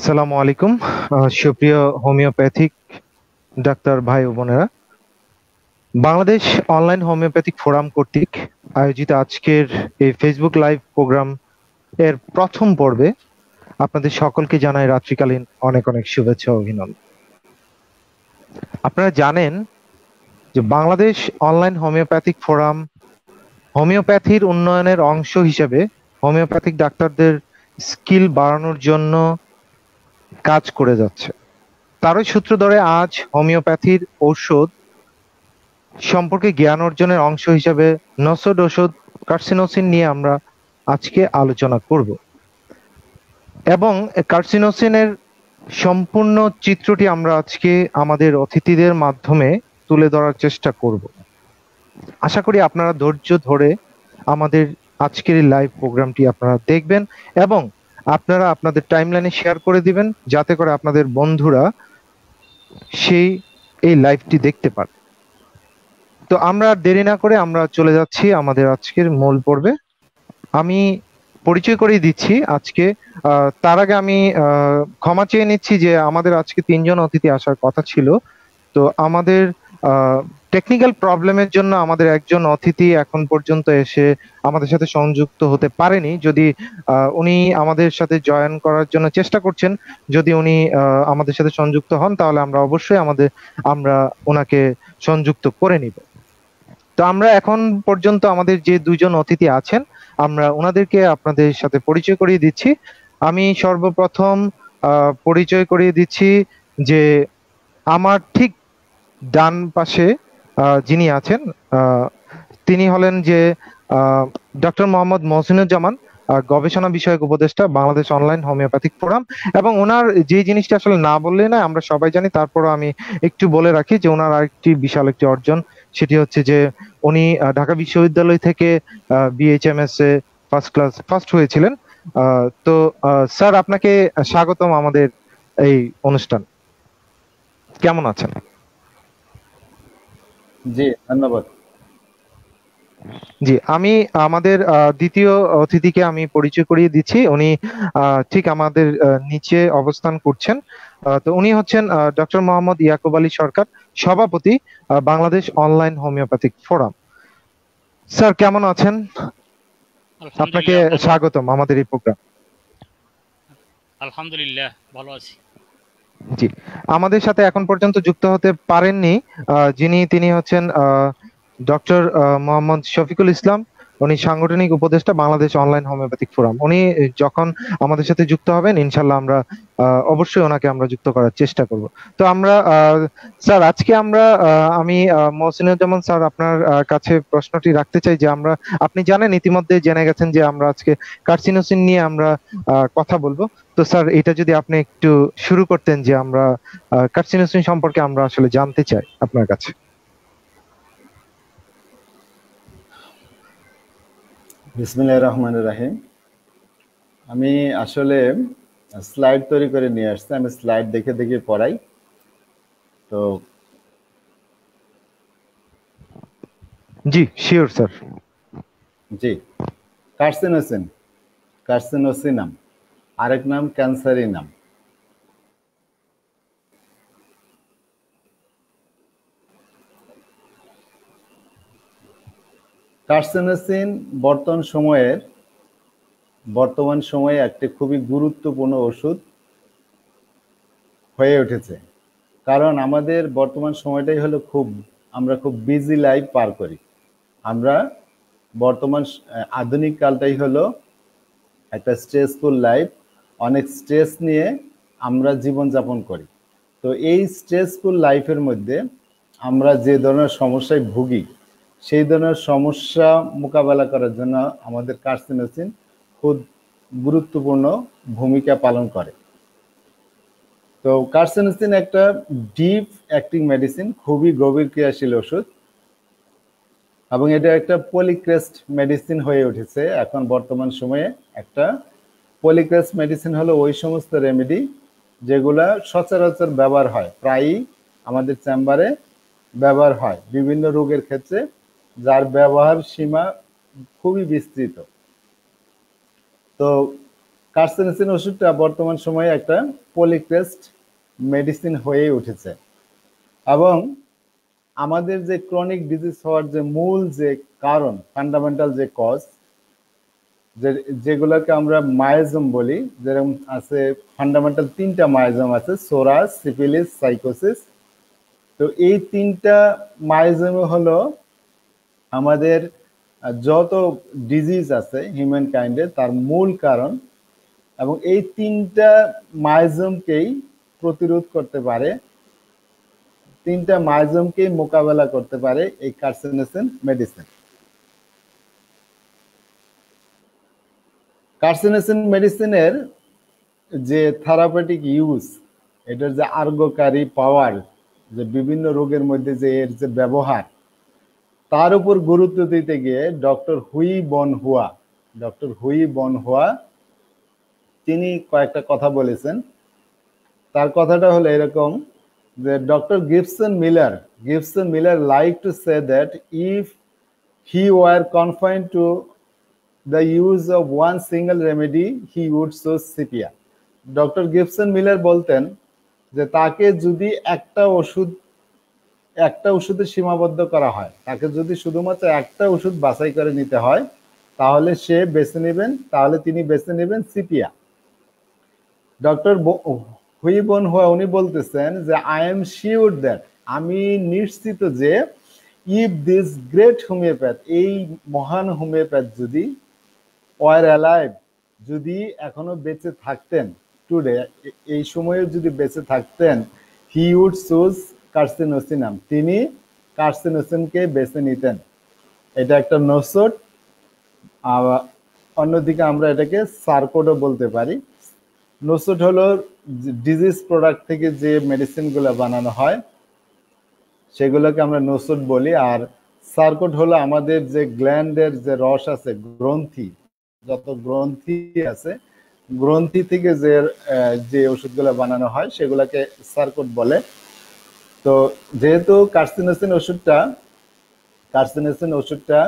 আসসালামু আলাইকুম। সুপ্রিয় হোমিওপ্যাথিক ডাক্তার ভাই ও বোনেরা, বাংলাদেশ অনলাইন হোমিওপ্যাথিক ফোরাম কর্তৃক আয়োজিত আজকের এই ফেসবুক লাইভ প্রোগ্রাম এর প্রথম পর্বে আপনাদের সকলকে জানাই রাত্রিকালীন অনেক অনেক শুভেচ্ছা ও অভিনন্দন। আপনারা জানেন যে বাংলাদেশ অনলাইন হোমিওপ্যাথিক ফোরাম হোমিওপ্যাথির উন্নয়নের অংশ হিসেবে হোমিওপ্যাথিক ডাক্তারদের স্কিল বাড়ানোর জন্য কাজ করে যাচ্ছে। তারই সূত্র ধরে আজ হোমিওপ্যাথির ঔষধ সম্পর্কে জ্ঞান অর্জনের অংশ হিসেবে নসড ওষুধ কার্সিনোসিন নিয়ে আমরা আজকে আলোচনা করব এবং কার্সিনোসিনের সম্পূর্ণ চিত্রটি আমরা আজকে আমাদের অতিথিদের মাধ্যমে তুলে ধরার চেষ্টা করব। আশা করি আপনারা ধৈর্য ধরে আমাদের আজকের এই লাইভ প্রোগ্রামটি আপনারা দেখবেন এবং আপনারা আপনাদের টাইমলাইনে শেয়ার করে দিবেন, যাতে করে আপনাদের বন্ধুরা এই লাইভটি দেখতে পারে। তো আমরা দেরি না করে আমরা চলে যাচ্ছি আমাদের আজকের মূল পর্বে। আমি পরিচয় করিয়ে দিচ্ছি আজকে। তার আগে আমি ক্ষমা চেয়ে নিচ্ছি যে আমাদের আজকে 3জন অতিথি আসার কথা ছিল, তো আমাদের টেকনিক্যাল প্রবলেমের জন্য আমাদের একজন অতিথি এখন পর্যন্ত এসে আমাদের সাথে সংযুক্ত হতে পারেনি। যদি উনি আমাদের সাথে জয়েন করার জন্য চেষ্টা করছেন, যদি উনি আমাদের সাথে সংযুক্ত হন তাহলে আমরা অবশ্যই আমরা ওনাকে সংযুক্ত করে নিব। তো আমরা এখন পর্যন্ত আমাদের যে 2জন অতিথি আছেন আমরা ওনাদেরকে আপনাদের সাথে পরিচয় করিয়ে দিচ্ছি। আমি সর্বপ্রথম পরিচয় করিয়ে দিচ্ছি যে আমার ঠিক ডান পাশে যিনি আছেন তিনি হলেন যে ডক্টর মোহাম্মদ মহসিনুজ্জামান, গবেষণা বিষয়ক উপদেষ্টা, বাংলাদেশ অনলাইন হোমিওপ্যাথিক ফোরাম। এবং ওনার যে জিনিসটা আসলে না বললে না আমরা সবাই জানি, তারপরও আমি একটু বলে রাখি যে ওনার আরেকটি বিশাল একটি অর্জন, সেটি হচ্ছে যে উনি ঢাকা বিশ্ববিদ্যালয় থেকে বিএইচএমএস এ ফার্স্ট হয়েছিলেন। তো স্যার, আপনাকে স্বাগতম আমাদের এই অনুষ্ঠান। কেমন আছেন? জি, ধন্যবাদ। জি, আমি আমাদের দ্বিতীয় অতিথিকে আমি পরিচয় করিয়ে দিচ্ছি। উনি ঠিক আমাদের নিচে অবস্থান করছেন। তো উনি হচ্ছেন ডক্টর মোহাম্মদ ইয়াকুব আলী সরকার, সভাপতি Bangladesh online homeopathic forum. Sir, কেমন আছেন? আপনাকে স্বাগতম আমাদের এই প্রোগ্রাম। আলহামদুলিল্লাহ, ভালো আছি। জি, আমাদের সাথে এখন পর্যন্ত যুক্ত হতে পারেননি তিনি হচ্ছেন ডক্টর মোহাম্মদ শফিকুল ইসলাম। উনি সাংগঠনিক উপদেষ্টা, বাংলাদেশ অনলাইন হোমিওপ্যাথিক ফোরাম। উনি যখন আমাদের সাথে যুক্ত হবেন ইনশাল্লাহ আমরা অবশ্যই ওনাকে আমরা যুক্ত করার চেষ্টা করব। তো আমরা স্যার, আজকে আমি মহসিনুজ্জামান স্যার আপনার কাছে প্রশ্নটি রাখতে চাই যে আপনি জানেন, ইতিমধ্যে জেনে গেছেন যে আমরা আজকে কার্সিনোসিন নিয়ে আমরা কথা বলবো। তো স্যার, এটা যদি আপনি একটু শুরু করতেন যে আমরা কার্সিনোসিন সম্পর্কে আমরা আসলে জানতে চাই আপনার কাছে। বিসমিল্লাহির রহমানির রহিম। আমি আসলে স্লাইড তৈরি করে নিয়ে আসছি, আমি স্লাইড দেখে দেখে পড়াই। তো জি, শিওর স্যার। জি, কার্সিনোসিনাম, আরেক নাম ক্যান্সারিনাম। কার্সিনোসিন বর্তমান সময়ে একটি খুবই গুরুত্বপূর্ণ ওষুধ হয়ে উঠেছে। কারণ আমাদের বর্তমান সময়টাই হলো আমরা খুব বিজি লাইফ পার করি। আমরা বর্তমান আধুনিক কালটাই হলো একটা স্ট্রেসফুল লাইফ, অনেক স্ট্রেস নিয়ে আমরা জীবনযাপন করি। তো এই স্ট্রেসফুল লাইফের মধ্যে আমরা যে ধরনের সমস্যায় ভুগি, সেই ধরনের সমস্যা মোকাবেলা করার জন্য আমাদের কার্সিনোসিন খুব গুরুত্বপূর্ণ ভূমিকা পালন করে। তো কার্সিনোসিন একটা ডিপ অ্যাক্টিং মেডিসিন, খুবই গভীর ক্রিয়াশীল ওষুধ, এবং এটা একটা পলিক্রেস্ট মেডিসিন হয়ে উঠেছে এখন বর্তমান সময়ে। একটা পলিক্রেস্ট মেডিসিন হলো ওই সমস্ত রেমেডি যেগুলা সচরাচর ব্যবহার হয়, প্রায়ই আমাদের চেম্বারে ব্যবহার হয় বিভিন্ন রোগের ক্ষেত্রে, যার ব্যবহার সীমা খুবই বিস্তৃত। তো কার্সিনোসিন ওষুধটা বর্তমান সময়ে একটা পলিক্রেস্ট মেডিসিন হয়ে উঠেছে এবং আমাদের যে ক্রনিক ডিজিজ হওয়ার যে মূল যে কারণ, ফান্ডামেন্টাল যে কজ, যেগুলোকে আমরা মায়োজম বলি, যেরকম আছে ফান্ডামেন্টাল 3টা মায়োজম আছে, সোরাস, সিফিলিস, সাইকোসিস। তো এই 3টা মায়োজম হলো আমাদের যত ডিজিজ আছে হিউম্যান কাইন্ডের তার মূল কারণ, এবং এই 3টা মায়োজমকেই প্রতিরোধ করতে পারে, 3টা মায়োজমকেই মোকাবেলা করতে পারে এই কার্সিনোসিন মেডিসিন। কার্সিনোসিন মেডিসিনের যে থেরাপিউটিক ইউজ, এটার যে আরোগ্যকারী পাওয়ার, যে বিভিন্ন রোগের মধ্যে যে এর যে ব্যবহার, তার উপর গুরুত্ব দিতে গিয়ে ডক্টর হুই বন হুয়া তিনি কয়েকটা কথা বলেছেন। তার কথাটা হলো এরকম যে doctor Gibson Miller like to say that if he war confined two the use of one single remedy, he would choose CPR. Doctor Gibson Miller বলতেন যে তাকে যদি একটা ওষুধে সীমাবদ্ধ করা হয়, তাকে যদি শুধুমাত্র একটা ওষুধ বাছাই করে নিতে হয়, তাহলে তিনি বেছে নেবেন সিপিআর। ডক্টর হুই বন হুয়া উনি বলতেছেন যে আই এম শিওর দ্যাট, আমি নিশ্চিত যে ইফ দিস গ্রেট হোমিওপ্যাথ, এই মহান হোমিওপ্যাথ যদি ওয়ার অ্যালাইভ, যদি এখনো বেঁচে থাকতেন, টুডে এই সময়ে যদি বেঁচে থাকতেন, হি উড চুজ কার্সিনোসিনাম, তিনি কার্সিনোসিনকে বেছে নিতেন। এটা একটা নোসোট। অন্যদিকে আমরা এটাকে সার্কোডও বলতে পারি। নোসোট হলো ডিজিজ প্রোডাক্ট থেকে যে মেডিসিনগুলো বানানো হয় সেগুলোকে আমরা নোসোট বলি, আর সার্কোট হলো আমাদের যে গ্ল্যান্ডের যে রস আছে, গ্রন্থি, যত গ্রন্থি আছে, গ্রন্থি থেকে যে ওষুধগুলো বানানো হয় সেগুলোকে সার্কোট বলে। তো যেহেতু কার্সিনোসিন ওষুধটা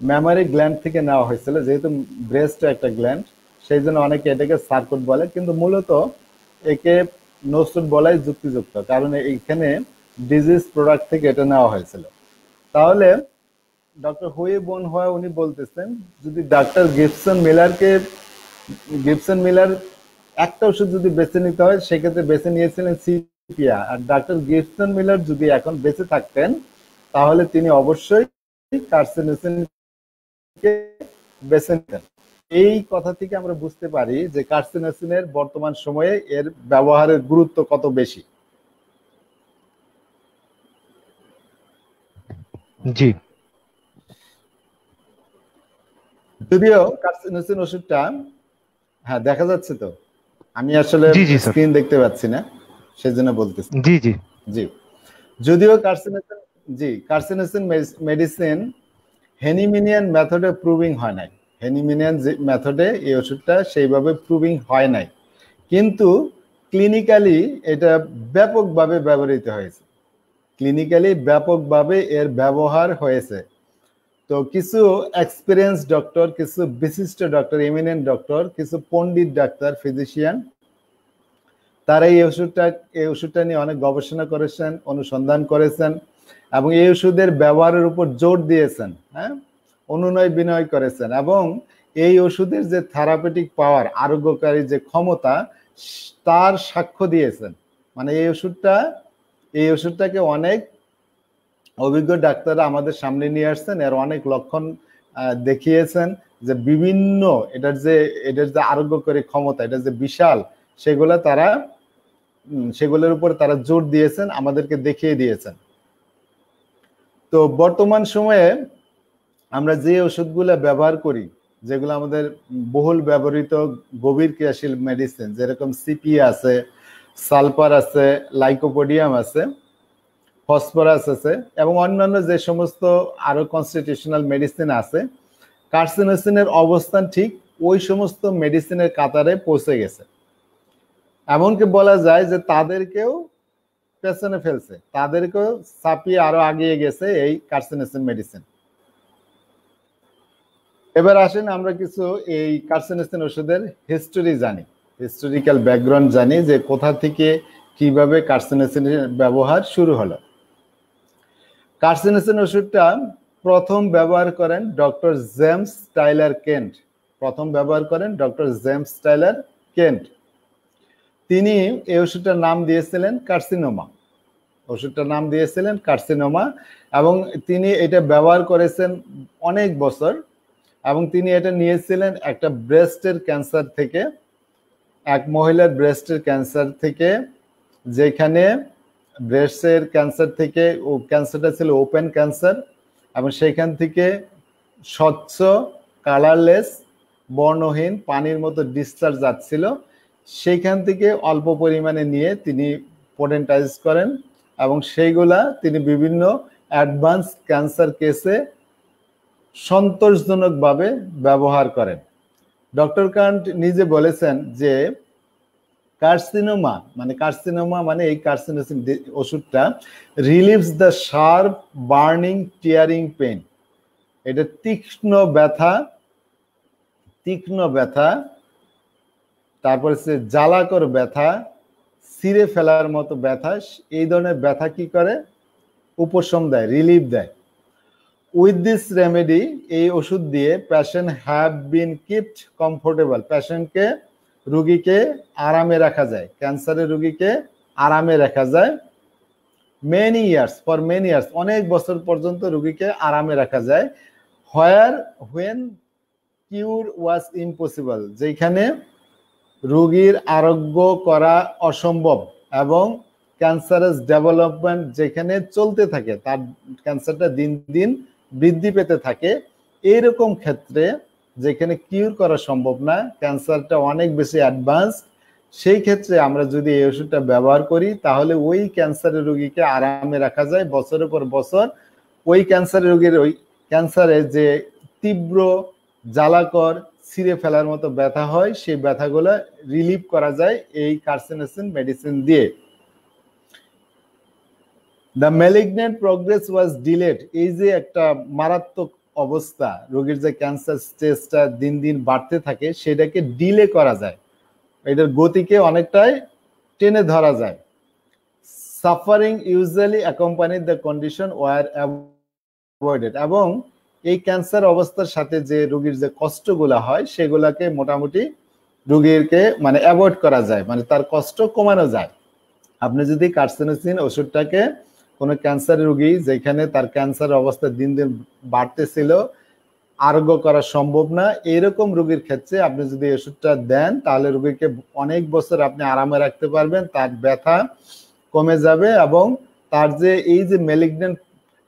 মেমারি গ্ল্যান্ড থেকে নেওয়া হয়েছিল, যেহেতু ব্রেস্ট একটা গ্ল্যান্ড, সেই জন্য অনেকে এটাকে সার্কোট বলে, কিন্তু মূলত একে নোসোট বলাই যুক্তিযুক্ত, কারণ এখানে ডিজিজ প্রোডাক্ট থেকে এটা নেওয়া হয়েছিল। তাহলে ডক্টর হুই বন হুয়া উনি বলতেছেন যদি ডাক্তার গিবসন মিলার একটা ওষুধ যদি বেছে নিতে হয়, সেক্ষেত্রে বেছে নিয়েছিলেন সিপিআর। আর ডাক্তার গিবসন মিলার যদি এখন বেঁচে থাকতেন, তাহলে তিনি অবশ্যই কার্সিনোসিনকে বেছে নিতেন। এই কথা থেকে আমরা বুঝতে পারি যে কার্সিনোসিনের বর্তমান সময়ে এর ব্যবহারের গুরুত্ব কত বেশি। জি, যদিও কার্সিনোসিন ওষুধটা, হ্যাঁ দেখা যাচ্ছে তো, আমি আসলে জি, জি স্যার, স্ক্রিন দেখতে পাচ্ছি না, সেজন্য বলতেছি। জি জি জি, যদিও কার্সিনোসিন মেডিসিন হেনিমিনিয়ান মেথডে প্রুভিং হয় নাই, হেনিমিনিয়ান মেথডে এই ওষুধটা সেইভাবে প্রুভিং হয় নাই, কিন্তু ক্লিনিক্যালি এটা ব্যাপকভাবে ব্যবহৃত হয়েছে, ক্লিনিক্যালি ব্যাপকভাবে এর ব্যবহার হয়েছে। তো কিছু এক্সপিরিয়েন্স ডক্টর, কিছু বিশিষ্ট ডক্টর, এমিনেন্ট ডক্টর, কিছু পণ্ডিত ডাক্তার, ফিজিশিয়ান, তারা এই ওষুধটা নিয়ে অনেক গবেষণা করেছেন, অনুসন্ধান করেছেন, এবং এই ওষুধের ব্যবহারের উপর জোর দিয়েছেন, হ্যাঁ, অনুনয় বিনয় করেছেন, এবং এই ওষুধের যে থেরাপিউটিক পাওয়ার, আরোগ্যকারী যে ক্ষমতা, তার সাক্ষ্য দিয়েছেন। মানে এই ওষুধটাকে অনেক অভিজ্ঞ ডাক্তাররা আমাদের সামনে নিয়ে আসছেন, এর অনেক লক্ষণ দেখিয়েছেন, যে বিভিন্ন এটার যে আরোগ্যকারী ক্ষমতা, এটা যে বিশাল, সেগুলোর উপর তারা জোর দিয়েছেন, আমাদেরকে দেখিয়ে দিয়েছেন। তো বর্তমান সময়ে আমরা যে ওষুধগুলো ব্যবহার করি, যেগুলো আমাদের বহুল ব্যবহৃত গভীর ক্রিয়াশীল মেডিসিন, যেরকম সিপি আছে, সালফার আছে, লাইকোপোডিয়াম আছে, ফসফরাস আছে, এবং অন্যান্য যে সমস্ত আরো কনস্টিটিউশনাল মেডিসিন আছে, কার্সিনোসিনের অবস্থান ঠিক ওই সমস্ত মেডিসিনের কাতারে পৌঁছে গেছে। এমনকি বলা যায় যে তাদেরকেও পেছনে ফেলছে, তাদেরকেও ছাপিয়ে আরো আগিয়ে গেছে এই কার্সিনোসিন মেডিসিন। এবার আসেন আমরা কিছু এই কার্সিনোজেন ওষুধের হিস্টোরি জানি, হিস্টোরিক্যাল ব্যাকগ্রাউন্ড জানি যে কোথা থেকে কিভাবে কার্সিনোজেনের ব্যবহার শুরু হলো। কার্সিনোজেন ওষুধটা প্রথম ব্যবহার করেন ডক্টর জেমস টাইলার কেন্ট। প্রথম ব্যবহার করেন ডক্টর জেমস টাইলার কেন্ট। তিনি এই ওষুধটার নাম দিয়েছিলেন কার্সিনোমা। ওষুধটার নাম দিয়েছিলেন কার্সিনোমা এবং তিনি এটা ব্যবহার করেছেন অনেক বছর এবং তিনি এটা নিয়েছিলেন একটা ব্রেস্টের ক্যান্সার থেকে, এক মহিলার ব্রেস্টের ক্যান্সার থেকে, যেখানে ব্রেস্টের ক্যান্সার থেকে ও ক্যান্সারটা ছিল ওপেন ক্যান্সার এবং সেখান থেকে স্বচ্ছ কালারলেস বর্ণহীন পানির মতো ডিসচার্জ যাচ্ছিল, সেইখান থেকে অল্প পরিমাণে নিয়ে তিনি পোটেন্টাইজ করেন এবং সেইগুলা তিনি বিভিন্ন অ্যাডভান্স ক্যান্সার কেসে সন্তোষজনকভাবে ব্যবহার করেন। ডক্টর কান্ট নিজে বলেছেন যে কার্সিনোমা মানে এই কার্সিনোজেন ওষুধটা relieves the sharp burning tearing pain. এটা তীক্ষ্ণ ব্যথা, তারপর হচ্ছে জ্বালাকর ব্যথা, ছিঁড়ে ফেলার মতো ব্যথা, এই ধরনের ব্যথা কি করে উপশম দেয়, রিলিফ দেয়। উইথ দিস রেমেডি, এই ওষুধ দিয়ে patient have been kept comfortable, পেশেন্টকে রোগীকে আরামে রাখা যায়, ক্যান্সারের রোগীকে আরামে রাখা যায় many years, for many years, অনেক বছর পর্যন্ত রোগীকে আরামে রাখা যায়। হোয়েন কিউর ওয়াজ ইম্পসিবল, যেখানে রোগীর আরোগ্য করা অসম্ভব এবং ক্যান্সারাস ডেভেলপমেন্ট যেখানে চলতে থাকে, তার ক্যান্সারটা দিন দিন বৃদ্ধি পেতে থাকে, এইরকম ক্ষেত্রে যেখানে কিউর করা সম্ভব না, ক্যান্সারটা অনেক বেশি অ্যাডভান্স, সেই ক্ষেত্রে আমরা যদি এই ওষুধটা ব্যবহার করি তাহলে ওই ক্যান্সারের রোগীকে আরামে রাখা যায় বছরের পর বছর। ওই ক্যান্সারের রোগীর ওই ক্যান্সারে যে তীব্র জ্বালাকর ছিঁড়ে ফেলার মতো ব্যথা হয়, সেই ব্যথাগুলো রিলিভ করা যায় এই কার্সিনোজেন মেডিসিন দিয়ে। The malignant progress was delayed, এই যে একটা মারাত্মক অবস্থা, রোগীর যে ক্যান্সার স্টেজটা দিন দিন বাড়তে থাকে, সেটাকে ডিলে করা যায়, এটার গতিকে অনেকটাই টেনে ধরা যায়। Suffering usually accompany the condition were avoided, এবং এই ক্যান্সার অবস্থার সাথে যে রোগীর যে কষ্টগুলা হয় সেগুলাকে মোটামুটি রোগীকে মানে অ্যাভয়েড করা যায়, মানে তার কষ্ট কমানো যায়। আপনি যদি কার্সিনোজেন ওষুধটাকে কোনো ক্যান্সার রোগী যেখানে তার ক্যান্সার অবস্থা দিন দিন বাড়তেছিল, আরোগ্য করা সম্ভব না, এরকম রোগীর ক্ষেত্রে আপনি যদি ওষুধটা দেন তাহলে রোগীকে অনেক বছর আপনি আরামে রাখতে পারবেন, তার ব্যথা কমে যাবে এবং তার যে এই যে ম্যালিগন্যান্ট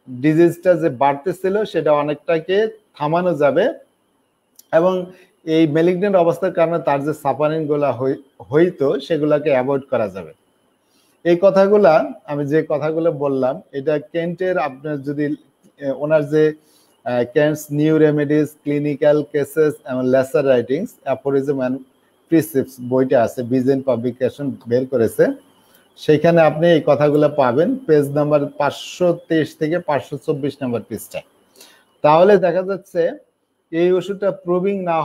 ডিজিজটা যে বাড়তেছিল সেটা অনেকটাকে থামানো যাবে এবং এই ম্যালিগন্যান্ট অবস্থার কারণে তার যে সাফারিং গুলা হইতো সেগুলাকে অ্যাভয়েড করা যাবে। এই কথাগুলা আমি যে কথাগুলো বললাম এটা কেন্টের, আপনার যদি ওনার যে কেন্টস নিউ রেমেডিস, ক্লিনিক্যাল কেসেস এবং লেসার রাইটিংস, অ্যাফোরিজম অ্যান্ড প্রিসিপস বইটা আছে, বিজেন পাবলিকেশন বের করেছে, সেখানে আপনি এই কথাগুলো পাবেন পেজ নাম্বার 523 থেকে 524 নাম্বার পৃষ্ঠায়। তাহলে দেখা যাচ্ছে এই ওষুধটা প্রুভিং না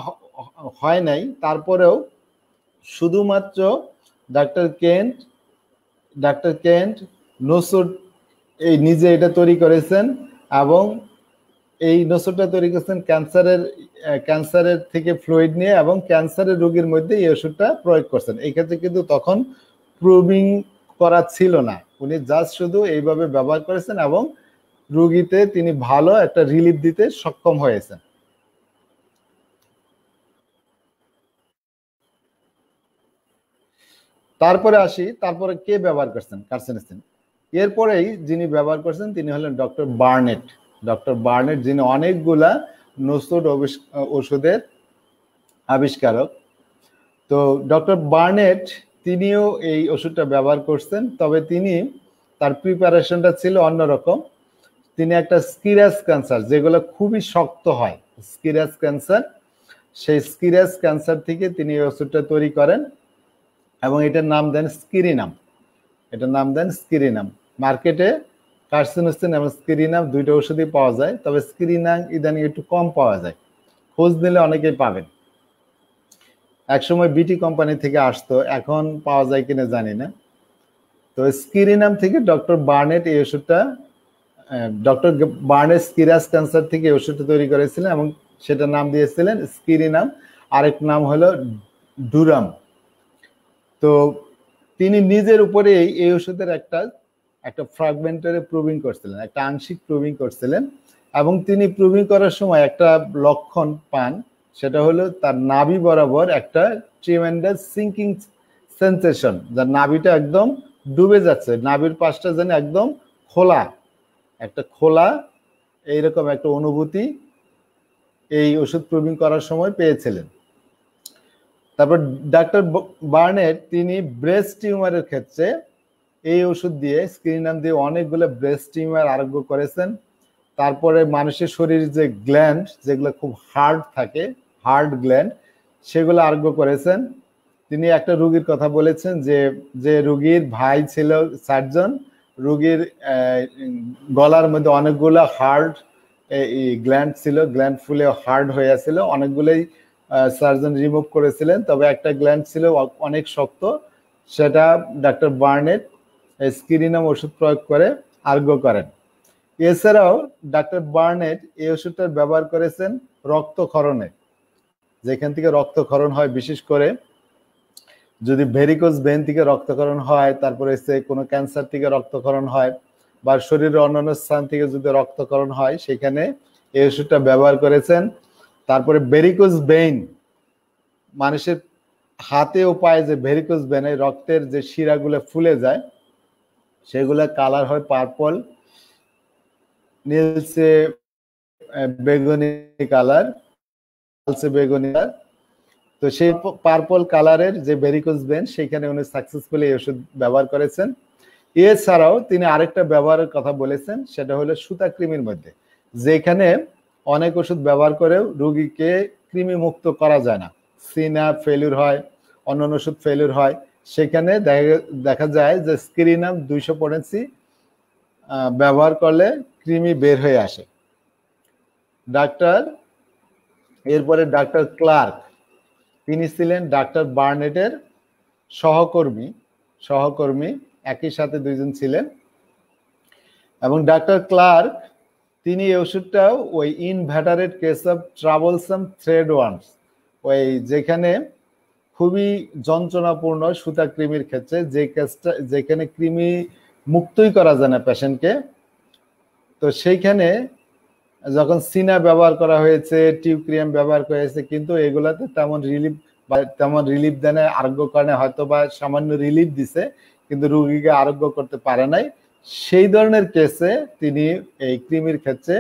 হয় নাই, তারপরেও শুধুমাত্র ডাক্তার কেন্ট নসুড এই নিজে এটা তৈরি করেছেন এবং এই নসুডটা তৈরি করেছেন ক্যান্সারের থেকে ফ্লুইড নিয়ে এবং ক্যান্সারের রোগীর মধ্যে এই ওষুধটা প্রয়োগ করছেন। এই ক্ষেত্রে কিন্তু তখন প্রুভিং করা ছিল না, উনি জাস্ট শুধু এইভাবে ব্যবহার করেছেন এবং রোগীতে তিনি ভালো একটা রিলিফ দিতে সক্ষম হয়েছেন। তারপরে আসি, তারপরে কে ব্যবহার করছেন কার্সিনোজেন? এরপরেই যিনি ব্যবহার করছেন তিনি হলেন ডক্টর বার্নেট, যিনি অনেকগুলা নসুড ওষুধের আবিষ্কারক। তো ডক্টর বার্নেট তিনিও এই ওষুধটা ব্যবহার করছেন, তবে তার প্রিপারেশনটা ছিল অন্যরকম। তিনি একটা স্কিরাস ক্যান্সার, যেগুলো খুবই শক্ত হয়, স্কিরাস ক্যান্সার, সেই স্কিরাস ক্যান্সার থেকে তিনি এই ওষুধটা তৈরি করেন এবং এটার নাম দেন স্কিরিনাম। মার্কেটে কার্সিনোজেন এবং স্কিরিনাম দুইটা ওষুধই পাওয়া যায়, তবে স্কিরিনাম ইদানিং একটু কম পাওয়া যায়। খোঁজ নিলে অনেকেই পাবেন। একসময় বিটি কোম্পানি থেকে আসতো, এখন পাওয়া যায় কিনা জানি না। তো স্কিরিনাম থেকে ডক্টর বার্নেট এই ওষুধটা, ডক্টর বার্নেট স্কিরাস ক্যান্সার থেকে এই ওষুধটা তৈরি করেছিলেন এবং সেটা নাম দিয়েছিলেন স্কিরিনাম, আরেক নাম হলো ডুরাম। তো তিনি নিজের উপরে এই ওষুধের একটা ফ্র্যাগমেন্টারি প্রুভিং করছিলেন, একটা আংশিক প্রুভিং করছিলেন, এবং তিনি প্রুভিং করার সময় একটা লক্ষণ পান, সেটা হলো তার নাভি বরাবর একটা ট্রিমেন্ডাস সিঙ্কিং সেন্সেশন, যার নাভিটা একদম ডুবে যাচ্ছে, নাভির পাশটা যেন একদম খোলা, একটা খোলা এইরকম একটা অনুভূতি এই ওষুধ প্রুভিং করার সময় পেয়েছিলেন। তারপর ডাক্তার বার্নেট তিনি ব্রেস্ট টিউমারের ক্ষেত্রে এই ওষুধ দিয়ে, স্কিরিনাম দিয়ে অনেকগুলো ব্রেস্ট টিউমার আরোগ্য করেছেন। তারপরে মানুষের শরীরে যে গ্ল্যান্ড যেগুলো খুব হার্ড থাকে, হার্ড গ্ল্যান্ড, সেগুলো আরোগ্য করেছেন। তিনি একটা রোগীর কথা বলেছেন যে রোগীর ভাই ছিল সার্জন, রোগীর গলার মধ্যে অনেকগুলো হার্ড গ্ল্যান্ড ছিল, গ্ল্যান্ড ফুলে হার্ড হয়ে আছিল, অনেকগুলোই সার্জন রিমুভ করেছিলেন, তবে একটা গ্ল্যান্ড ছিল অনেক শক্ত, সেটা ডাক্তার বার্নেট স্কিরিনাম ওষুধ প্রয়োগ করে আরোগ্য করেন। এছাড়াও ডাক্তার বার্নেট এই ওষুধটার ব্যবহার করেছেন রক্তক্ষরণে, যেখান থেকে রক্তক্ষরণ হয়, বিশেষ করে যদি ভেরিকোজ ভেন থেকে রক্তক্ষরণ হয়, তারপরে কোনো ক্যান্সার থেকে রক্তক্ষরণ হয়, বা শরীরের অন্যান্য স্থান থেকে যদি রক্তক্ষরণ হয়, সেখানে এই ওষুধটা ব্যবহার করেছেন। তারপরে ভেরিকোজ ভেইন, মানুষের হাতে ও পায়ে যে ভেরিকোজ ভেন, রক্তের যে শিরাগুলো ফুলে যায়, সেগুলো কালার হয় পার্পল, নীলচে বেগুনি কালার, লালচে বেগুনি কালার। তো সেই পার্পল কালারের যে ভেরিকোজ ভেন, সেখানে উনি সাকসেসফুলি এই ওষুধ ব্যবহার করেছেন। এছাড়াও তিনি আরেকটা ব্যবহারের কথা বলেছেন, সেটা হলো সুতা কৃমির মধ্যে, যেখানে অনেক ওষুধ ব্যবহার করেও রোগীকে কৃমি মুক্ত করা যায় না, সিনা ফেলিউর হয়, অন্যান্য ওষুধ ফেলিউর হয়, সেখানে দেখা যায় যে স্কিরিনাম 200 পটেন্সি ব্যবহার করলে কৃমি বের হয়ে আসে। এরপরে ডাক্তার ক্লার্ক, তিনি ছিলেন ডাক্তার বার্নেটের সহকর্মী, একই সাথে দুইজন ছিলেন। এবং ডাক্তার ক্লার্ক তিনি এই ওষুধটাও ওই inveterate case of troublesome threadworms, ওই যেখানে খুবই যন্ত্রণাপূর্ণ সুতা কৃমির ক্ষেত্রে, যেখানে কৃমি মুক্তই করা যায় না পেশেন্টকে, তো সেইখানে যখন সিনা ব্যবহার করা হয়েছে, টিউক্রিয়াম ব্যবহার করা হয়েছে, কিন্তু এগুলাতে তেমন রিলিফ দেয় না, আরোগ্য কারণে হয়তো বা সামান্য রিলিফ দিছে, কিন্তু রোগীকে আরোগ্য করতে পারে নাই। সেই ধরনের কেসে তিনি এই কৃমির ক্ষেত্রে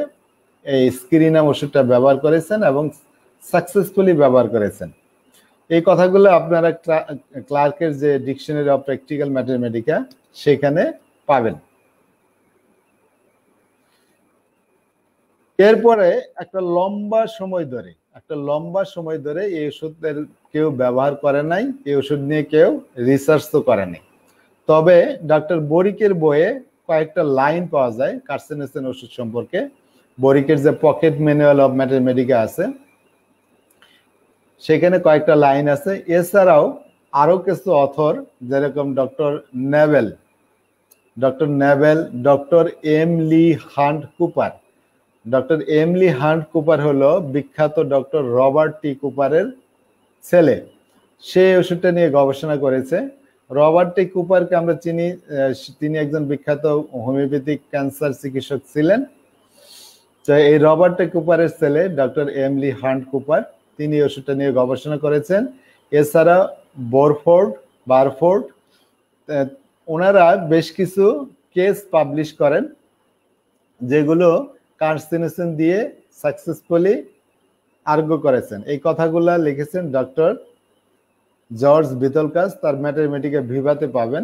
এই স্কিরিনাম ওষুধটা ব্যবহার করেছেন এবং সাকসেসফুলি ব্যবহার করেছেন। এই কথাগুলো আপনারা ক্লার্কের যে ডিকশনারি অফ প্র্যাকটিক্যাল ম্যাথমেটিকা সেখানে পাবেন। এরপরে একটা লম্বা সময় ধরে এই ওষুধের কেউ ব্যবহার করে নাই, এই ওষুধ নিয়ে কেউ রিসার্চ তো করে নাই। তবে ডক্টর বরিকের বইয়ে কয়েকটা লাইন পাওয়া যায় কার্সিনোজেন ওষুধ সম্পর্কে। বরিকের যে পকেট ম্যানুয়াল অফ ম্যাথমেটিকা আছে, সেখানে কয়েকটা লাইন আছে। এছাড়াও আরো কিছু অথর, যেরকম ডক্টর নেভেল, ডক্টর এম লি হান্ট কুপার। ডক্টর এম লি হান্ট কুপার হলো বিখ্যাত ডক্টর রবার্ট টি কুপারের ছেলে, সে ওষুধটা নিয়ে গবেষণা করেছে। রবার্ট টি কুপারকে আমরা চিনি, তিনি একজন বিখ্যাত হোমিওপ্যাথিক ক্যান্সার চিকিৎসক ছিলেন। তো এই রবার্ট টি কুপারের ছেলে ডক্টর এম লি হান্ট কুপার, তিনি ওষুধটা নিয়ে গবেষণা করেছেন। এছাড়া বারফোর্ড, ওনারা বেশ কিছু কেস পাবলিশ করেন, যেগুলো কার্সিনোজেন দিয়ে সাকসেসফুলি আরোগ্য করেছেন। এই কথাগুলা লিখেছেন ডক্টর জর্জ বিতলকাস, তার ম্যাথমেটিকা ভিভাতে পাবেন,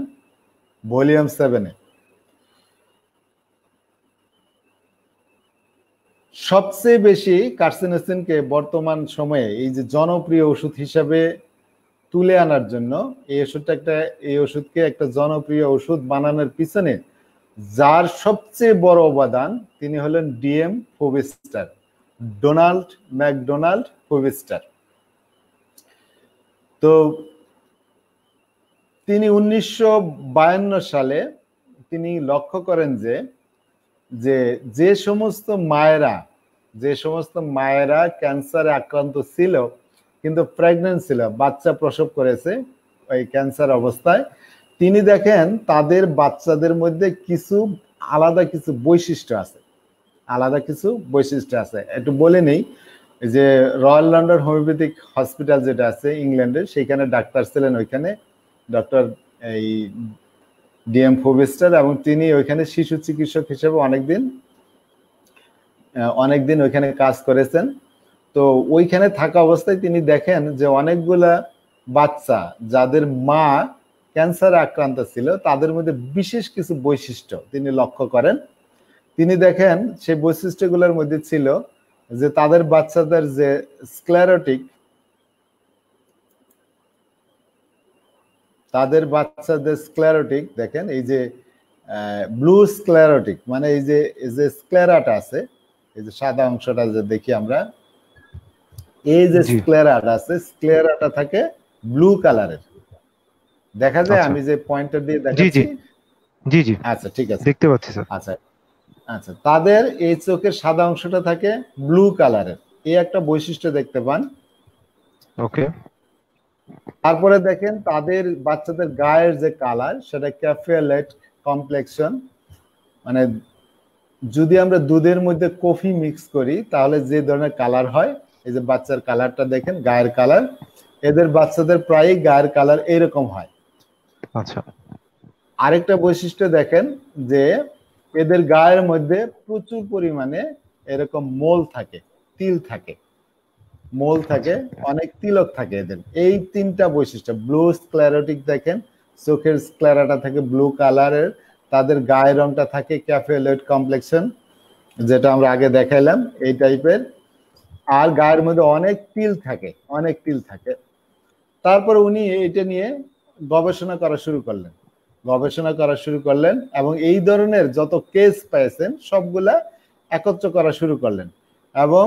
ভলিউম 7-এ। সবচেয়ে বেশি কার্সিনোজেনকে বর্তমান সময়ে এই যে জনপ্রিয় ওষুধ হিসাবে তুলে আনার জন্য এই ওষুধকে একটা জনপ্রিয় ওষুধ বানানোর পিছনে যার সবচেয়ে বড় অবদান, তিনি হলেন DM Foubister. Donald MacDonald Foubister. তো তিনি 1952 সালে তিনি লক্ষ্য করেন যে যে সমস্ত মায়েরা ক্যান্সারে আক্রান্ত ছিল কিন্তু প্রেগন্যান্ট ছিল, বাচ্চা প্রসব করেছে ওই ক্যান্সার অবস্থায়, তিনি দেখেন তাদের বাচ্চাদের মধ্যে আলাদা কিছু বৈশিষ্ট্য আছে। একটু বলে নেই যে রয়্যাল লন্ডন হোমিওপ্যাথিক হসপিটাল যেটা আছে ইংল্যান্ডের, সেইখানে ডাক্তার ছিলেন ওইখানে ডক্টর এই ডিএম ফুভিস্টার, এবং তিনি ওইখানে শিশু চিকিৎসক হিসেবে অনেকদিন ওইখানে কাজ করেছেন। তো ওইখানে থাকা অবস্থায় তিনি দেখেন যে অনেকগুলা বাচ্চা যাদের মা ক্যান্সারে আক্রান্ত ছিল তাদের মধ্যে বিশেষ কিছু বৈশিষ্ট্য তিনি লক্ষ্য করেন। তিনি দেখেন সেই বৈশিষ্ট্যগুলোর মধ্যে ছিল যে তাদের বাচ্চাদের যে স্ক্লেরোটিক দেখেন, এই যে ব্লু স্ক্লেরোটিক মানে এই যে স্ক্লেরাটা আছে, এই যে সাদা অংশটা যে দেখি আমরা, এই যে স্ক্লেরাটা থাকে ব্লু কালারের, দেখা যায়। আমি যে পয়েন্টার দিয়ে দেখাচ্ছি, জি জি, আচ্ছা ঠিক আছে, দেখতে পাচ্ছি স্যার। আচ্ছা তাদের এই চোখের সাদা অংশটা থাকে ব্লু কালারের, এই একটা বৈশিষ্ট্য দেখতে পান। ওকে। তারপরে দেখেন তাদের বাচ্চাদের গায়ের যে কালার সেটা ক্যাফে-লেট কমপ্লেক্সন, মানে যদি আমরা দুধের মধ্যে কফি মিক্স করি তাহলে যে ধরনের কালার হয়, এই যে বাচ্চার কালারটা দেখেন, গায়ের কালার, এদের বাচ্চাদের প্রায় গায়ের কালার এরকম হয়। আচ্ছা। আরেকটা বৈশিষ্ট্য দেখেন যে এদের গায়ের মধ্যে প্রচুর পরিমাণে এরকম তিল থাকে, অনেক তিলক থাকে এদের। এই তিনটা বৈশিষ্ট্য, ব্লু স্ক্লেরোটিক দেখেন, চোখের স্ক্লেরাটা থাকে ব্লু কালারের, তাদের গায়ের রংটা থাকে ক্যাফে-লেট কমপ্লেক্সন যেটা আমরা আগে দেখাইলাম এই টাইপের, আর গায়ের মধ্যে অনেক তিল থাকে। তারপরে উনি এটা নিয়ে গবেষণা করা শুরু করলেন এবং এই ধরনের যত কেস পেয়েছেন সবগুলা একত্র করা শুরু করলেন, এবং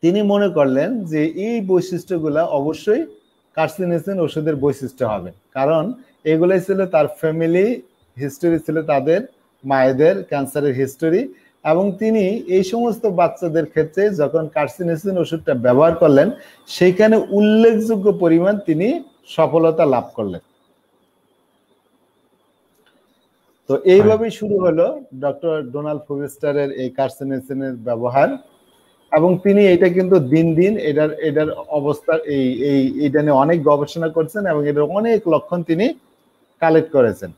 তিনি মনে করলেন যে এই বৈশিষ্ট্যগুলা অবশ্যই কার্সিনোজেন ওষুধের বৈশিষ্ট্য হবে, কারণ এগুলাই ছিল তার ফ্যামিলি হিস্টোরি, ছিল তাদের মায়েদের ক্যান্সারের হিস্টোরি, এবং তিনি এই সমস্ত বাচ্চাদের ক্ষেত্রে যখন কার্সিনোজেন ওষুধটা ব্যবহার করলেন সেইখানে উল্লেখযোগ্য পরিমাণ তিনি সফলতা লাভ করলেন। তো এইভাবেই শুরু হলো ডক্টর ডোনাল্ড ফুভিস্টারের এই কার্সিনোজেনের ব্যবহার, এবং তিনি এটা কিন্তু দিন দিন এটার অবস্থা এইটা নিয়ে অনেক গবেষণা করছেন এবং এটার অনেক লক্ষণ তিনি কালেক্ট করেছেন।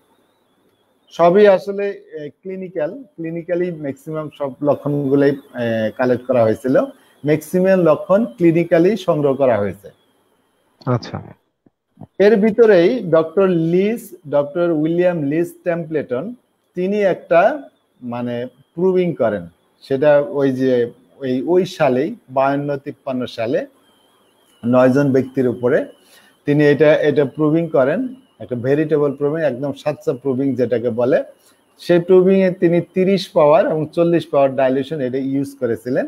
সবই আসলে ক্লিনিক্যালি ম্যাক্সিমাম সব লক্ষণগুলোই কালেক্ট করা হয়েছিল, ম্যাক্সিমাম লক্ষণ ক্লিনিক্যালি সংগ্রহ করা হয়েছে। আচ্ছা। এর ভিতরেই ডক্টর উইলিয়াম লিস টেম্পলেটন তিনি একটা মানে প্রুভিং করেন, সেটা ওই সালেই 52-53 সালে 9 জন ব্যক্তির উপরে তিনি এটা প্রুভিং করেন, একটা ভেরিটেবল প্রুভিং, একদম সাচ্চা প্রুভিং যেটাকে বলে। সেই প্রুভিং এ তিনি 30 পাওয়ার এবং 40 পাওয়ার ডাইলিউশন এটা ইউজ করেছিলেন।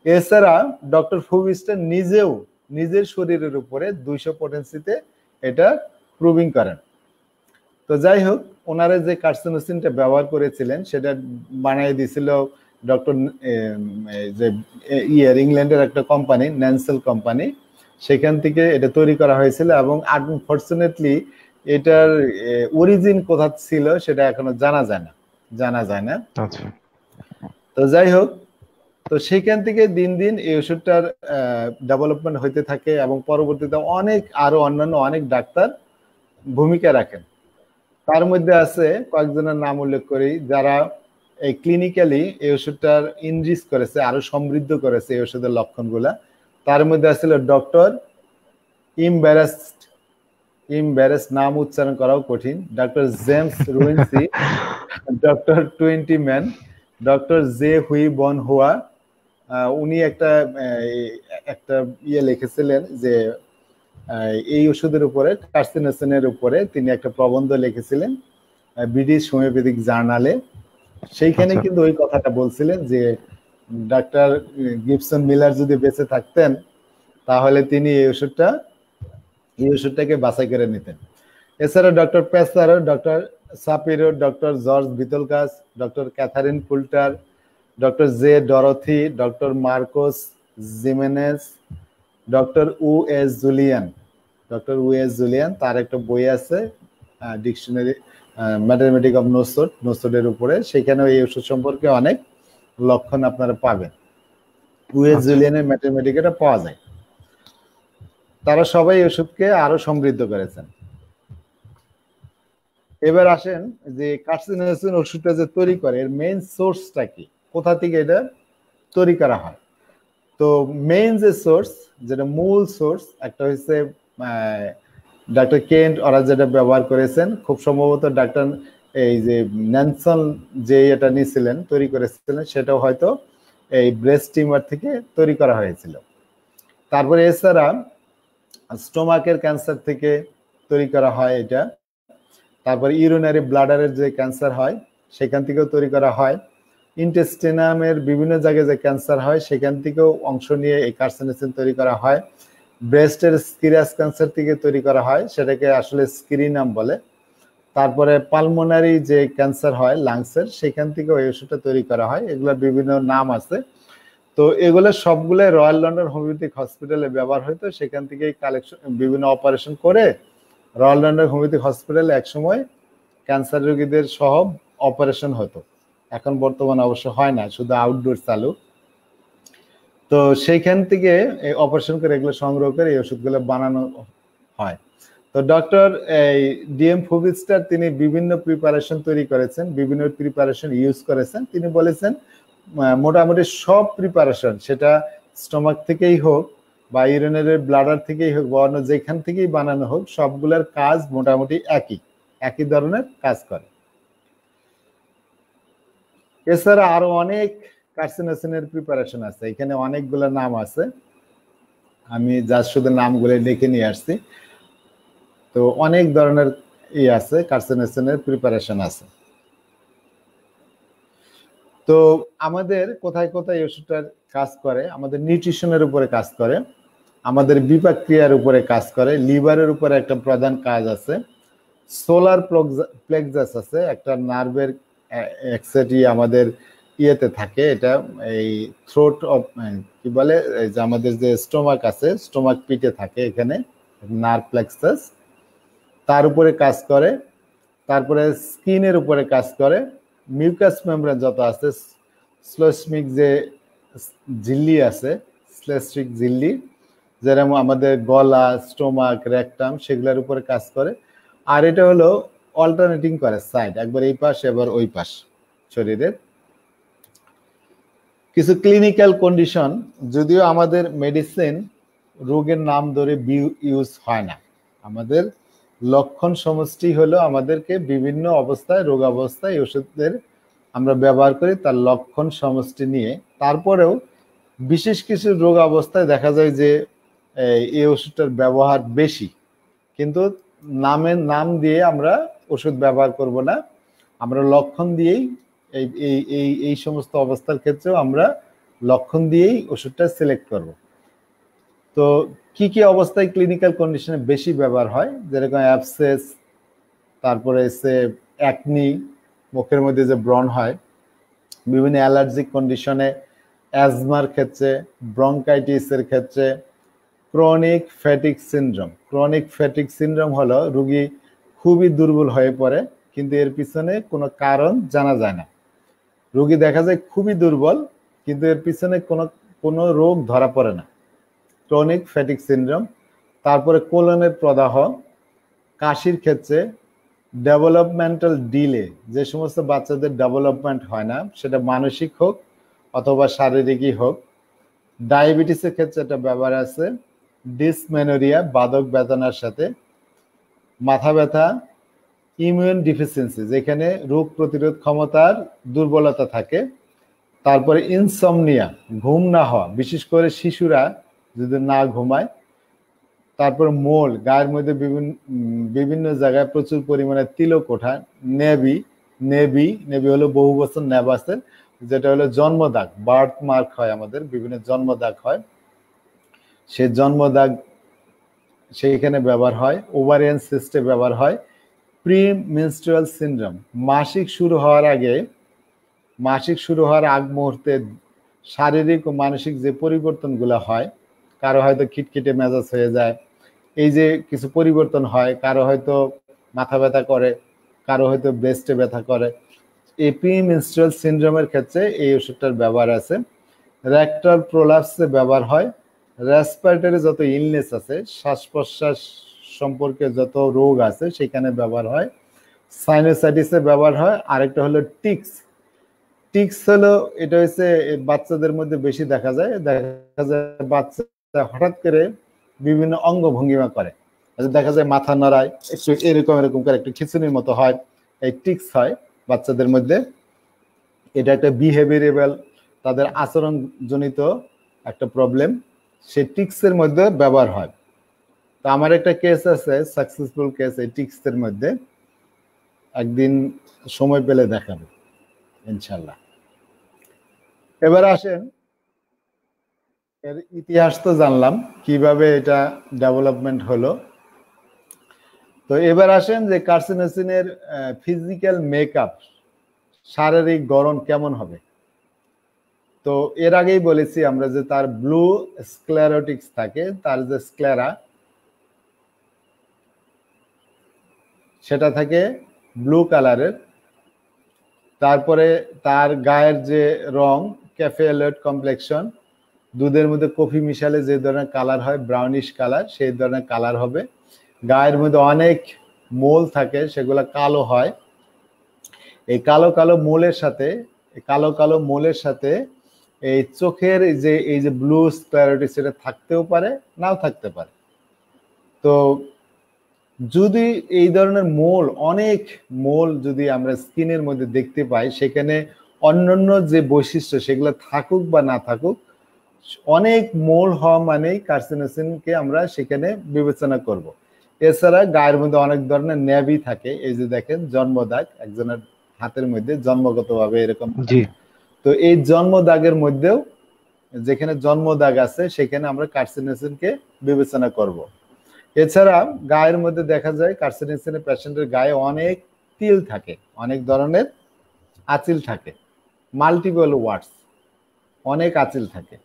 এছাড়া ডক্টর ফুভিস্টার নিজের শরীরের উপরে 200 পটেন্সিতে এটা প্রুভিং করেন। তো যাই হোক, ওনারা যে কার্সিনোজেনটা ব্যবহার করেছিলেন সেটা বানিয়ে দিয়েছিল ডক্টর ইংল্যান্ডের একটা কোম্পানি, ন্যানসেল কোম্পানি, সেখান থেকে এটা তৈরি করা হয়েছিল, এবং আনফরচুনেটলি এটার অরিজিন কোথা ছিল সেটা এখনো জানা যায় না। আচ্ছা। তো যাই হোক, তো সেখান থেকে দিন দিন এই ওষুধটার ডেভেলপমেন্ট হইতে থাকে এবং পরবর্তীতে আরো অন্যান্য অনেক ডাক্তার ভূমিকা রাখেন। তার মধ্যে আছে কয়েকজনের নাম উল্লেখ করি যারা এই ক্লিনিক্যালি এই ওষুধটার ইনরিচ করেছে, আরো সমৃদ্ধ করেছে এই ওষুধের লক্ষণগুলা। তার মধ্যে আছিল ডক্টর ইমব্যারেস, নাম উচ্চারণ করাও কঠিন, ডক্টর জেমস রুইনসি, doctor Twentyman, doctor J Hui Bon Hoa. উনি একটা লিখেছিলেন যে এই ওষুধের উপরে, কার্সিনোজেনের উপরে তিনি একটা প্রবন্ধ লিখেছিলেন ব্রিটিশ হোমিওপ্যাথিক জার্নালে। সেইখানে কিন্তু ওই কথাটা বলছিলেন যে ডাক্তার গিবসন মিলার যদি বেঁচে থাকতেন তাহলে তিনি এই ওষুধটাকে বাছাই করে নিতেন। এছাড়া doctor Paschero, doctor Shapiro, doctor George Vithoulkas, doctor Catherine Coulter, doctor J Dorothy, doctor Marcos Jimenez, doctor doctor তার একটা বই আছে ডিকশনারি ম্যাথমেটিক অফ নোসোডের উপরে, সেখানেও এই ওষুধ সম্পর্কে অনেক লক্ষণ আপনারা পাবেন। জুলিয়ানের ম্যাথমেটিক এটা পাওয়া যায়। তারা সবাই ওষুধকে আরো সমৃদ্ধ করেছেন। এবার আসেন যে কার্সিনোজেন ওষুধটা যে তৈরি করে এর মেইন সোর্সটা কি, কোথা থেকে এটা তৈরি করা হয়। তো মেইন যে সোর্স, যেটা মূল সোর্স, একটা হচ্ছে ডাক্তার কেন্ট ওরা যেটা ব্যবহার করেছেন, খুব সম্ভবত ডাক্তার এই যে ন্যানসন যে এটা নিয়েছিলেন তৈরি করেছিলেন, সেটাও হয়তো এই ব্রেস্ট টিউমার থেকে তৈরি করা হয়েছিল। তারপরে এছাড়া স্টোমাকের ক্যান্সার থেকে তৈরি করা হয় এটা। তারপরে ইউরিনারি ব্লাডারের যে ক্যান্সার হয় সেখান থেকেও তৈরি করা হয়। ইন্টেস্টিনামের বিভিন্ন জায়গায় যে ক্যান্সার হয় সেখান থেকেও অংশ নিয়ে এই কার্সিনোজেন তৈরি করা হয়। ব্রেস্টের স্কিরাস ক্যান্সার থেকে তৈরি করা হয়, সেটাকে আসলে স্কিরিনাম বলে। তারপরে পালমোনারি যে ক্যান্সার হয় লাংসের, সেখান থেকে ওই ওষুধটা তৈরি করা হয়। এগুলোর বিভিন্ন নাম আছে। তো এগুলো সবগুলো রয়্যাল লন্ডন হোমিওপ্যাথিক হসপিটালে ব্যবহার হইতো, সেখান থেকে কালেকশন বিভিন্ন অপারেশন করে রয়্যাল লন্ডন হোমিওপ্যাথিক হসপিটালে একসময় ক্যান্সার রোগীদের সহ অপারেশন হতো। এখন বর্তমানে অবশ্য হয় না, শুধু আউটডোর চালু। তো সেইখান থেকে এই অপারেশন করে এগুলো সংগ্রহ করে এই ওষুধগুলো বানানো হয়। তো ডক্টর ডিএম ফুবিস্টার তিনি বিভিন্ন প্রিপারেশন তৈরি করেছেন, বিভিন্ন প্রিপারেশন ইউজ করেছেন। তিনি বলেছেন মোটামুটি সব প্রিপারেশন, সেটা স্টোমাক থেকেই হোক বা ইউরিনারি ব্লাডার থেকেই হোক বা অন্য যেখান থেকেই বানানো হোক, সবগুলোর কাজ মোটামুটি একই ধরনের কাজ করে। এছাড়া আরো অনেক কার্সিনোজেনের প্রিপারেশন আছে, এখানে অনেকগুলো নাম আছে, আমি জাস্ট শুধু নামগুলো লিখে নিয়ে আসছি। তো অনেক ধরনের আছে কার্সিনোজেনের প্রিপারেশন আছে। তো আমাদের কোথায় কোথায় ওষুধটার কাজ করে, আমাদের নিউট্রিশনের উপরে কাজ করে, আমাদের বিপাক ক্রিয়ার উপরে কাজ করে, লিভারের উপরে একটা প্রধান কাজ আছে, সোলার প্লেক্সাস আছে, একটা নার্ভের এক্সেটি আমাদের ইয়েতে থাকে, এটা এই থ্রোট অফ কি বলে, যে আমাদের যে স্টোমাক আছে, স্টোমাক পিটে থাকে, এখানে নার্ভ প্লেক্সাস তার উপরে কাজ করে। তারপরে স্কিনের উপরে কাজ করে, মিউকাস মেমব্রেন যত আছে, শ্লেষ্মিক যে ঝিল্লি আছে, শ্লেষ্মিক ঝিল্লি যেরকম আমাদের গলা, স্টোমাক, রেকটাম, সেগুলোর উপরে কাজ করে। আর এটা হলো অল্টারনেটিং করে সাইড, একবার এই পাশ এবার ওই পাশ শরীরের। কিছু ক্লিনিক্যাল কন্ডিশন, যদিও আমাদের মেডিসিন রোগের নাম ধরে ইউজ হয় না, আমাদের লক্ষণ সমষ্টি হলো আমাদেরকে বিভিন্ন অবস্থায় রোগ অবস্থায় ওষুধের আমরা ব্যবহার করি তার লক্ষণ সমষ্টি নিয়ে। তারপরেও বিশেষ কিছু রোগ অবস্থায় দেখা যায় যে এই ওষুধটার ব্যবহার বেশি, কিন্তু নাম দিয়ে আমরা ওষুধ ব্যবহার করব না, আমরা লক্ষণ দিয়েই এই সমস্ত অবস্থার ক্ষেত্রেও আমরা লক্ষণ দিয়েই ওষুধটা সিলেক্ট করব। তো কি কি অবস্থায় ক্লিনিক্যাল কন্ডিশনে বেশি ব্যবহার হয়, যেরকম অ্যাবসেস, তারপরে এসে অ্যাকনি, মুখের মধ্যে যে ব্রণ হয়, বিভিন্ন অ্যালার্জিক কন্ডিশনে, অ্যাজমার ক্ষেত্রে, ব্রঙ্কাইটিসের ক্ষেত্রে, chronic fatigue syndrome. Chronic fatigue syndrome হলো রোগী খুবই দুর্বল হয়ে পড়ে, কিন্তু এর পিছনে কোনো কারণ জানা যায় না। রোগী দেখা যায় খুবই দুর্বল, কিন্তু এর পিছনে কোনো রোগ ধরা পড়ে না, ক্রনিক ফ্যাটিক সিনড্রোম। তারপরে কোলনের প্রদাহ, কাশির ক্ষেত্রে, ডেভেলপমেন্টাল ডিলে, যে সমস্ত বাচ্চাদের ডেভেলপমেন্ট হয় না, সেটা মানসিক হোক অথবা শারীরিকই হোক। ডায়াবেটিসের ক্ষেত্রে একটা ব্যাপার আছে, ডিসমেনোরিয়া, বাদক বেদনার সাথে, মাথা ব্যথা, ইমিউন ডিফিসিয়েন্সি, যেখানে রোগ প্রতিরোধ ক্ষমতার দুর্বলতা থাকে। তারপরে ইনসমনিয়া, ঘুম না হওয়া, বিশেষ করে শিশুরা যদি না ঘুমায়। তারপর মোল, গায়ের মধ্যে বিভিন্ন জায়গায় প্রচুর পরিমাণে তিলক ওঠা। নেবি হলো বহু বছর নেবাসের, যেটা হলো জন্মদাগ, বার্থ মার্ক হয়, আমাদের বিভিন্ন জন্মদাগ হয়, সেই জন্মদাগ সেইখানে ব্যবহার হয়। ওভারিয়ান সিস্টে ব্যবহার হয়। প্রি মেনস্ট্রুয়াল সিনড্রোম, মাসিক শুরু হওয়ার আগে, মাসিক শুরু হওয়ার আগ মুহূর্তে শারীরিক ও মানসিক যে পরিবর্তনগুলো হয়, কারো হয়তো খিটখিটে মেজাজ হয়ে যায়, এই যে কিছু পরিবর্তন হয়, কারো হয়তো মাথা ব্যথা করে, কারো হয়তো ব্রেস্টে ব্যথা করে, এই প্রি মেনস্ট্রুয়াল সিনড্রোমের ক্ষেত্রে এই ওষুধটার ব্যবহার আছে। রেকটাল প্রোলাপসে ব্যবহার হয়। রেসপিরেটরি যত ইলনেস আছে, শ্বাস প্রশ্বাস সম্পর্কে যত রোগ আছে সেখানে ব্যবহার হয়। সাইনোসাইটিসে ব্যবহার হয়। আরেকটা হলো টিক্স। টিক্স হলো, এটা হচ্ছে বাচ্চাদের মধ্যে বেশি দেখা যায় বাচ্চা হঠাৎ করে বিভিন্ন অঙ্গ ভঙ্গিমা করে, দেখা যায় মাথা নড়ায়, একটু এরকম এরকম করে একটু খিচুনির মতো হয়, এই টিক্স হয় বাচ্চাদের মধ্যে। এটা একটা বিহেভিয়ারেবল, তাদের আচরণ জনিত একটা প্রবলেম, সেই টিক্সের মধ্যে ব্যবহার হয়। তো আমার একটা কেস আছে, সাকসেসফুল কেস এই টিক্সের মধ্যে, একদিন সময় পেলে দেখাবো ইনশাল্লাহ। এবার আসেন, এর ইতিহাস তো জানলাম কিভাবে এটা ডেভেলপমেন্ট হলো। তো এবার আসেন যে কার্সিনোসিনের ফিজিক্যাল মেকআপ, শারীরিক গড়ন কেমন হবে। তো এর আগেই বলেছি আমরা যে তার ব্লু স্ক্লেরোটিক্স থাকে, তার যে স্ক্লেরা সেটা থাকে ব্লু কালারের। তারপরে তার গায়ের যে রং, ক্যাফে অ্যালার্ট কমপ্লেক্সন, দুধের মধ্যে কফি মিশালে যে ধরনের কালার হয়, ব্রাউনিশ কালার, সেই ধরনের কালার হবে। গায়ের মধ্যে অনেক মোল থাকে, সেগুলো কালো হয়। এই কালো কালো মোলের সাথে এই চোখের এই যে ব্লু স্ক্লেরোটিস, সেটা থাকতেও পারে, নাও থাকতে পারে। তো যদি এই ধরনের অনেক মোল যদি আমরা স্কিনের মধ্যে দেখতে পাই, সেখানে অন্যান্য যে বৈশিষ্ট্য সেগুলো থাকুক বা না থাকুক, অনেক মোল হওয়া মানেই কার্সিনোসিনকে আমরা সেখানে বিবেচনা করব। এছাড়া গায়ের মধ্যে অনেক ধরনের ন্যাবি থাকে, এই যে দেখেন জন্মদাগ, একজনের হাতের মধ্যে জন্মগতভাবে এরকম। তো এই জন্মদাগের মধ্যেও, যেখানে জন্মদাগ আছে সেখানে আমরা কার্সিনোসিনকে বিবেচনা করব। এছাড়া গায়ের মধ্যে দেখা যায় কার্সিনোসিনের পেশেন্টের গায়ে অনেক তিল থাকে, অনেক ধরনের আঁচিল থাকে, মাল্টিপল ওয়ার্ডস, অনেক আঁচিল থাকে।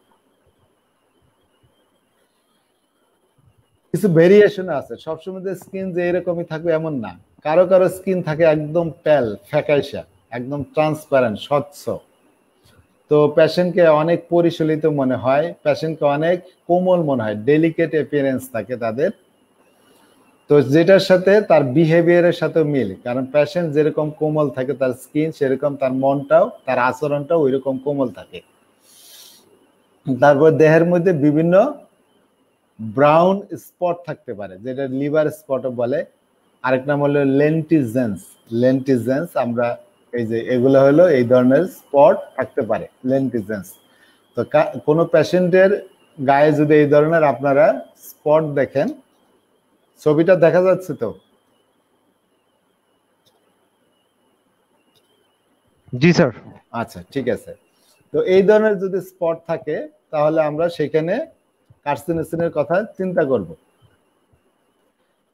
কিছু ভেরিয়েশন আছে, সবসময় যে স্কিন যে এরকমই থাকবে এমন না। কারো কারো স্কিন থাকে একদম প্যাল ফ্যাকাইসা, একদম ট্রান্সপারেন্ট, স্বচ্ছ। তো পেশেন্টকে অনেক পরিশীলিত মনে হয়, পেশেন্টকে অনেক কোমল মনে হয়, ডেলিকেট অ্যাপিয়ারেন্স থাকে তাদের। তো যেটার সাথে তার বিহেভিয়ারের সাথে মিল, কারণ পেশেন্ট যেরকম কোমল থাকে তার স্কিন, সেরকম তার মনটাও, তার আচরণটাও ওইরকম কোমল থাকে। তারপর দেহের মধ্যে বিভিন্ন ব্রাউন স্পট থাকতে পারে, যেটা লিভার স্পট বলে। আরেক নাম হলো লেন্টিজেন্স। আমরা এই যে এগুলো হলো এই ধরনের স্পট থাকতে পারে, লেন্টিজেন্স। তো কোনো পেশেন্টের গায়ে যদি এই ধরনের আপনারা স্পট দেখেন, ছবিটা দেখা যাচ্ছে তো? জি স্যার। আচ্ছা, ঠিক আছে। তো এই ধরনের যদি স্পট থাকে, তাহলে আমরা সেখানে কার্সিনোসিনের কথা চিন্তা করব।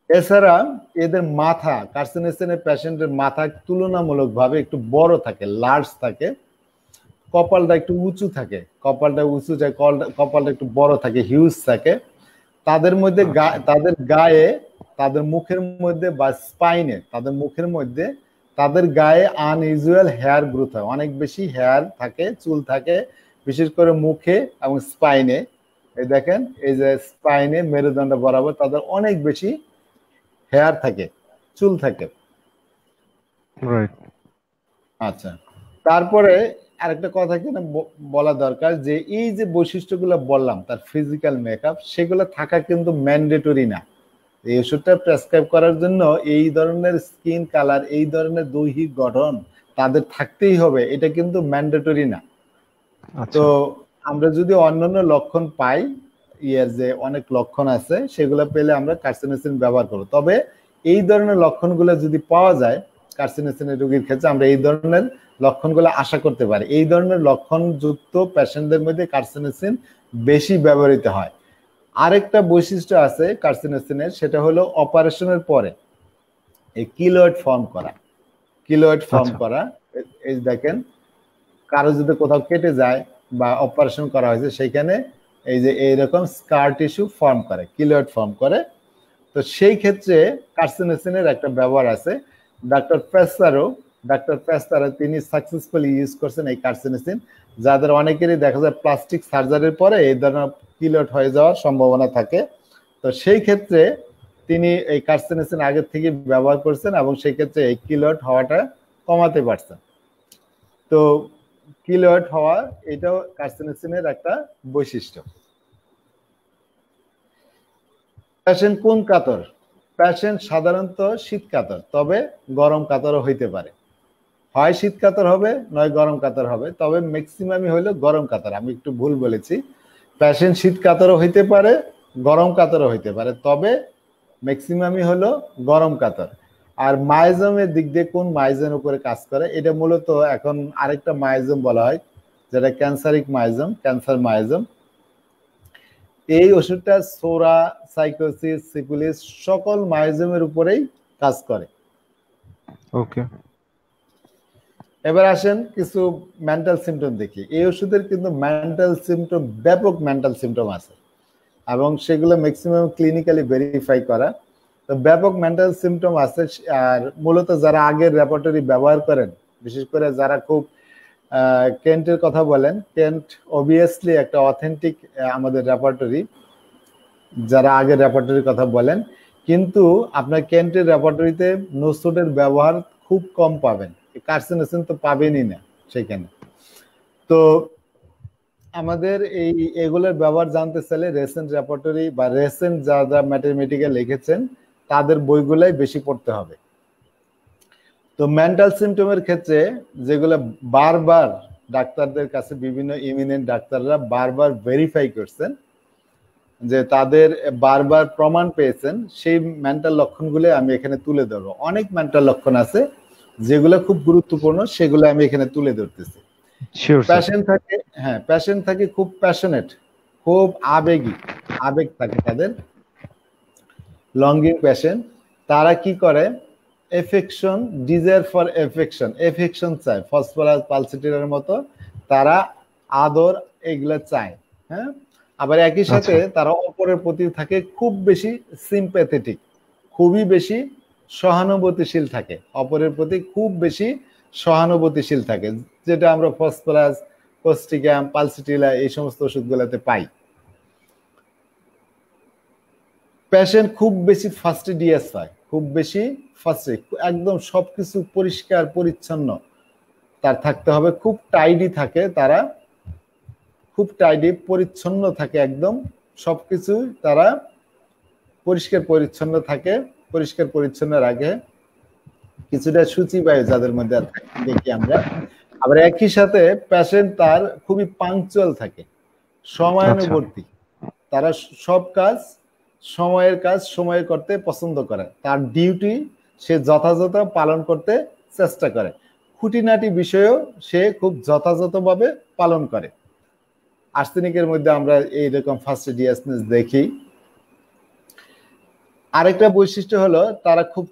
এছাড়া এদের মাথা, কার্সিনোসিনের পেশেন্টের মাথা তুলনামূলকভাবে একটু বড় থাকে, লার্জ থাকে। কপালটা একটু উঁচু থাকে, কপালটা একটু বড় থাকে, হিউজ থাকে। তাদের মধ্যে তাদের গায়ে, তাদের মুখের মধ্যে বা স্পাইনে, তাদের মুখের মধ্যে, তাদের গায়ে আনইউজুয়াল হেয়ার গ্রোথ হয়, অনেক বেশি হেয়ার থাকে, চুল থাকে, বিশেষ করে মুখে এবং স্পাইনে। এই দেখেন, এই যে স্পাইনে, মেরুদণ্ড বরাবর তাদের অনেক বেশি হেয়ার থাকে, চুল থাকে। আচ্ছা, তারপরে আরেকটা কথা কি বলা দরকার, যে এই যে বৈশিষ্ট্যগুলো বললাম তার ফিজিক্যাল মেকআপ, সেগুলো থাকা কিন্তু ম্যান্ডেটরি না। এই ওষুধটা প্রেসক্রাইব করার জন্য এই ধরনের স্কিন কালার, এই ধরনের দৈহিক গঠন তাদের থাকতেই হবে, এটা কিন্তু ম্যান্ডেটরি না। তো আমরা যদি অন্যান্য লক্ষণ পাই, যে অনেক লক্ষণ আছে, সেগুলো পেলে আমরা কার্সিনোসিন ব্যবহার করব। তবে এই ধরনের লক্ষণগুলো যদি পাওয়া যায়, কার্সিনোসিনের রোগীর ক্ষেত্রে আমরা এই ধরনের লক্ষণগুলো আশা করতে পারি। এই ধরনের লক্ষণযুক্ত পেশেন্টদের মধ্যে কার্সিনোসিন বেশি ব্যবহৃত হয়। আরেকটা বৈশিষ্ট্য আছে কার্সিনোসিনের, সেটা হলো অপারেশনের পরে এই কিলোয়েড ফর্ম করা। কিলোয়েড ফর্ম করা, এই দেখেন কারো যদি কোথাও কেটে যায় বা অপারেশন করা হয়েছে সেখানে এই যে এইরকম স্কার টিস্যু ফর্ম করে, কিলোয়েড ফর্ম করে। তো সেই ক্ষেত্রে কার্সিনোসিনের একটা ব্যবহার আছে। ডাক্তার পেস্তারো তিনি সাকসেসফুলি ইউজ করছেন এই কার্সিনোসিন, যাদের অনেকেরই দেখা যায় প্লাস্টিক সার্জারির পরে এই ধরনের কিলোয়েড হয়ে যাওয়ার সম্ভাবনা থাকে। তো সেই ক্ষেত্রে তিনি এই কার্সিনোসিন আগের থেকে ব্যবহার করছেন এবং সেই ক্ষেত্রে এই কিলোয়েড হওয়াটা কমাতে পারছেন। তো কিলোয়েড হওয়া এটাও কার্সিনোসিনের একটা বৈশিষ্ট্য। পেশেন্ট কোন কাতর? পেশেন্ট সাধারণত শীত কাতর, তবে গরম কাতরও হইতে পারে। হয় শীত কাতর হবে নয় গরম কাতর হবে, তবে ম্যাক্সিমামই হইলো গরম কাতর। আমি একটু ভুল বলেছি, পেশেন্ট শীত কাতরও হইতে পারে গরম কাতরও হইতে পারে, তবে ম্যাক্সিমামই হলো গরম কাতর। আর মায়োজমের দিক দিয়ে কোন মায়োজমের উপরে কাজ করে, এটা মূলত এখন আরেকটা মায়োজম বলা হয় যেটা ক্যান্সারিক মায়োজম, ক্যান্সার মায়োজম। এই ওষুধটা সোরা, সাইকোসিস, সিফিলিস সকল মায়োজমের উপরেই কাজ করে। ওকে, এবার আসেন কিছু মেন্টাল সিমটম দেখি। এই ওষুধের কিন্তু মেন্টাল সিমটম, ব্যাপক মেন্টাল সিমটম আছে এবং সেগুলো ম্যাক্সিমাম ক্লিনিক্যালি ভেরিফাই করা। তো ব্যাপক মেন্টাল সিমটম আছে। আর মূলত যারা আগের রেপার্টরি ব্যবহার করেন, বিশেষ করে যারা খুব কেন্টের কথা বলেন, কেন্ট অবভিয়াসলি একটা অথেন্টিক আমাদের রেপার্টরি, যারা আগের রেপার্টরির কথা বলেন, কিন্তু আপনার কেন্টের রেপার্টরিতে নোসোডের ব্যবহার খুব কম পাবেন, কার্সিনোসিন তো পাবেনই না সেখানে। তো আমাদের এগুলোর ব্যবহার জানতে চাইলে রেসেন্ট রেপার্টরি বা রেসেন্ট যারা ম্যাথমেটিক্যাল লিখেছেন তাদের বইগুলাই বেশি পড়তে হবে। তো মেন্টাল সিমটমের ক্ষেত্রে যেগুলো বারবার ডাক্তারদের কাছে বিভিন্ন ইমিনেন্ট ডাক্তাররা বারবার ভেরিফাই করছেন, যে তাদের বারবার প্রমাণ পেয়েছেন, সেই মেন্টাল লক্ষণগুলো আমি এখানে তুলে ধরবো। অনেক মেন্টাল লক্ষণ আছে যেগুলো খুব গুরুত্বপূর্ণ, সেগুলো আমি এখানে তুলে ধরতেছি। পেশেন্ট থাকে খুব প্যাশনেট, খুব আবেগী, আবেগ থাকে তাদের, লঙ্গিং পেশেন্ট। তারা কি করে, এফেকশন, ডিজায়ার ফর এফেকশন চায়, ফসফরাস পালসিটিরার মতো তারা আদর এগুলা চায়। হ্যাঁ, আবার একই সাথে তারা অপরের প্রতি থাকে খুব বেশি সিম্প্যাথেটিক, খুবই বেশি সহানুভূতিশীল থাকে, অপরের প্রতি খুব বেশি সহানুভূতিশীল থাকে, যেটা আমরা ফসফরাস, কোস্টিকাম, পালসিটিলা এই সমস্ত ওষুধগুলোতে পাই। পেশেন্ট খুব বেশি ফাস্টিডিয়াস হয়, খুব বেশি ফাস্টে, একদম সবকিছু পরিষ্কার পরিচ্ছন্ন তার থাকতে হবে, খুব টাইডি থাকে তারা, খুব টাইডি পরিচ্ছন্ন থাকে, একদম সবকিছু তারা পরিষ্কার পরিচ্ছন্ন থাকে, পরিষ্কার পরিচ্ছন্ন রাখে, কিছুটা সূচিবায়ু যাদের মধ্যে দেখি আমরা। আবার একই সাথে পেশেন্ট তার খুবই পাংচুয়াল থাকে, সময়ানুবর্তী, তারা সব কাজ সময়ে করতে পছন্দ করে, তার ডিউটি সে যথাযথ পালন করতে চেষ্টা করে, খুঁটিনাটি বিষয়েও সে খুব যথাযথভাবে পালন করে। আর্সেনিকের মধ্যে আমরা এইরকম ফাস্টিডিয়াসনেস দেখি। আরেকটা বৈশিষ্ট্য হলো তারা খুব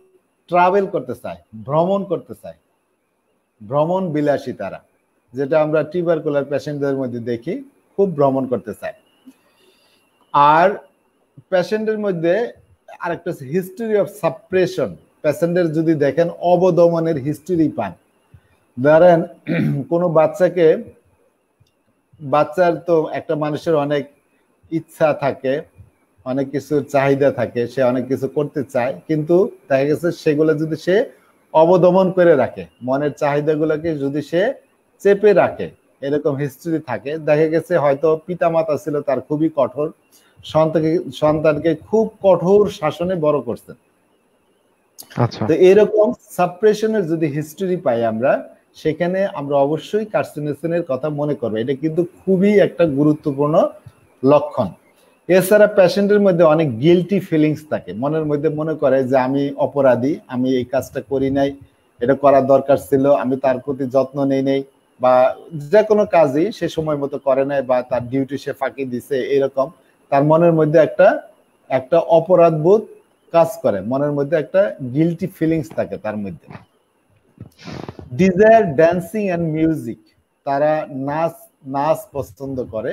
ট্রাভেল করতে চায়, ভ্রমণ করতে চায়, ভ্রমণ বিলাসী তারা, যেটা আমরা টিউবারকুলার পেশেন্টদের মধ্যে দেখি, খুব ভ্রমণ করতে চায়। আর পেশেন্টের মধ্যে আরেকটা হিস্টরি অফ সাপ্রেশন, পেশেন্টের যদি দেখেন অবদমনের হিস্টরি পান, ধরেন কোনো বাচ্চার তো একটা মানুষের অনেক ইচ্ছা থাকে, অনেক কিছুর চাহিদা থাকে, সে অনেক কিছু করতে চায়, কিন্তু দেখা গেছে সেগুলো যদি সে অবদমন করে রাখে, মনের চাহিদাগুলোকে যদি সে চেপে রাখে, এরকম হিস্ট্রি থাকে, দেখা গেছে হয়তো পিতামাতা ছিল তার খুবই কঠোর, সন্তানকে খুব কঠোর শাসনে বড় করছেন। তো এরকম সাপ্রেশনের যদি হিস্টরি পাই আমরা, সেখানে আমরা অবশ্যই কার্সিনোসিনের কথা মনে করবো, এটা কিন্তু খুবই একটা গুরুত্বপূর্ণ লক্ষণ। এছাড়া পেশেন্টের মধ্যে অনেক গিল্টি ফিলিংস থাকে, মনের মধ্যে মনে করে যে আমি অপরাধী, আমি এই কাজটা করি নাই, এটা করার দরকার ছিল, আমি তার প্রতি যত্ন নেই বা যে কোনো কাজই সে সময় মতো করে নাই বা তার ডিউটি সে ফাঁকি দিছে, এরকম তার মনের মধ্যে একটা একটা অপরাধ বোধ কাজ করে, মনের মধ্যে একটা গিলটি ফিলিংস থাকে তার মধ্যে। ডিজায়ার ড্যান্সিং এন্ড মিউজিক, তারা নাচ নাচ পছন্দ করে,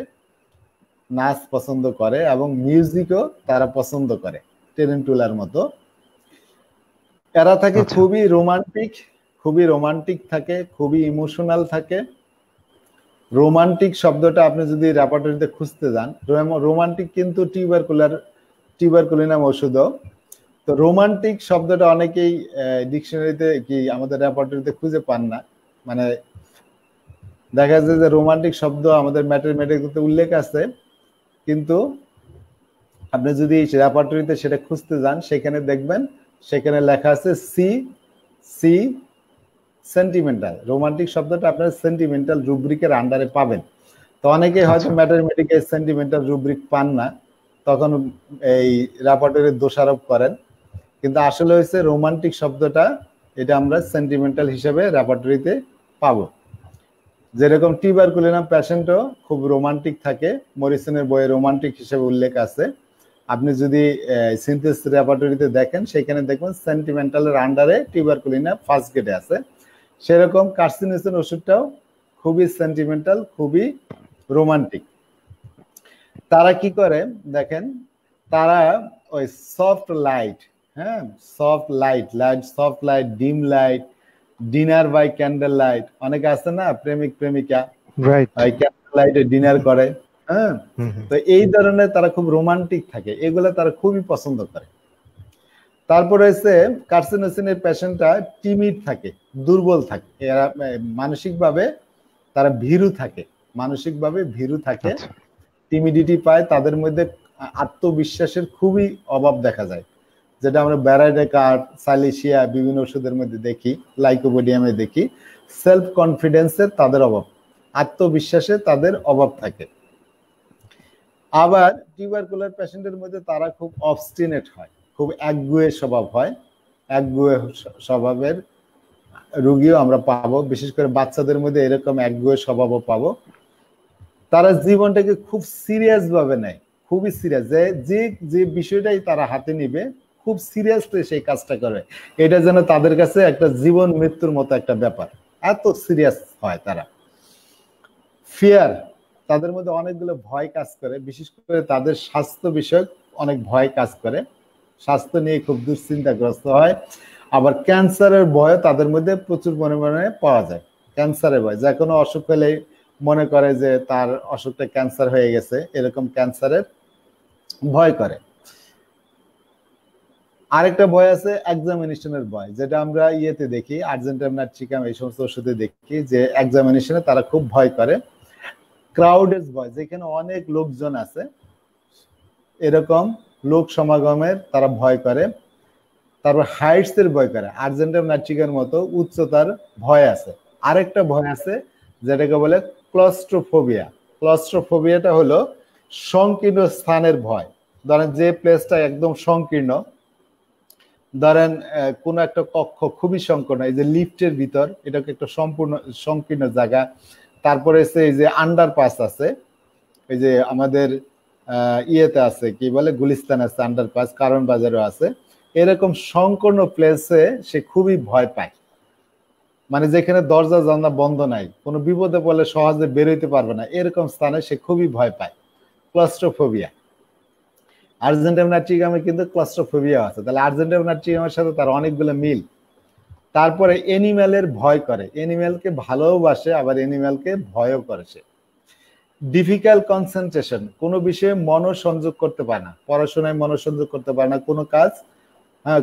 নাচ পছন্দ করে এবং মিউজিকও তারা পছন্দ করে টেরেন্টুলার মতো। এরা থাকে খুবই রোমান্টিক থাকে, খুবই ইমোশনাল থাকে। রোমান্টিক শব্দটা আপনি যদি রেপার্টরিতে খুঁজতে যান, রোমান্টিক কিন্তু টিউবারকুলিনাম ওষুধও। তো রোমান্টিক শব্দটা অনেকেই ডিকশনারিতে কি আমাদের রেপার্টরিতে খুঁজে পান না। মানে দেখা যায় যে রোমান্টিক শব্দ আমাদের ম্যাথমেটিক্সে উল্লেখ আছে, কিন্তু আপনি যদি রেপার্টরিতে সেটা খুঁজতে যান সেখানে দেখবেন সেখানে লেখা আছে সি সি সেন্টিমেন্টাল। রোমান্টিক শব্দটা আপনার সেন্টিমেন্টাল রুব্রিকের আন্ডারে পাবেন। তো অনেকেই হয়তো ম্যাথমেটিক্সে সেন্টিমেন্টাল রুব্রিক পান না, তখন এই রেপার্টরির দোষারোপ করেন, কিন্তু আসলে হচ্ছে রোমান্টিক শব্দটা এটা আমরা সেন্টিমেন্টাল হিসেবে রেপার্টরিতে পাবো। যেরকম টিউবারকুলিনাম পেশেন্টও খুব রোমান্টিক থাকে, মরিসনের বইয়ে রোমান্টিক হিসেবে উল্লেখ আছে। আপনি যদি সিনথেসিস রেপার্টরিতে দেখেন সেখানে দেখবেন সেন্টিমেন্টালের আন্ডারে টিউবারকুলিনাম ফার্স্ট গ্রেডে আছে। সেরকম কার্সিনোসিন ওষুধটাও খুবই সেন্টিমেন্টাল, খুবই রোমান্টিক। তারা কি করে দেখেন, তারা ওই সফট লাইট, হ্যাঁ soft light, dim light, dinner by candle light, অনেকে আছে না প্রেমিক প্রেমিকা ক্যান্ডেল লাইটে ডিনার করে, হ্যাঁ। তো এই ধরনের তারা খুব রোমান্টিক থাকে, এগুলো তারা খুবই পছন্দ করে। তারপরে হচ্ছে কার্সিনোসিনের পেশেন্টটা টিমিড থাকে, দুর্বল থাকে, এরা মানসিকভাবে তারা ভীরু থাকে, টিমিডিটি পায়, তাদের মধ্যে আত্মবিশ্বাসের খুবই অভাব দেখা যায়, যেটা আমরা ব্যারাইডেকার্ড, সাইলেশিয়া বিভিন্ন ওষুধের মধ্যে দেখি, লাইকোপোডিয়ামে দেখি। সেলফ কনফিডেন্সের তাদের অভাব, আত্মবিশ্বাসে তাদের অভাব থাকে। আবার টিউবারকুলার পেশেন্টের মধ্যে তারা খুব অবস্টিনেট হয়, খুব একগুঁয়ে স্বভাব হয়, একগুঁয়ে স্বভাবের রোগীও আমরা পাবো, বিশেষ করে বাচ্চাদের মধ্যে এরকম একগুঁয়ে স্বভাবও পাবো। তারা জীবনটাকে খুব সিরিয়াস ভাবে নেয়, খুবই সিরিয়াস, যে বিষয়টাই তারা হাতে নিবে খুব সিরিয়াসলি সেই কাজটা করে, এটা যেন তাদের কাছে একটা জীবন মৃত্যুর মতো একটা ব্যাপার, এত সিরিয়াস হয় তারা। ফিয়ার, তাদের মধ্যে অনেকগুলো ভয় কাজ করে, বিশেষ করে তাদের স্বাস্থ্য বিষয়ক অনেক ভয় কাজ করে, স্বাস্থ্য নিয়ে খুব দুশ্চিন্তাগ্রস্ত হয়। আবার ক্যান্সারের ভয় তাদের মধ্যে প্রচুর পরিমাণে পাওয়া যায়, ক্যান্সারের ভয়, যে কোনো অসুখ হলেই মনে করে যে তার অসুখটা ক্যান্সার হয়ে গেছে, এরকম ক্যান্সারের ভয় করে। আরেকটা ভয় আছে এক্সামিনেশনের ভয়, যেটা আমরা ইয়েতে দেখি, আর্জেন্টাইন নাট্রিকাম এই সমস্ত ওষুধে দেখি যে এক্সামিনেশনে তারা খুব ভয় করে। ক্রাউডের ভয়, যেখানে অনেক লোকজন আছে এরকম লোক সমাগমের তারা ভয় করে। তারপর হাইটস এর ভয় করে, আর্জেন্টাইন নাট্রিকার মতো উচ্চতার ভয় আছে। আরেকটা ভয় আছে যেটাকে বলে ক্লস্ট্রোফোবিয়া। ক্লস্ট্রোফোবিয়াটা হলো সংকীর্ণ স্থানের ভয়। ধরেন যে প্লেসটা একদম সংকীর্ণ, ধরেন কোন একটা কক্ষ খুবই সংকীর্ণ, এই যে লিফটের ভিতর, এটাকে একটা সম্পূর্ণ সংকীর্ণ জায়গা। তারপরে হচ্ছে এই যে আন্ডারপাস আছে, এই যে আমাদের ইয়েতে আছে কি বলে গুলিস্তান আছে আন্ডারপাস, কারণ বাজারও আছে, এরকম সংকীর্ণ প্লেসে সে খুবই ভয় পায়। মানে যেখানে দরজা জানলা বন্ধ নাই, কোনো বিপদে পড়লে সহজে বেরোইতে পারবে না, এরকম স্থানে সে খুবই ভয় পায়, ক্লস্ট্রোফোবিয়া। আর্জেন্টাইন নাট্রিকামে কিন্তু ক্লস্ট্রোফোবিয়া আছে, তাহলে আর্জেন্টাইন নাট্রিকামের সাথে তার অনেকগুলো মিল। তারপরে এনিম্যালের ভয় করে, এনিম্যালকে ভালোবাসে আবার এনিম্যালকে ভয়ও করে সে। ডিফিকাল্ট কনসেন্ট্রেশন, কোনো বিষয়ে মনোসংযোগ করতে পারে না, পড়াশোনায় মনোসংযোগ করতে পারে না,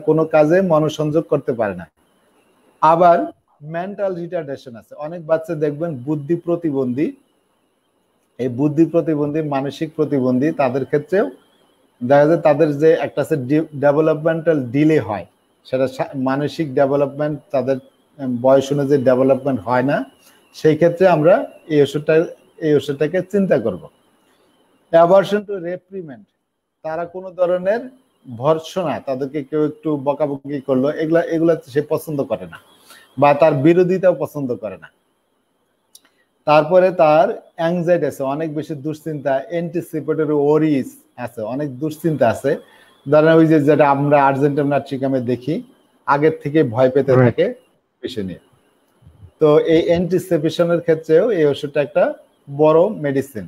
কোনো কাজে মনোসংযোগ করতে পারে না। আবার মেন্টাল রিটার্ডেশন আছে, অনেক বাচ্চা দেখবেন বুদ্ধি প্রতিবন্ধী, এই বুদ্ধি প্রতিবন্ধী মানসিক প্রতিবন্ধী, তাদের ক্ষেত্রেও দেখা যায় তাদের যে একটা ডেভেলপমেন্টাল ডিলে হয়, সেটা মানসিক ডেভেলপমেন্ট তাদের বয়স অনুযায়ী ডেভেলপমেন্ট হয় না, সেই ক্ষেত্রে আমরা এই ওষুধটাকে চিন্তা করব। অ্যাভারশন টু রেপ্রিমেন্ট, তারা কোনো ধরনের ভর্ৎসনা, তাদেরকে কেউ একটু বকাবকি করলো, এগুলা সে পছন্দ করে না। বা তার বিরোধিতাও পছন্দ করে না। তারপরে তার অ্যাংজাইটি আছে, অনেক বেশি দুশ্চিন্তা, অ্যান্টিসিপেটরি ওয়ারিজ আছে, অনেক দুশ্চিন্তা আছে। ধরেন ওই যে যেটা আমরা আর্জেন্টিনা ট্রিকামে দেখি, আগের থেকে ভয় পেতে থাকে বিষয় নিয়ে। তো এই অ্যান্টিসিপেশনের ক্ষেত্রেও এই ওষুধটা একটা বড় মেডিসিন।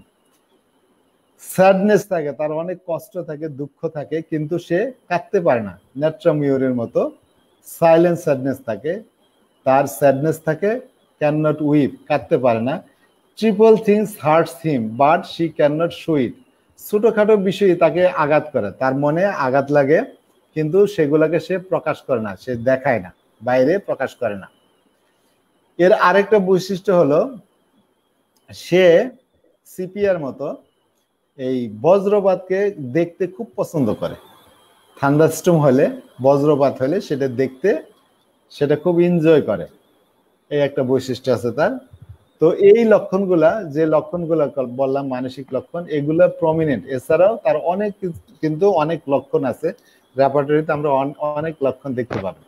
স্যাডনেস থাকে, তার অনেক কষ্ট থাকে, দুঃখ থাকে, কিন্তু সে কাঁদতে পারে না, ন্যাট্রামিউরের মতো সাইলেন্ট স্যাডনেস থাকে, তার স্যাডনেস থাকে, ক্যান নট উইপ, কাঁদতে পারে না। Trifle things hurts him but she can not show it, ছোটখাটো বিষয় তাকে আঘাত করে, তার মনে আঘাত লাগে, কিন্তু সেগুলোকে সে প্রকাশ করে না, সে দেখায় না, বাইরে প্রকাশ করে না। এর আরেকটা বৈশিষ্ট্য হলো সে সিপিআর মতো এই বজ্রপাতকে দেখতে খুব পছন্দ করে। থান্ডারস্টর্ম হলে, বজ্রপাত হলে সেটা দেখতে সেটা খুব এনজয় করে, এই একটা বৈশিষ্ট্য আছে তার। তো এই লক্ষণগুলা, যে লক্ষণগুলা বললাম মানসিক লক্ষণ, এগুলা প্রমিনেন্ট। এছাড়াও তার অনেক কিন্তু অনেক লক্ষণ আছে, রেপার্টরিতে আমরা অনেক লক্ষণ দেখতে পাবো।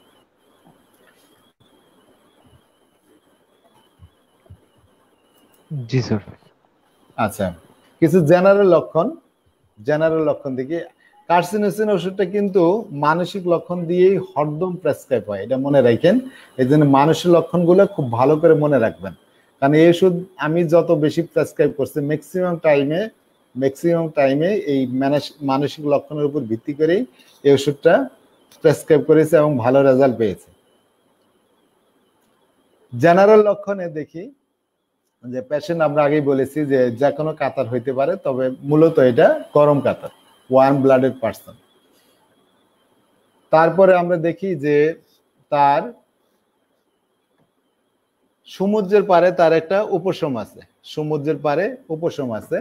জি স্যার। আচ্ছা, কিছু জেনারেল লক্ষণ দেখি। কার্সিনোসিন ওষুধটা কিন্তু মানসিক লক্ষণ দিয়েই হরদম প্রেসক্রাইব হয়, এটা মনে রাখেন। এই জন্য মানসিক লক্ষণগুলো খুব ভালো করে মনে রাখবেন, কারণ এই ওষুধ আমি যত বেশি প্রেসক্রাইব করছি ম্যাক্সিমাম টাইমে এই মানসিক লক্ষণের উপর ভিত্তি করেই এই ওষুধটা প্রেসক্রাইব করেছে এবং ভালো রেজাল্ট পেয়েছে। জেনারেল লক্ষণে দেখি যে পেশেন্ট, আমরা আগেই বলেছি যে কোনো কাতার হইতে পারে, তবে মূলত এটা গরম কাতার, ওয়ার্ম ব্লাডেড পারসন। তারপরে আমরা দেখি যে তার সমুদ্রের পারে তার একটা উপশম আছে, সমুদ্রের পারে উপশম আছে,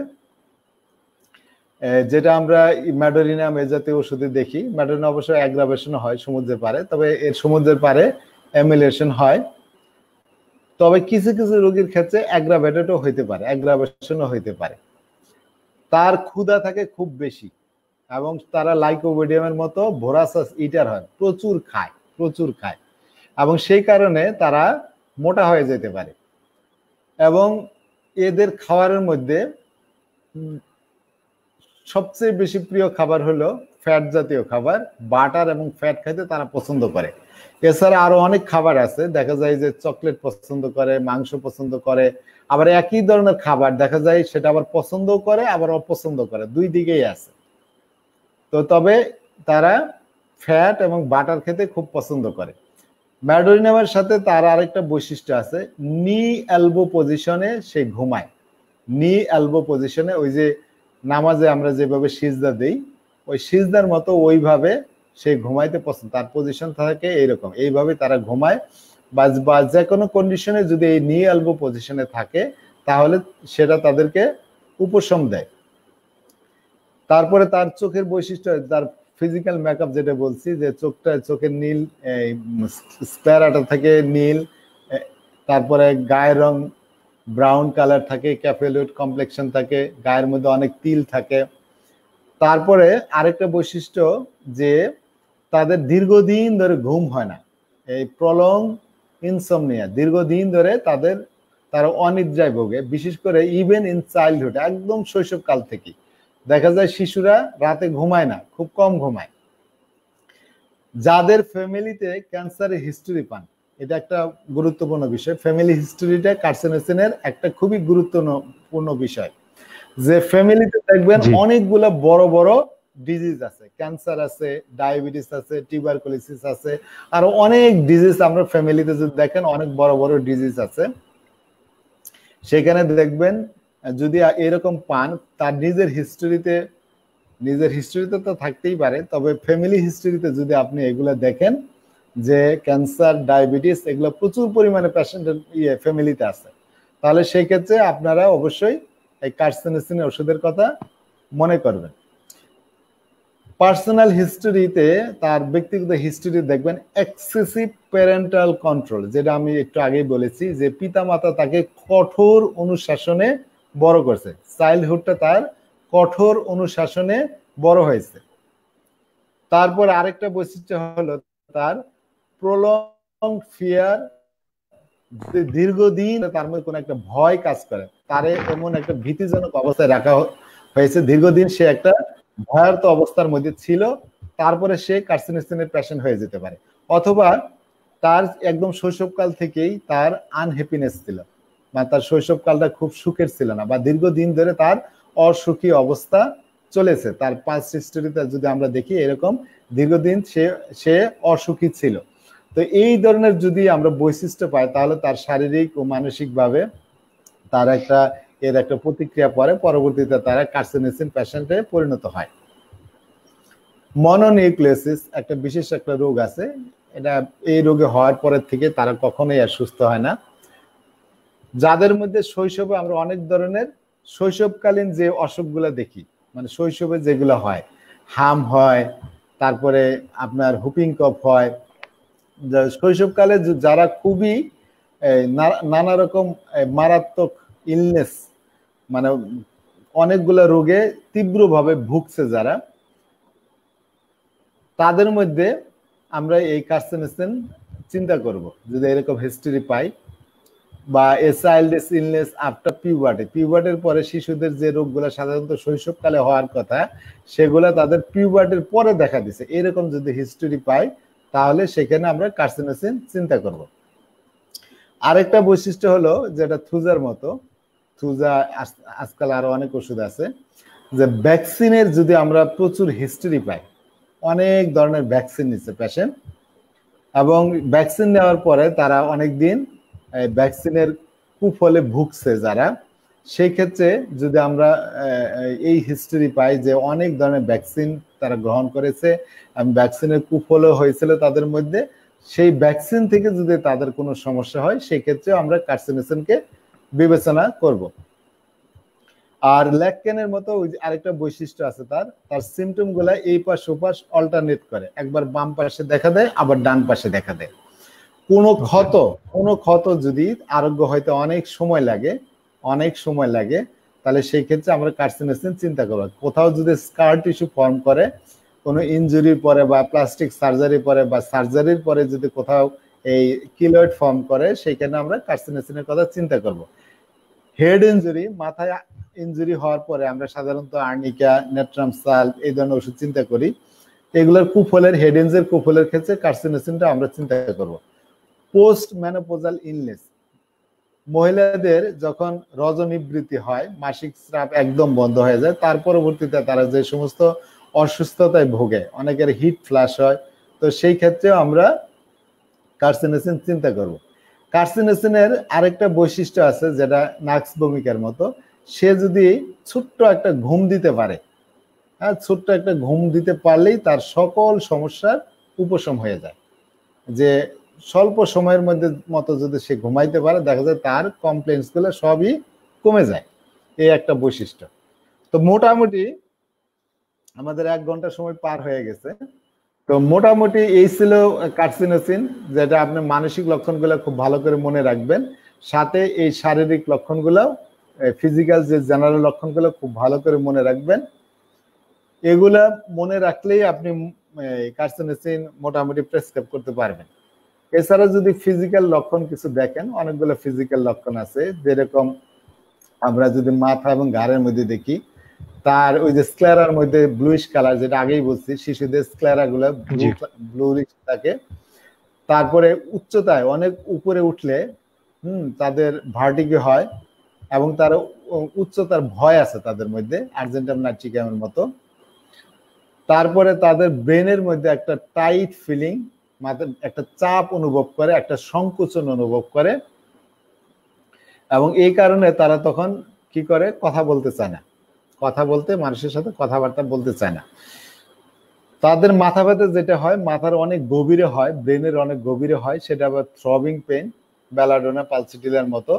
যেটা আমরা ম্যাডোরিনাম এ জাতীয় ওষুধে দেখি। ম্যাডোরিনা অবশ্য অ্যাগ্রাভেশন হয় সমুদ্রের পারে, তবে এর সমুদ্রের পারে অ্যামিলেশন হয়। তবে কিছু কিছু রোগীর ক্ষেত্রে অ্যাগ্রাভেটেডও হইতে পারে, অ্যাগ্রাভেশনও হইতে পারে। তার ক্ষুধা থাকে খুব বেশি, এবং তারা লাইকোপোডিয়ামের মতো ভোরাসাস ইটার হয়, প্রচুর খায়, এবং সেই কারণে তারা মোটা হয়ে যেতে পারে। এবং এদের খাবারের মধ্যে সবচেয়ে বেশি প্রিয় খাবার হলো ফ্যাট জাতীয় খাবার, বাটার এবং ফ্যাট খাইতে তারা পছন্দ করে। এছাড়া আরো অনেক খাবার আছে, দেখা যায় যে চকলেট পছন্দ করে, মাংস পছন্দ করে, আবার একই ধরনের খাবার দেখা যায় সেটা আবার পছন্দও করে আবার অপছন্দ করে, দুই দিকেই আছে। তো তবে তারা ফ্যাট এবং বাটার খেতে খুব পছন্দ করে। ম্যাডোরিনামের সাথে তার আরেকটা বৈশিষ্ট্য আছে, নি এলবো পজিশনে সে ঘুমায়। নি এলবো পজিশনে, ওই যে নামাজে আমরা যেভাবে সিজদা দেই, ওই সিজদার মতো ওইভাবে সে ঘুমাইতে পছন্দ, তার পজিশন থাকে এইরকম, এইভাবে তারা ঘুমায়। বা যে কোনো কন্ডিশনে যদি এই নি এলবো পজিশনে থাকে, তাহলে সেটা তাদেরকে উপশম দেয়। তারপরে তার চোখের বৈশিষ্ট্য, তার ফিজিক্যাল মেকআপ, যেটা বলছি যে চোখের নীল, স্প্যারাটা থাকে নীল, তারপরে গায়ের রং ব্রাউন কালার থাকে, ক্যাফেলুইড কমপ্লেকশন থাকে, গায়ের মধ্যে অনেক তিল থাকে। তারপরে আরেকটা বৈশিষ্ট্য যে তাদের দীর্ঘদিন ধরে ঘুম হয় না, এই প্রলং ইনসমনিয়া, দীর্ঘদিন ধরে তারা অনিদ্রায় ভোগে, বিশেষ করে ইভেন ইন চাইল্ডহুড, একদম শৈশবকাল থেকে দেখা যায় শিশুরা রাতে ঘুমায় না, খুব কম ঘুমায়। যাদের ফ্যামিলিতে ক্যান্সারের হিস্টরি পান, এটা একটা গুরুত্বপূর্ণ বিষয়, ফ্যামিলি হিস্টরিটা কার্সিনোসিনের একটা খুবই গুরুত্বপূর্ণ বিষয়। যে ফ্যামিলিতে দেখবেন অনেকগুলো বড় বড় ডিজিজ আছে, ক্যান্সার আছে, ডায়াবেটিস আছে, টিউবারকুলোসিস আছে, আর অনেক ডিজিজ আমরা ফ্যামিলিতে যদি দেখেন অনেক বড় বড় ডিজিজ আছে। সেখানে দেখবেন যদি এরকম পান, তার নিজের হিস্ট্রিতে তো থাকতেই পারে, তবে ফ্যামিলি হিস্ট্রিতে যদি আপনি এগুলো দেখেন যে ক্যান্সার, ডায়াবেটিস এগুলো প্রচুর পরিমাণে পেশেন্টের ফ্যামিলিতে আছে, তাহলে সেই ক্ষেত্রে আপনারা অবশ্যই এই কার্সিনোসিন ওষুধের কথা মনে করবেন। পার্সোনাল হিস্টরিতে, তার ব্যক্তিগত হিস্টরি দেখবেন এক্সেসিভ প্যারেন্টাল কন্ট্রোল, যেটা আমি একটু আগেই বলেছি যে পিতামাতা তাকে কঠোর অনুশাসনে বড় করছে, চাইল্ডহুডটা তার কঠোর অনুশাসনে বড় হয়েছে। তারপর আরেকটা বৈশিষ্ট্য হলো তার প্রলং ফিয়ার দীর্ঘদিন তার মধ্যে কোনো একটা ভয় কাজ করে, তারে এমন একটা ভীতিজনক অবস্থায় রাখা হয়েছে, দীর্ঘদিন সে একটা ভয়ার্ত অবস্থার মধ্যে ছিল, তারপরে সে কার্সিনোসিনের পেশেন্ট হয়ে যেতে পারে। অথবা তার একদম শৈশবকাল থেকেই তার আনহ্যাপিনেস ছিল, বা তার শৈশবকালটা খুব সুখের ছিল না, বা দীর্ঘদিন ধরে তার অসুখী অবস্থা চলেছে, তার পাস্ট হিস্টোরিতে যদি আমরা দেখি এরকম দীর্ঘদিন সে অসুখী ছিল। তো এই ধরনের যদি আমরা বৈশিষ্ট্য পাই, তাহলে তার শারীরিক ও মানসিক ভাবে তার একটা প্রতিক্রিয়া পরে, পরবর্তীতে তারা কার্সিনোসিন পেশেন্টে পরিণত হয়। মনোনিউক্লিওসিস একটা বিশেষ একটা রোগ আছে, এটা এই রোগে হওয়ার পরের থেকে তারা কখনোই আর সুস্থ হয় না। যাদের মধ্যে শৈশবে আমরা অনেক ধরনের শৈশবকালীন যে অসুখগুলো দেখি, মানে শৈশবে যেগুলো হয়, হাম হয়, তারপরে আপনার হুপিং কফ হয়, শৈশবকালে যারা খুবই নানা রকম মারাত্মক ইলনেস, মানে অনেকগুলো রোগে তীব্রভাবে ভুগছে যারা, তাদের মধ্যে আমরা এই কার্সিনোসিন চিন্তা করব যদি এরকম হিস্টরি পাই। বা a child's illness after puberty, পিউবার্টির পরে শিশুদের যে রোগগুলো সাধারণত শৈশবকালে হওয়ার কথা, সেগুলো তাদের পিউবার্টির পরে দেখা দিছে, এরকম যদি হিস্টরি পাই, তাহলে সেখানে আমরা কার্সিনোসিন চিন্তা করব। আরেকটা বৈশিষ্ট্য হলো যেটা থুজার মতো, থুজা আজকাল আরো অনেক ওষুধ আছে, যে ভ্যাকসিনের যদি আমরা প্রচুর হিস্টরি পাই, অনেক ধরনের ভ্যাকসিন নিচ্ছে পেশেন্ট, এবং ভ্যাকসিন নেওয়ার পরে তারা অনেকদিন ভ্যাকসিনের কুফলে ভুগছে যারা, সেই ক্ষেত্রে যদি আমরা এই হিস্টরি পাই যে অনেক ধরনের ভ্যাকসিন তারা গ্রহণ করেছে এবং ভ্যাকসিনের কুফলও হয়েছিল তাদের মধ্যে, সেই ভ্যাকসিন থেকে যদি তাদের কোনো সমস্যা হয়, সেই ক্ষেত্রে আমরা কার্সিনোসিনকে বিবেচনা করব। আর ল্যাককেনের মতো আরেকটা বৈশিষ্ট্য আছে, তার সিমটম গুলা এই পাশ ওপাশ অল্টারনেট করে, একবার বাম পাশে দেখা দেয় আবার ডান পাশে দেখা দেয়। কোনো ক্ষত যদি আরোগ্য হইতে অনেক সময় লাগে, তাহলে সেই ক্ষেত্রে আমরা কার্সিনোসিন চিন্তা করবো। কোথাও যদি স্কার টিস্যু ফর্ম করে, কোনো ইনজুরির পরে বা প্লাস্টিক সার্জারি পরে বা সার্জারির পরে যদি কোথাও এই কিলয়েড ফর্ম করে, সেইখানে আমরা কার্সিনোসিনের কথা চিন্তা করব। হেড ইনজুরি, মাথায় ইনজুরি হওয়ার পরে আমরা সাধারণত আর্নিকা, নেট্রামসাল এই ধরনের ওষুধ চিন্তা করি, এগুলোর কুফলের, হেড ইনজুরির কুফলের ক্ষেত্রে কার্সিনোসিনটা আমরা চিন্তা করব। পোস্ট মেনোপজাল ইলনেস, মহিলাদের যখন রজনিবৃত্তি হয়, মাসিক স্রাব একদম বন্ধ হয়ে যায়, তার পরবর্তীতে তারা যে সমস্ত অসুস্থতায় ভোগে, অনেকের হিট ফ্ল্যাশ হয়, তো সেই ক্ষেত্রেও আমরা কার্সিনোসিন চিন্তা করব। কার্সিনোসিনের আরেকটা বৈশিষ্ট্য আছে যেটা নাক্স ভূমিকার মতো, সে যদি ছোট্ট একটা ঘুম দিতে পারে, হ্যাঁ, ছোট্ট একটা ঘুম দিতে পারলেই তার সকল সমস্যার উপশম হয়ে যায়। যে স্বল্প সময়ের মতো যদি সে ঘুমাইতে পারে, দেখা যায় তার কমপ্লেন্স গুলো সবই কমে যায়, এই একটা বৈশিষ্ট্য। তো মোটামুটি আমাদের 1 ঘন্টা সময় পার হয়ে গেছে। তো মোটামুটি এই ছিল কার্সিনোসিন, যেটা আপনি মানসিক লক্ষণগুলো খুব ভালো করে মনে রাখবেন, সাথে এই শারীরিক লক্ষণগুলো, ফিজিক্যাল যে জেনারেল লক্ষণগুলো খুব ভালো করে মনে রাখবেন। এগুলা মনে রাখলেই আপনি কার্সিনোসিন মোটামুটি প্রেসক্রাইব করতে পারবেন। এছাড়া যদি ফিজিক্যাল লক্ষণ কিছু দেখেন, অনেকগুলো ফিজিক্যাল লক্ষণ আছে, যেরকম আমরা যদি মাথা এবং ঘাড়ের মধ্যে দেখি, তার ওই যে স্ক্লেরার মধ্যে ব্লুইশ কালার, যেটা আগেই বলছি, শিশুদের স্ক্লেরা গুলো ব্লুইশ থাকে। তারপরে উচ্চতায় অনেক উপরে উঠলে তাদের ভার্টিগো হয়, এবং তার উচ্চতার ভয় আছে তাদের মধ্যে, আর্জেন্টাম নাইট্রিকামের মতো। তারপরে তাদের ব্রেনের মধ্যে একটা টাইট ফিলিং, মাথায় একটা চাপ অনুভব করে, একটা সংকোচন অনুভব করে, এবং এই কারণে তারা তখন কি করে, কথা বলতে চায় না, মানুষের সাথে কথাবার্তা বলতে চায় না। তাদের মাথা ব্যথা যেটা হয়, মাথার অনেক গভীরে হয়, ব্রেনের অনেক গভীরে হয়, সেটা আবার থ্রবিং পেইন, বেলাডোনা, পালসিটিলার মতো।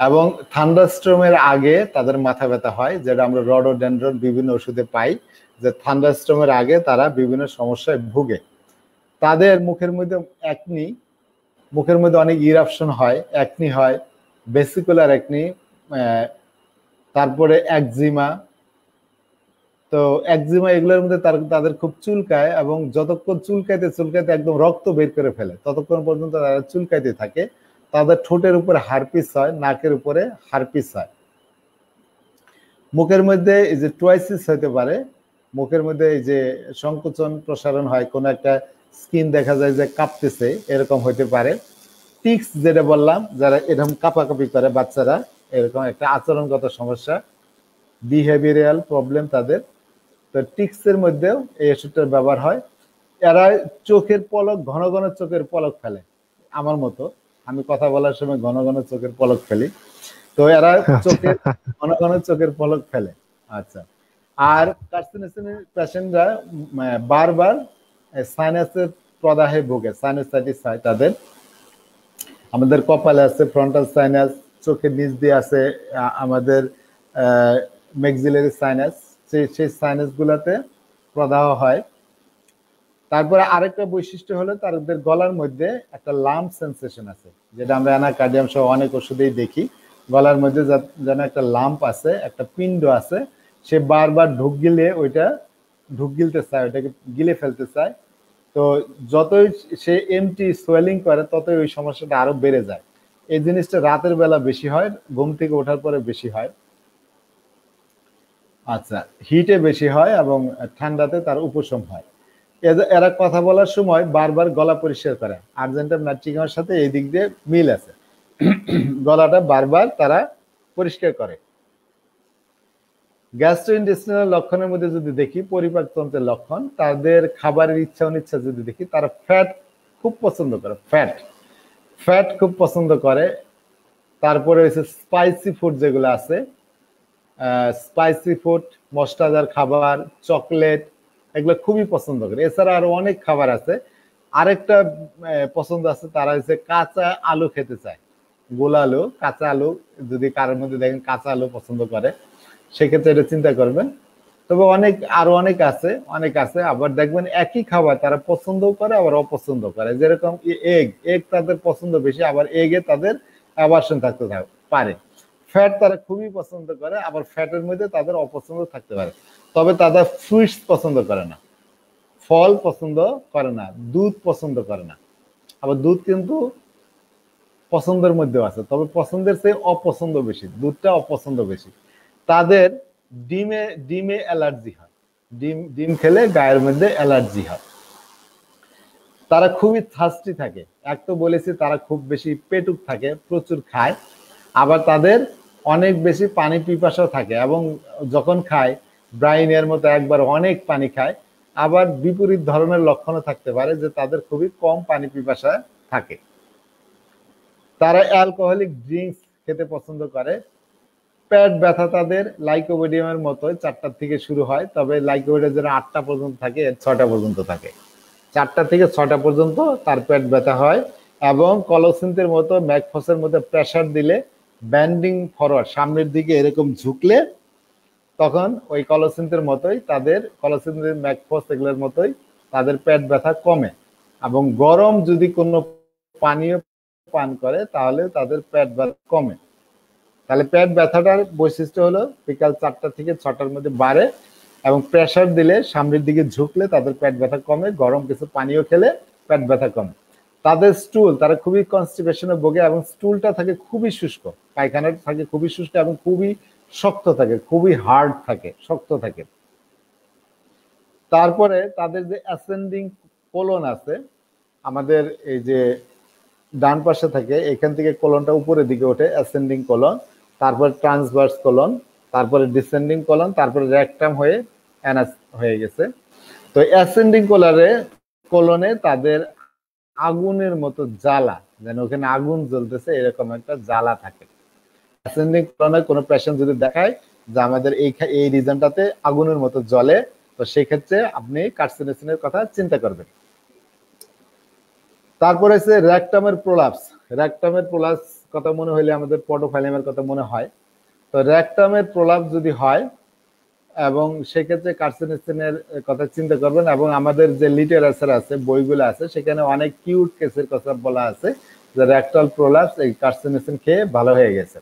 এবং থান্ডারস্টর্মের আগে তাদের মাথা ব্যথা হয়, যেটা আমরা রডোডেনড্রন বিভিন্ন ওষুধে পাই, যে থান্ডারস্টর্মের আগে তারা বিভিন্ন সমস্যায় ভুগে। তাদের মুখের মধ্যে অনেক ইরাপশন হয়, অ্যাকনি হয়, ভেসিকুলার অ্যাকনি, তারপরে একজিমা। তো একজিমা এগুলোর মধ্যে তাদের খুব চুলকায়, এবং যতক্ষণ চুলকাইতে একদম রক্ত বের করে ফেলে, ততক্ষণ পর্যন্ত তারা চুলকাইতে থাকে। তাদের ঠোঁটের উপরে হারপিস হয়, নাকের উপরে হারপিস হয়। মুখের মধ্যে এই যে টুয়াইসিস হতে পারে, মুখের মধ্যে এই যে সংকোচন প্রসারণ হয়, কোনো একটা স্কিন দেখা যায় যে কাঁপতেছে, এরকম হতে পারে। টিক্স যেটা বললাম, যারা এরকম কাঁপাকাঁপি করে বাচ্চারা, এরকম একটা আচরণগত সমস্যা, বিহেভিয়ারাল প্রবলেম তাদের। তো টিক্সের মধ্যেও এই ওষুধটার ব্যবহার হয়। এরা চোখের পলক, ঘন ঘন চোখের পলক ফেলে, আমার মতো। আমি কথা বলার সময় ঘন ঘন চোখের পলক ফেলি। তো এরা চোখের ঘন ঘন চোখের পলক ফেলে। আচ্ছা। আর কার্সিনোসিনের পেশেন্টরা বারবার সাইনাসের প্রদাহে ভোগে, সাইনাসাইটিস হয় তাদের। আমাদের কপালে আছে ফ্রন্টাল সাইনাস, চোখের নিচ দিয়ে আছে আমাদের ম্যাক্সিলারি সাইনাস, সেই সাইনাস গুলাতে প্রদাহ হয়। তারপরে আরেকটা বৈশিষ্ট্য হলো তাদের গলার মধ্যে একটা লাম্প সেন্সেশন আছে, যেটা আমরা অ্যানাকার্ডিয়াম সহ অনেক ওষুধেই দেখি। গলার মধ্যে যেন একটা লাম্প আছে, একটা পিণ্ড আছে, সে বারবার ঢুক গিলতে চায়, ওইটাকে গিলে ফেলতে চায়। তো যতই সে এমটি সোয়েলিং করে, ততই ওই সমস্যাটা আরো বেড়ে যায়। এই জিনিসটা রাতের বেলা বেশি হয়, ঘুম থেকে ওঠার পরে বেশি হয়। আচ্ছা, হিটে বেশি হয় এবং ঠান্ডাতে তার উপশম হয়। এরা কথা বলার সময় বারবার গলা পরিষ্কার করে। আর্জেন্টাম নাইট্রিগামের সাথে এই দিক দিয়ে মিল আছে, গলাটা বারবার তারা পরিষ্কার করে। গ্যাস্ট্রোইন্টেস্টিনাল লক্ষণের মধ্যে যদি দেখি, পরিপাকতন্ত্রের লক্ষণ, তাদের খাবারের ইচ্ছা অনিচ্ছা যদি দেখি, তারা ফ্যাট খুব পছন্দ করে, ফ্যাট খুব পছন্দ করে। তারপরে হচ্ছে স্পাইসি ফুড যেগুলো আছে, স্পাইসি ফুড, মশলাদার খাবার, চকলেট, এগুলো খুবই পছন্দ করে। এছাড়া আরো অনেক খাবার আছে। আরেকটা পছন্দ আছে, তারা হচ্ছে কাঁচা আলু খেতে চায়, গোলা আলু, কাঁচা আলু। যদি কারোর মধ্যে দেখেন কাঁচা আলু পছন্দ করে, সেক্ষেত্রে এটা চিন্তা করবেন। তবে আরো অনেক আছে। আবার দেখবেন একই খাবার তারা পছন্দও করে, আবার অপছন্দ করে। যেরকম এগ তাদের পছন্দ বেশি, আবার এগে তাদের অ্যাভারশন থাকতে পারে। ফ্যাট তারা খুবই পছন্দ করে, আবার ফ্যাটের মধ্যে তাদের অপছন্দ থাকতে পারে। তবে তারা ফ্রুটস পছন্দ করে না, ফল পছন্দ করে না, দুধ পছন্দ করে না। আবার দুধ কিন্তু পছন্দের মধ্যেও আছে, তবে পছন্দের চেয়ে অপছন্দ বেশি, দুধটা অপছন্দ বেশি। তাদের ডিমে অ্যালার্জি হয়, ডিম খেলে গায়ের মধ্যে অ্যালার্জি হয়। তারা খুবই থার্স্টি থাকে। এক তো বলেছি তারা খুব বেশি পেটুক থাকে, প্রচুর খায়। আবার তাদের অনেক বেশি পানি পিপাসা থাকে, এবং যখন খায় ব্রাইনের মতো একবার অনেক পানি খায়। আবার বিপরীত ধরনের লক্ষণও থাকতে পারে, যে তাদের খুবই কম পানি পিপাসা থাকে। তারা অ্যালকোহলিক ড্রিঙ্কস খেতে পছন্দ করে। পেট ব্যথা তাদের লাইকোপোডিয়ামের মতো 4টা থেকে শুরু হয়, তবে লাইকোপোডিয়াম যেন 8টা পর্যন্ত থাকে, 6টা পর্যন্ত থাকে। 4টা থেকে 6টা পর্যন্ত তার পেট ব্যথা হয়। এবং কলোসিন্থের মতো ম্যাকফসের মধ্যে প্রেসার দিলে, ব্যান্ডিং ফরওয়ার্ড, সামনের দিকে এরকম ঝুঁকলে, তখন ওই কলোসিন্থের মতোই তাদের, কলোসিন্থের ম্যাকফস এগুলোর মতোই তাদের পেট ব্যথা কমে। এবং গরম যদি কোনো পানীয় পান করে, তাহলে তাদের পেট ব্যথা কমে। তাহলে পেট ব্যথাটার বৈশিষ্ট্য হলো বিকাল 4টা থেকে 6টার মধ্যে বাড়ে, এবং প্রেসার দিলে, সামনের দিকে ঝুঁকলে তাদের পেট ব্যথা কমে, গরম কিছু পানীয় খেলে পেট ব্যথা কমে। তাদের স্টুল, তারা খুবই কনস্টিপেশনে ভোগে, এবং স্টুলটা থাকে খুবই শুষ্ক, পায়খানাটা থাকে খুবই শুষ্ক এবং খুবই শক্ত থাকে, খুবই হার্ড থাকে, শক্ত থাকে। তারপরে তাদের যে অ্যাসেন্ডিং কোলন আছে, আমাদের এই যে ডান পাশে থাকে, এখান থেকে কোলনটা উপরের দিকে ওঠে, অ্যাসেন্ডিং কোলন, তারপর ট্রান্সভার্স কোলন, তারপরে ডিসেন্ডিং কোলন, তারপরে রেকটাম হয়ে অ্যানাস হয়ে গেছে। তো অ্যাসেন্ডিং কোলনে তাদের আগুনের মতো জ্বালা, যেন ওখানে আগুন জ্বলতেছে, এরকম একটা জ্বালা থাকে। অ্যাসেন্ডিং কোলনে কোনো পেশেন্ট যদি দেখায় যে আমাদের এই রিজনটাতে আগুনের মতো জ্বলে, তো সেই ক্ষেত্রে আপনি কার্সিনোসিনের কথা চিন্তা করবেন। তারপরে হচ্ছে রেকটামের প্রোলাপস। রেকটামের প্রোলাপস কথা মনে হইলে আমাদের পর্টোফাইলেমের কথা মনে হয়। তো রেকটামের প্রোলাপস যদি হয়, এবং সেক্ষেত্রে কার্সিনোসিনের কথা চিন্তা করবেন। এবং আমাদের যে লিটারেচার আছে, বইগুলো আছে, সেখানে অনেক কিউট কেসের কথা বলা আছে, যে রেকটাল প্রোলাপস এই কার্সিনোসিন খেয়ে ভালো হয়ে গেছে।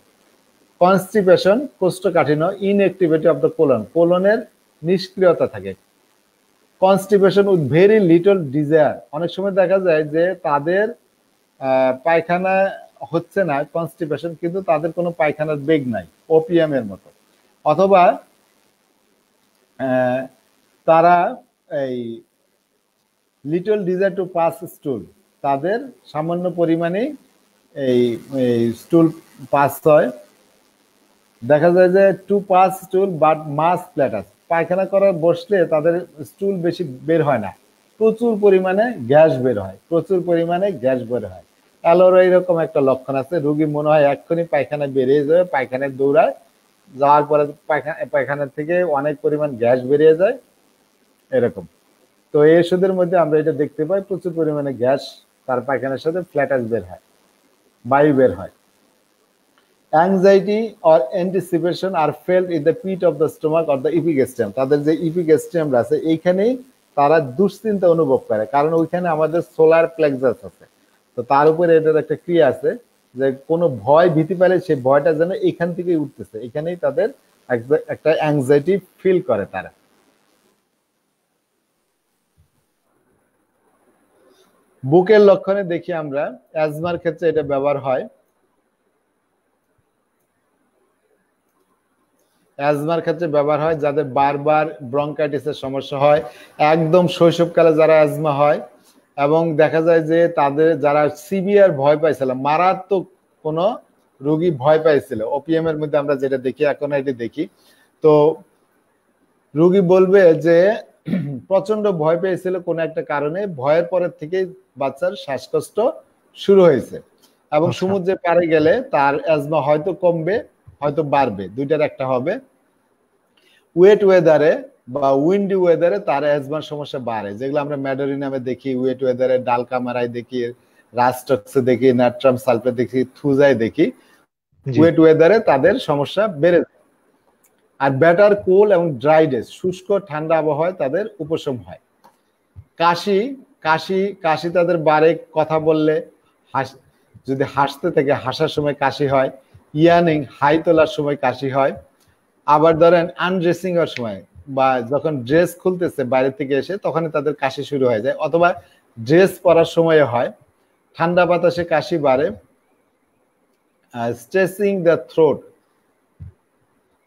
কনস্টিপেশন, কোষ্ঠকাঠিন্য, ইনঅ্যাক্টিভিটি অফ দ্য কোলন, কোলনের নিষ্ক্রিয়তা থাকে। Constipation with very little desire, অনেক সময় দেখা যায় যে তাদের পায়খানা হচ্ছে না কনস্টিপেশন, কিন্তু তাদের কোনো পায়খানার বেগ নাই ওপিএম এর মতো, অথবা তারা এই লিটল ডিজায়ার টু পাস স্টুল, তাদের সামান্য পরিমাণে এই স্টুল পাস হয়। দেখা যায় যে টু পাস স্টুল বাট মাস প্ল্যাটাস, পায়খানা করার বসলে তাদের স্টুল বেশি বের হয় না, প্রচুর পরিমাণে গ্যাস বের হয়, প্রচুর পরিমাণে গ্যাস বের হয়। অ্যালোর এরকম একটা লক্ষণ আছে, রোগী মনে হয় এক্ষুনি পায়খানা বেরিয়ে যাবে, পায়খানায় দৌড়ায়, যাওয়ার পরে পায়খানার থেকে অনেক পরিমাণ গ্যাস বেরিয়ে যায় এরকম। তো এই ওষুধের মধ্যে আমরা এটা দেখতে পাই, প্রচুর পরিমাণে গ্যাস তার পায়খানার সাথে ফ্ল্যাটাস বের হয়, বায়ু বের হয়। Anxiety or anticipation are felt in the pit of the stomach or the epigastrium, তাদের যে ইপিগ্যাস্ট্রিয়াম আছে এইখানেই তারা দুশ্চিন্তা অনুভব করে, কারণ ওইখানে আমাদের সোলার প্লেক্সাস আছে। তো তার উপরে এটার একটা ক্রিয়া আছে যে কোনো ভয় ভীতি পেলে সেই ভয়টা যেন এখান থেকেই উঠতেছে, এখানেই তাদের একটা অ্যাংজাইটি ফিল করে তারা। বুকের লক্ষণে দেখি আমরা অ্যাজমার ক্ষেত্রে এটা ব্যবহার হয়। অ্যাজমার ক্ষেত্রে ব্যবহার হয় যাদের বারবার ব্রঙ্কাইটিসের সমস্যা হয়, একদম শৈশবকালে যারা অ্যাজমা হয়, এবং দেখা যায় যে তাদের যারা সিভিয়ার ভয় পাইছিল, মারাত্মক কোনো রোগী ভয় পাইছিল, ওপিএম এর মধ্যে আমরা যেটা দেখি এখন এটি দেখি, তো রোগী বলবে যে প্রচন্ড ভয় পেয়েছিল কোনো একটা কারণে, ভয়ের পরের থেকে বাচ্চার শ্বাসকষ্ট শুরু হয়েছে, এবং সমুদ্রে পাড়ে গেলে তার অ্যাজমা হয়তো কমবে হয়তো বাড়বে, দুইটার একটা হবে। ওয়েট ওয়েদারে বা উইন্ডি ওয়েদারে তার অ্যাজমার সমস্যা বাড়ে, যেগুলো আমরা ম্যাডোরিনামে দেখি, ওয়েট ওয়েদারে ডালকামারায় দেখি, রাস্টক্সে দেখি, নাট্রাম সালফেট দেখি, থুজায় দেখি, ওয়েট ওয়েদারে তাদের সমস্যা বেড়ে যায়। আর ব্যাটার কুল এবং ড্রাই ডেজ, শুষ্ক ঠান্ডা আবহাওয়ায় তাদের উপশম হয়। কাশি কাশি কাশি তাদের বাড়ে, কথা বললে, যদি হাসতে থেকে হাসার সময় কাশি হয়, ইয়ানিং হাই তোলার সময় কাশি হয়, আবার ধরেন আনড্রেসিং এর সময় বা যখন ড্রেস খুলতেছে বাইরে থেকে এসে তখন তাদের কাশি শুরু হয়ে যায়, অথবা ড্রেস পরার সময় হয়। ঠান্ডা বাতাসে কাশি বাড়ে। Stressing the throat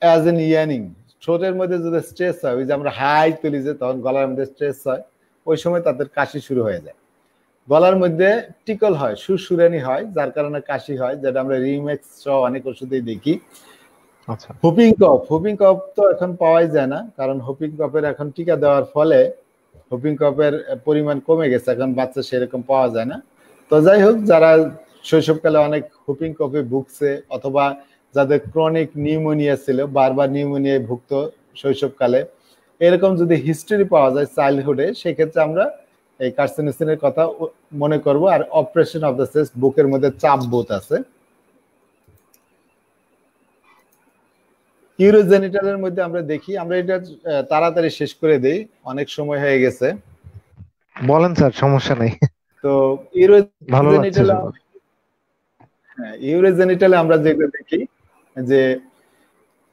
as in yawning, থ্রোটের মধ্যে যদি স্ট্রেস হয়, ওই যে আমরা হাই তুলি যে তখন গলার মধ্যে স্ট্রেস হয়, ওই সময় তাদের কাশি শুরু হয়ে যায়। গলার মধ্যে টিকল হয়, সুরসুরানি হয়, যার কারণে কাশি হয়, যেটা আমরা রিমেক্স সহ অনেক ওষুধেই দেখি। হুপিং কফ, হুপিং কফ তো এখন পাওয়াই যায় না, কারণ হুপিং কফের এখন টিকা দেওয়ার ফলে হুপিং কফের পরিমাণ কমে গেছে, এখন বাচ্চা সেরকম পাওয়া যায় না। তো যাই হোক, যারা শৈশবকালে অনেক হুপিং কফে ভুগছে, অথবা যাদের ক্রনিক নিউমোনিয়া ছিল, বারবার নিউমোনিয়ায় ভুগত শৈশবকালে, এরকম যদি হিস্ট্রি পাওয়া যায় চাইল্ডহুডে, সেক্ষেত্রে আমরা এই কার্সিনোসিনের কথা মনে করব। আর অপারেশন অফ দ্য চেস্ট, বুকের মধ্যে চাপ বোধ আছে। ইউরোজেনিটালের মধ্যে আমরা দেখি, আমরা এটা তাড়াতাড়ি শেষ করে দেই, অনেক সময় হয়ে গেছে। বলেন স্যার, সমস্যা নেই। তো ইউরোজেনিটালে, হ্যাঁ, ইউরোজেনিটালে আমরা যেগুলো দেখি যে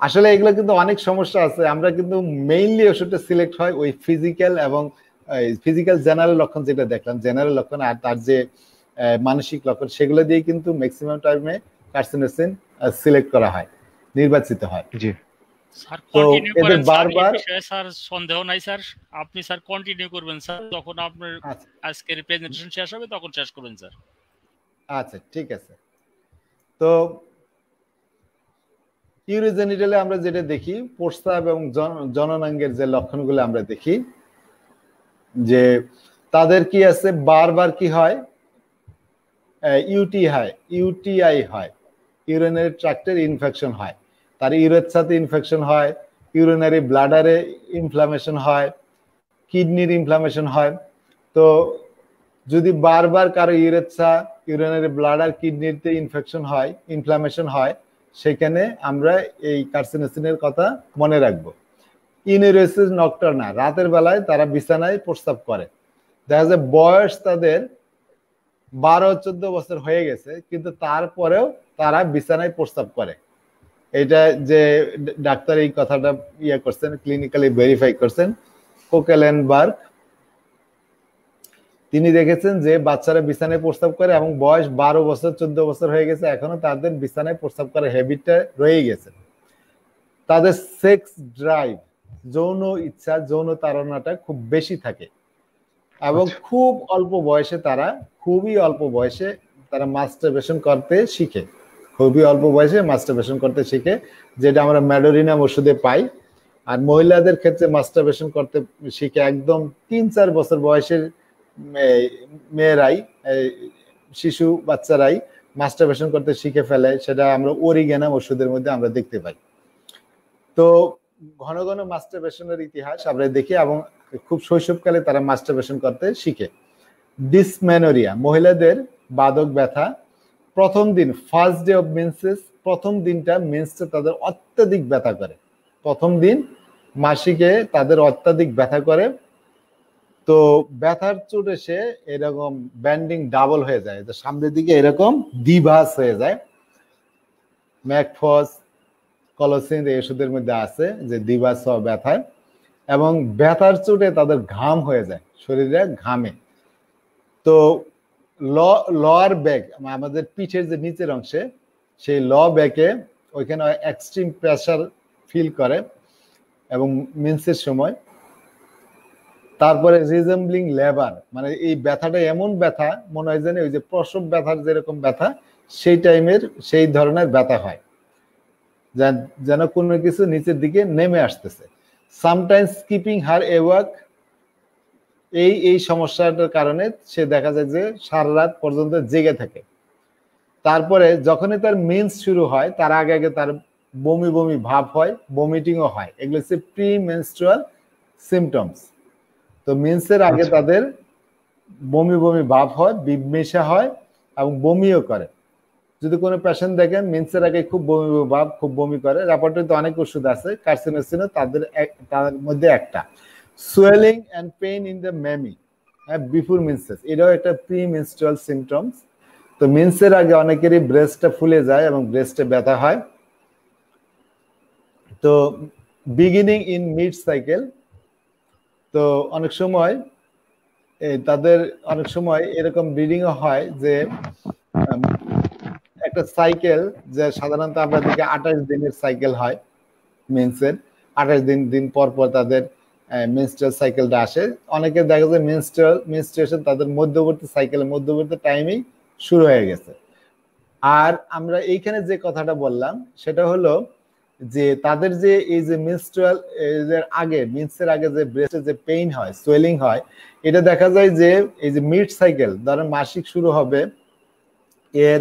আসলে এগুলো কিন্তু অনেক সমস্যা আছে, আমরা কিন্তু মেইনলি ওষুধটা সিলেক্ট হয় ওই ফিজিক্যাল এবং ফিজিক্যাল জেনারেল লক্ষণ, যেটা দেখলাম জেনারেল লক্ষণ, আর তার যে মানসিক লক্ষণ, সেগুলো দিয়ে কিন্তু ম্যাক্সিমাম টাইমে কার্সিনোসিন সিলেক্ট করা হয়, নির্বাচিত হয়। জি স্যার, কন্টিনিউ করেন স্যার, বারবার স্যার সন্দেহ নাই স্যার, আপনি স্যার কন্টিনিউ করবেন স্যার, যখন আপনার আজকের প্রেজেন্টেশন শেষ হবে তখন শেষ করবেন স্যার। আচ্ছা, ঠিক আছে। তো ইউরোজেনিটালে আমরা যেটা দেখি, প্রস্রাব এবং জননাঙ্গের যে লক্ষণগুলো আমরা দেখি, যে তাদের কি আছে, বারবার কি হয়, ইউটিআই হয়, ইউরিনারি ট্র্যাক্টের ইনফেকশন হয়, তার ইউরেথ্রাতে ইনফেকশন হয়, ইউরিনারি ব্লাডারে ইনফ্লামেশন হয়, কিডনির ইনফ্লামেশন হয়। তো যদি বারবার কারো ইউরেথ্রা, ইউরিনারি ব্লাডার, কিডনিতে ইনফেকশন হয়, ইনফ্লামেশন হয়, সেখানে আমরা এই কার্সিনোসিনের কথা মনে রাখবো। ইনুরেসিস নকটার্না, রাতের বেলায় তারা বিছানায় প্রস্রাব করে, দেখা যায় বয়স তাদের 12-14 বছর হয়ে গেছে, কিন্তু তারপরেও তারা বিছানায় প্রস্রাব করে। এটা যে ডাক্তার এই কথাটা করছেন, ক্লিনিক্যালি ভেরিফাই করছেন, কোকেলেনবার্গ। তিনি দেখেছেন যে বাচ্চারা বিছানায় প্রস্রাব করে এবং বয়স 12 বছর 14 বছর হয়ে গেছে, এখনো তাদের বিছানায় প্রস্রাব করার হ্যাবিটটা রয়ে গেছে। তাদের সেক্স ড্রাইভ, যৌন ইচ্ছা, যৌন তাড়নাটা খুব বেশি থাকে এবং খুব অল্প বয়সে তারা, খুবই অল্প বয়সে তারা মাস্টারবেশন করতে শিখে, খুবই অল্প বয়সে মাস্টারবেশন করতে শিখে, যেটা আমরা ম্যাডোরিনাম ওষুধে পাই। আর মহিলাদের ক্ষেত্রে মাস্টারবেশন করতে শিখে একদম 3-4 বছর বয়সের মেয়েরাই, শিশু বাচ্চারাই মাস্টারবেশন করতে শিখে ফেলে, সেটা আমরা অরিগ্যানাম ওষুধের মধ্যে আমরা দেখতে পাই। তো ঘন ঘন মাস্টারবেশনের ইতিহাস আমরা দেখি এবং খুব শৈশবকালে তারা মাস্টারবেশন করতে শিখে। ডিসমেনোরিয়া, মহিলাদের বাদক ব্যথা, প্রথম দিন, ফার্স্ট ডে অফ মেন্সেস, প্রথম দিনটা মেন্সে তাদের অত্যাধিক ব্যথা করে, প্রথম দিন মাসিকে তাদের অত্যাধিক ব্যথা করে। তো ব্যথার চোট এসে এরকম ব্যান্ডিং ডাবল হয়ে যায়, সামনের দিকে এরকম দ্বিভাস হয়ে যায়। ম্যাকফস, কলোসিন এই ওষুধের মধ্যে আছে যে দ্বিভাস হওয়া ব্যথায়, এবং ব্যথার চোটে তাদের ঘাম হয়ে যায়, শরীরে ঘামে। তো লোয়ার ব্যাক, আমাদের পিঠের যে নিচের অংশে, সেই ল ব্যাকে ওইখানে এক্সট্রিম প্রেসার ফিল করে এবং মেন্সের সময়। তারপরে রিজেম্বলিং লেবার, মানে এই ব্যথাটা এমন ব্যথা মনে হয় যেন ওই যে প্রসব ব্যথার যেরকম ব্যথা সেই টাইমের সেই ধরনের ব্যথা হয়, যেন কোনো কিছু নিচের দিকে নেমে আসতেছে। সামটাইমস স্কিপিং হার এওয়াক, এই সমস্যাটার কারণে সে দেখা যায় যে সারা রাত পর্যন্ত জেগে থাকে। তারপরে যখনই তার মেন্স শুরু হয় তার আগে আগে তার বমি বমি ভাব হয়, বমিটিংও হয়, এগুলো হচ্ছে প্রি মেনস্ট্রুয়াল সিমটমস। তো মেন্সের আগে তাদের বমি বমি ভাব হয়, বিমৃষা হয় এবং বমিও করে। যদি কোনো পেশেন্ট দেখেন মেন্সের আগে খুব বমি ভাব, খুব বমি করে, রেপার্টরিতে তো অনেক ওষুধ আছে, কার্সিনোসিনও তার মধ্যে একটা। Swelling and pain in the Mamy before menses, এটাও একটা প্রি মেনস্ট্রুয়াল সিমটমস। তো মেন্সের আগে অনেকেরই ব্রেস্টটা ফুলে যায় এবং ব্রেস্টে ব্যথা হয়। তো বিগিনিং ইন মিড সাইকেল, তো অনেক সময় তাদের অনেক সময় এরকম ব্লিডিংও হয় যে একটা সাইকেল, যে সাধারণত আমরা দেখি 28 দিনের সাইকেল হয় মেন্সের, 28 দিন পর পর তাদের মেনস্ট্রুয়াল সাইকেলটা আসে। অনেকে দেখা যায় মেনস্ট্রুয়েশন তাদের মধ্যবর্তী সাইকেলের মধ্যবর্তী টাইমেই শুরু হয়ে গেছে। আর আমরা এইখানে যে কথাটা বললাম সেটা হলো যে তাদের যে এই যে মেনস্ট্রুয়াল এর আগে, মেন্সের আগে যে ব্রেস্টে যে পেইন হয়, সোয়েলিং হয়, এটা দেখা যায় যে এই যে মিড সাইকেল, ধরেন মাসিক শুরু হবে এর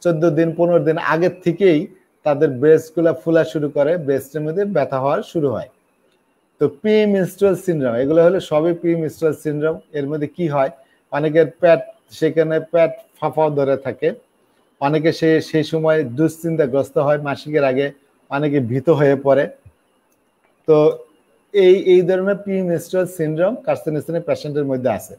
14 দিন 15 দিন আগের থেকেই তাদের ব্রেস্টগুলো ফুলা শুরু করে, ব্রেস্টের মধ্যে ব্যথা হওয়া শুরু হয়। তো প্রি মেনস্ট্রুয়াল সিনড্রোম, এগুলো হলো সবই প্রি মেনস্ট্রুয়াল সিনড্রোম। এর মধ্যে কি হয়, অনেকের পেট, সেখানে পেট ফাঁপাও ধরে থাকে, অনেকে সেই সময় দুশ্চিন্তাগ্রস্ত হয় মাসিকের আগে, অনেকে ভীত হয়ে পড়ে। তো এই ধরনের প্রি মেনস্ট্রুয়াল সিনড্রোম কার্সিনোসিনের পেশেন্টের মধ্যে আছে।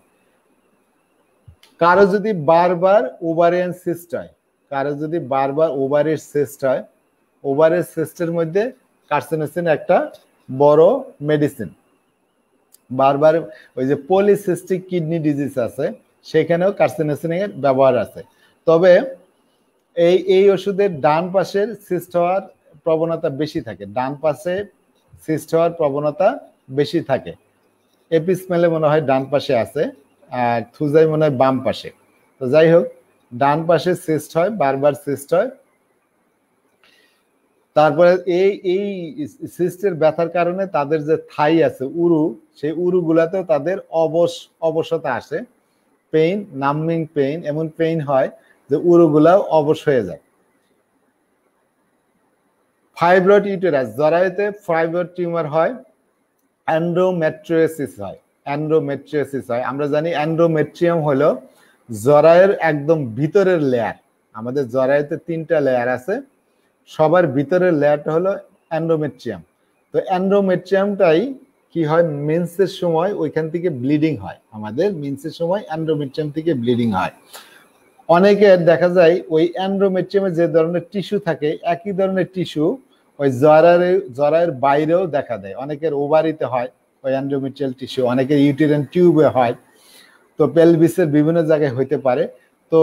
কারো যদি বারবার ওভারিয়ান সিস্ট হয়, কারো যদি বারবার ওভারির সিস্ট হয়, ওভারের সিস্টের মধ্যে কার্সিনোসিন একটা বড় মেডিসিন। বারবার ওই যে পলিসিস্টিক কিডনি ডিজিজ আছে, সেখানেও কার্সিনোসিনের ব্যবহার আছে। তবে এই ওষুধের ডান পাশের সিস্ট হওয়ার প্রবণতা বেশি থাকে, ডান পাশে সিস্ট হওয়ার প্রবণতা বেশি থাকে। এপিসমেলে মনে হয় ডান পাশে আছে, আর থুজাই মনে হয় বাম পাশে। তো যাই হোক, ডান পাশে সিস্ট হয়, বারবার সিস্ট হয়। তারপরে এই সিস্টের ব্যথার কারণে তাদের যে থাই আছে, উরু, সেই উরুগুলাতেও তাদের অবশতা আসে, পেইন, নাম্বিং পেইন, এমন পেইন হয় যে উরুগুলাও অবশ হয়ে যায়। ফাইব্রয়েড ইউটেরাস, জরায়ুতে ফাইব্রয়েড টিউমার হয়, এন্ডোমেট্রিওসিস হয়, এন্ডোমেট্রিওসিস হয়। আমরা জানি এন্ডোমেট্রিয়াম হলো জরায়ুর একদম ভিতরের লেয়ার। আমাদের জরায়ুতে 3টা লেয়ার আছে, সবার ভিতরের লেয়ারটা হলো এন্ডোমেট্রিয়াম। তো এন্ডোমেট্রিয়ামটাই কি হয়, মেন্সের সময় ওইখান থেকে ব্লিডিং হয়, আমাদের মেন্সের সময় এন্ডোমেট্রিয়াম থেকে ব্লিডিং হয়। অনেকের দেখা যায় ওই এন্ডোমেট্রিয়ামে যে ধরনের টিস্যু থাকে, একই ধরনের টিস্যু ওই জরায়ুর বাইরেও দেখা দেয়। অনেকের ওভারিতে হয় ওই এন্ডোমেট্রিয়াল টিস্যু, অনেকের ইউটেরাইন টিউবে হয়, তো পেলভিসের বিভিন্ন জায়গায় হইতে পারে। তো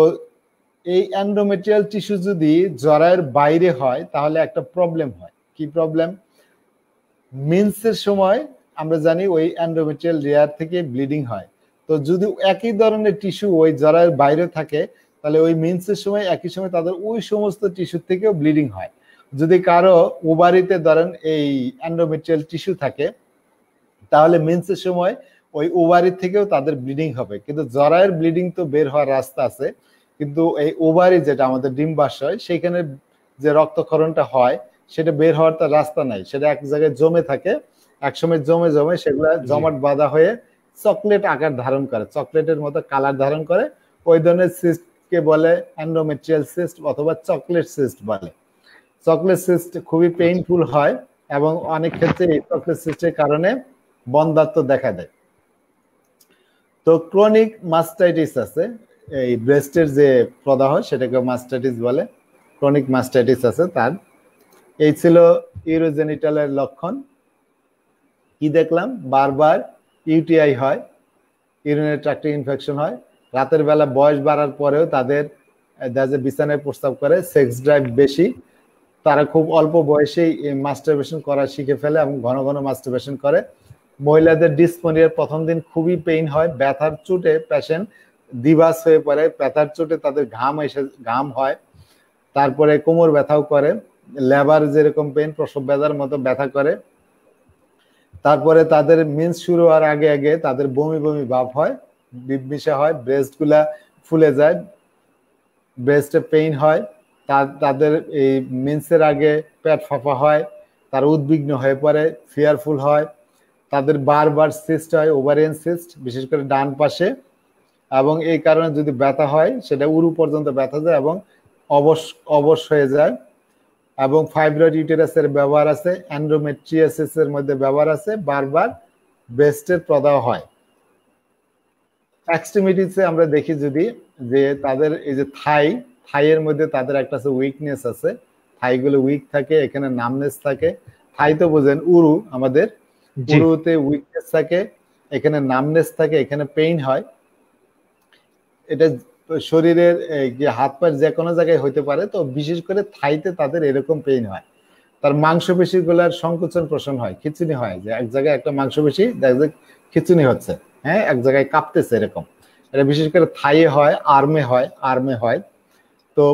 এই এন্ডোমেট্রিয়াল টিস্যু যদি জরায়ুর বাইরে হয় তাহলে একটা প্রবলেম হয়। কি প্রবলেম? মিন্সের সময় আমরা জানি ওই এন্ডোমেট্রিয়াল লেয়ার থেকে ব্লিডিং হয়। তো যদি একই ধরনের টিস্যু ওই জরায়ুর বাইরে থাকে তাহলে ওই মিন্সের সময় একই সময় তাদের ওই সমস্ত টিস্যু থেকেও ব্লিডিং হয়। যদি কারো ওভারিতে ধরেন এই এন্ডোমেট্রিয়াল টিস্যু থাকে তাহলে মেন্সের সময় ওই ওভারি থেকেও তাদের ব্লিডিং হবে। কিন্তু জরায়ুর ব্লিডিং তো বের হওয়ার রাস্তা আছে, কিন্তু এই ওভারি যেটা আমাদের ডিম্বাশয় সেখানে যে রক্তক্ষরণটা হয় সেটা বের হওয়ার তার রাস্তা নাই, সেটা এক জায়গায় জমে থাকে, একসময় জমে জমে সেগুলা জমাট বাঁধা হয়ে চকলেট আকার ধারণ করে, চকলেটের মতো কালার ধারণ করে। ওই ধরনের সিস্টকে বলে এন্ডোমেট্রিয়াল সিস্ট অথবা চকলেট সিস্ট বলে। চকলেট সিস্ট খুবই পেইনফুল হয় এবং অনেক ক্ষেত্রে এই চকলেট সিস্টের কারণে বন্ধ্যাত্ব দেখা দেয়। তো ক্রনিক মাস্টাইটিস আছে, এই ব্রেস্টের যে প্রদাহ সেটাকে মাস্টাইটিস বলে, ক্রনিক মাস্টাইটিস আছে তার। এই ছিল ইউরোজেনিটালের লক্ষণ। কি দেখলাম? বারবার ইউটিআই হয়, ইউরিনারি ট্র্যাক্টে ইনফেকশন হয়, রাতের বেলা বয়স বাড়ার পরেও তাদের বিছানায় প্রস্রাব করে, সেক্স ড্রাইভ বেশি, তারা খুব অল্প বয়সেই মাস্টারবেশন করা শিখে ফেলে এবং ঘন ঘন মাস্টারবেশন করে। মহিলাদের ডিসপোনিয়ার প্রথম দিন খুবই পেইন হয়, ব্যথার চোটে পেশেন্ট দিবাস হয়ে পড়ে, ব্যথার চোটে তাদের ঘাম হয়, তারপরে কোমর ব্যথাও করে, লেবার যেরকম পেইন প্রসব ব্যথার মতো ব্যথা করে, তারপরে তাদের মিন্স শুরু হওয়ার আগে আগে তাদের বমি বমি ভাব হয়, বিবমিশা হয়, ব্রেস্ট গুলা ফুলে যায়, ব্রেস্টে পেইন হয়, তাদের এই মিন্সের আগে পেট ফাঁপা হয়, তারা উদ্বিগ্ন হয়ে পড়ে, ফিয়ারফুল হয়, তাদের বারবার সিস্ট হয়, ওভারিয়ান সিস্ট, বিশেষ করে ডান পাশে, এবং এই কারণে যদি ব্যথা হয় সেটা উরু পর্যন্ত ব্যথা যায় এবং অবশ হয়ে যায়। এবং ফাইব্রয়েড ইউটেরাসের ব্যবহার আছে, এন্ডোমেট্রিয়াসিসের মধ্যে ব্যবহার আছে, বারবার ব্রেস্টের প্রদাহ হয়। এক্সট্রিমিটিসে আমরা দেখি যদি যে তাদের এই যে থাইয়ের মধ্যে তাদের একটা উইকনেস আছে, থাইগুলো উইক থাকে, এখানে নামনেস থাকে। থাই তো বোঝেন উরু, আমাদের উরুতে উইকনেস থাকে, এখানে নামনেস থাকে, এখানে পেইন হয়। এটা শরীরের হাত পায়ের যে কোনো জায়গায় হইতে পারে, তো বিশেষ করে থাইতে তাদের এরকম পেইন হয়। তার মাংসপেশি গুলার সংকোচন প্রশন হয়, খিচুনি হয়, যে এক জায়গায় একটা মাংসপেশি খিচুনি হচ্ছে, হ্যাঁ, এক জায়গায় কাঁপতেছে, এরকম। এটা বিশেষ করে থাইয়ে হয়, আর্মে হয়। তো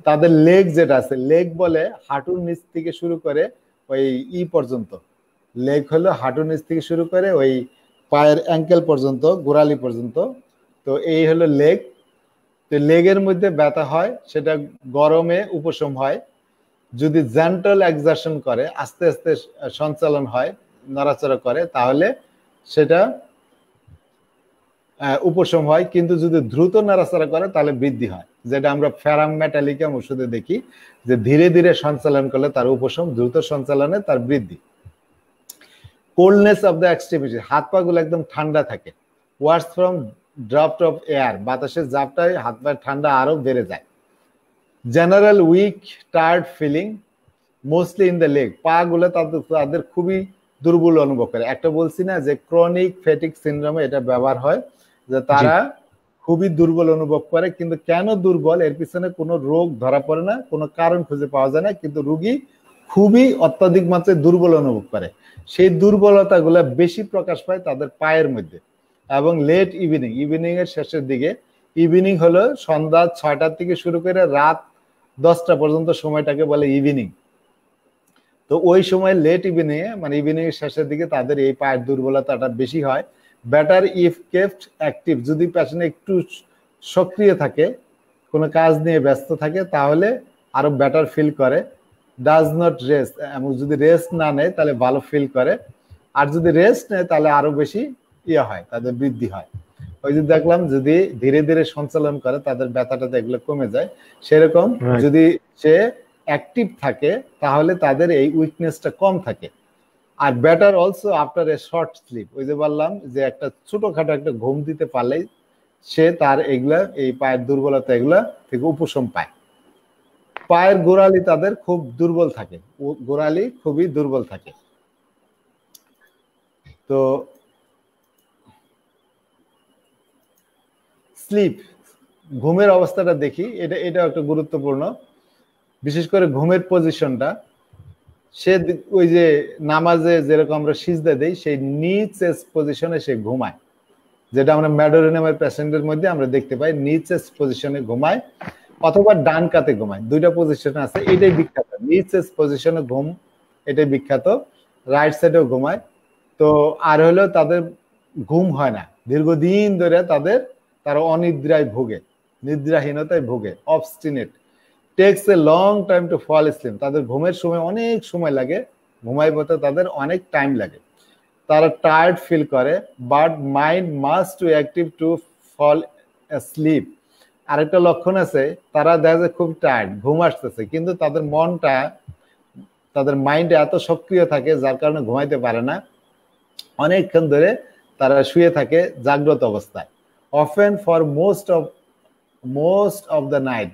তাদের লেগ যেটা আছে, লেগ বলে হাঁটুর নিচ থেকে শুরু করে ওই পর্যন্ত, লেগ হলো হাঁটুর নিচ থেকে শুরু করে ওই পায়ের অ্যাঙ্কেল পর্যন্ত, গোড়ালি পর্যন্ত। তো এই হলো লেগ। তো লেগের মধ্যে ব্যথা হয়, সেটা গরমে উপশম হয়। যদি জেন্টাল এক্সারশন করে, আস্তে আস্তে সঞ্চালন হয়, নড়াচড়া করে, তাহলে সেটা উপশম হয়। কিন্তু যদি দ্রুত নড়াচড়া করে তাহলে বৃদ্ধি হয়, যেটা আমরা ফেরাম মেটালিকাম ওষুধে দেখি, যে ধীরে ধীরে সঞ্চালন করলে তার উপশম, দ্রুত সঞ্চালনে তার বৃদ্ধি। কোল্ডনেস অফ দ্য এক্সট্রিমিটি, হাত পা গুলো একদম ঠান্ডা থাকে। Worse from drop of air, বাতাসের জাপটায় হাত পায়ের ঠান্ডা আরো বেড়ে যায়। General weak tired feeling mostly in the leg, পা গুলো তাদের খুবই দুর্বল অনুভব করে। একটা বলছি না যে ক্রনিক ফ্যাটিক সিনড্রোমে এটা ব্যবহার হয়, যে তারা খুবই দুর্বল অনুভব করে। কিন্তু কেন দুর্বল, এর পিছনে কোনো রোগ ধরা পড়ে না, কোনো কারণ খুঁজে পাওয়া যায় না, কিন্তু রোগী খুবই অত্যাধিক মাত্রায় দুর্বল অনুভব করে। সেই দুর্বলতা গুলা বেশি প্রকাশ পায় তাদের পায়ের মধ্যে। এবং লেট ইভিনিং এর শেষের দিকে, ইভিনিং হলো সন্ধ্যা 6টা থেকে শুরু করে রাত 10টা পর্যন্ত সময়টাকে বলে ইভিনিং। তো ওই সময় লেট ইভিনিং এ, মানে ইভিনিং এর শেষের দিকে তাদের এই পায়ের দুর্বলতাটা বেশি হয়। বেটার ইফ কেপ্ট অ্যাক্টিভ, যদি পেশেন্ট একটু সক্রিয় থাকে, কোনো কাজ নিয়ে ব্যস্ত থাকে, তাহলে আরো বেটার ফিল করে। ডাজ নট রেস্ট, এবং যদি রেস্ট না নেয় তাহলে ভালো ফিল করে, আর যদি রেস্ট নেয় তাহলে আরো বেশি হয়, তাদের বৃদ্ধি হয়। ওই যে দেখলাম, যদি ধীরে ধীরে সঞ্চালন করে তাদের ব্যথাটা এগুলো কমে যায়। সেরকম যদি সে অ্যাক্টিভ থাকে তাহলে তাদের এই উইকনেসটা কম থাকে। আর better also after a short sleep, ওই যে বললাম যে একটা ছোটখাটো একটা ঘুম দিতে পারলেই সে তার এগুলা, এই পায়ের দুর্বলতা এগুলা থেকে উপশম পায়। পায়ের গোড়ালি তাদের খুব দুর্বল থাকে, গোড়ালি খুবই দুর্বল থাকে। তো স্লিপ, ঘুমের অবস্থাটা দেখি, এটা একটা গুরুত্বপূর্ণ, বিশেষ করে ঘুমের পজিশনটা। সে ওই যে নামাজে যেরকম আমরা সিজদা দেই, সেই নি চেস্ট পজিশনে সে ঘুমায়, যেটা আমরা ম্যাডোরিনামের পেশেন্টের মধ্যে আমরা দেখতে পাই, নি চেস্ট পজিশনে ঘুমায় অথবা ডান কাতে ঘুমায়, দুইটা পজিশন আছে, এটাই বিখ্যাত, নি চেস্ট পজিশনে ঘুম, এটাই বিখ্যাত। রাইট সাইডেও ঘুমায়। তো আর হলো তাদের ঘুম হয় না দীর্ঘদিন ধরে, তারা অনিদ্রায় ভোগে, নিদ্রাহীনতায় ভোগে, obstinate, takes a long time to fall sleep, তাদের ঘুমের সময় অনেক সময় লাগে, ঘুমাই পড়তে তাদের অনেক টাইম লাগে, তারা টায়ার্ড ফিল করে, but mind must too active to fall sleep. আরেকটা লক্ষণ আছে, তারা দেখা যায় খুব টায়ার্ড, ঘুম আসতেছে, কিন্তু তাদের মনটা, তাদের মাইন্ড এত সক্রিয় থাকে যার কারণে ঘুমাইতে পারে না, অনেকক্ষণ ধরে তারা শুয়ে থাকে জাগ্রত অবস্থায়, often for most of the night,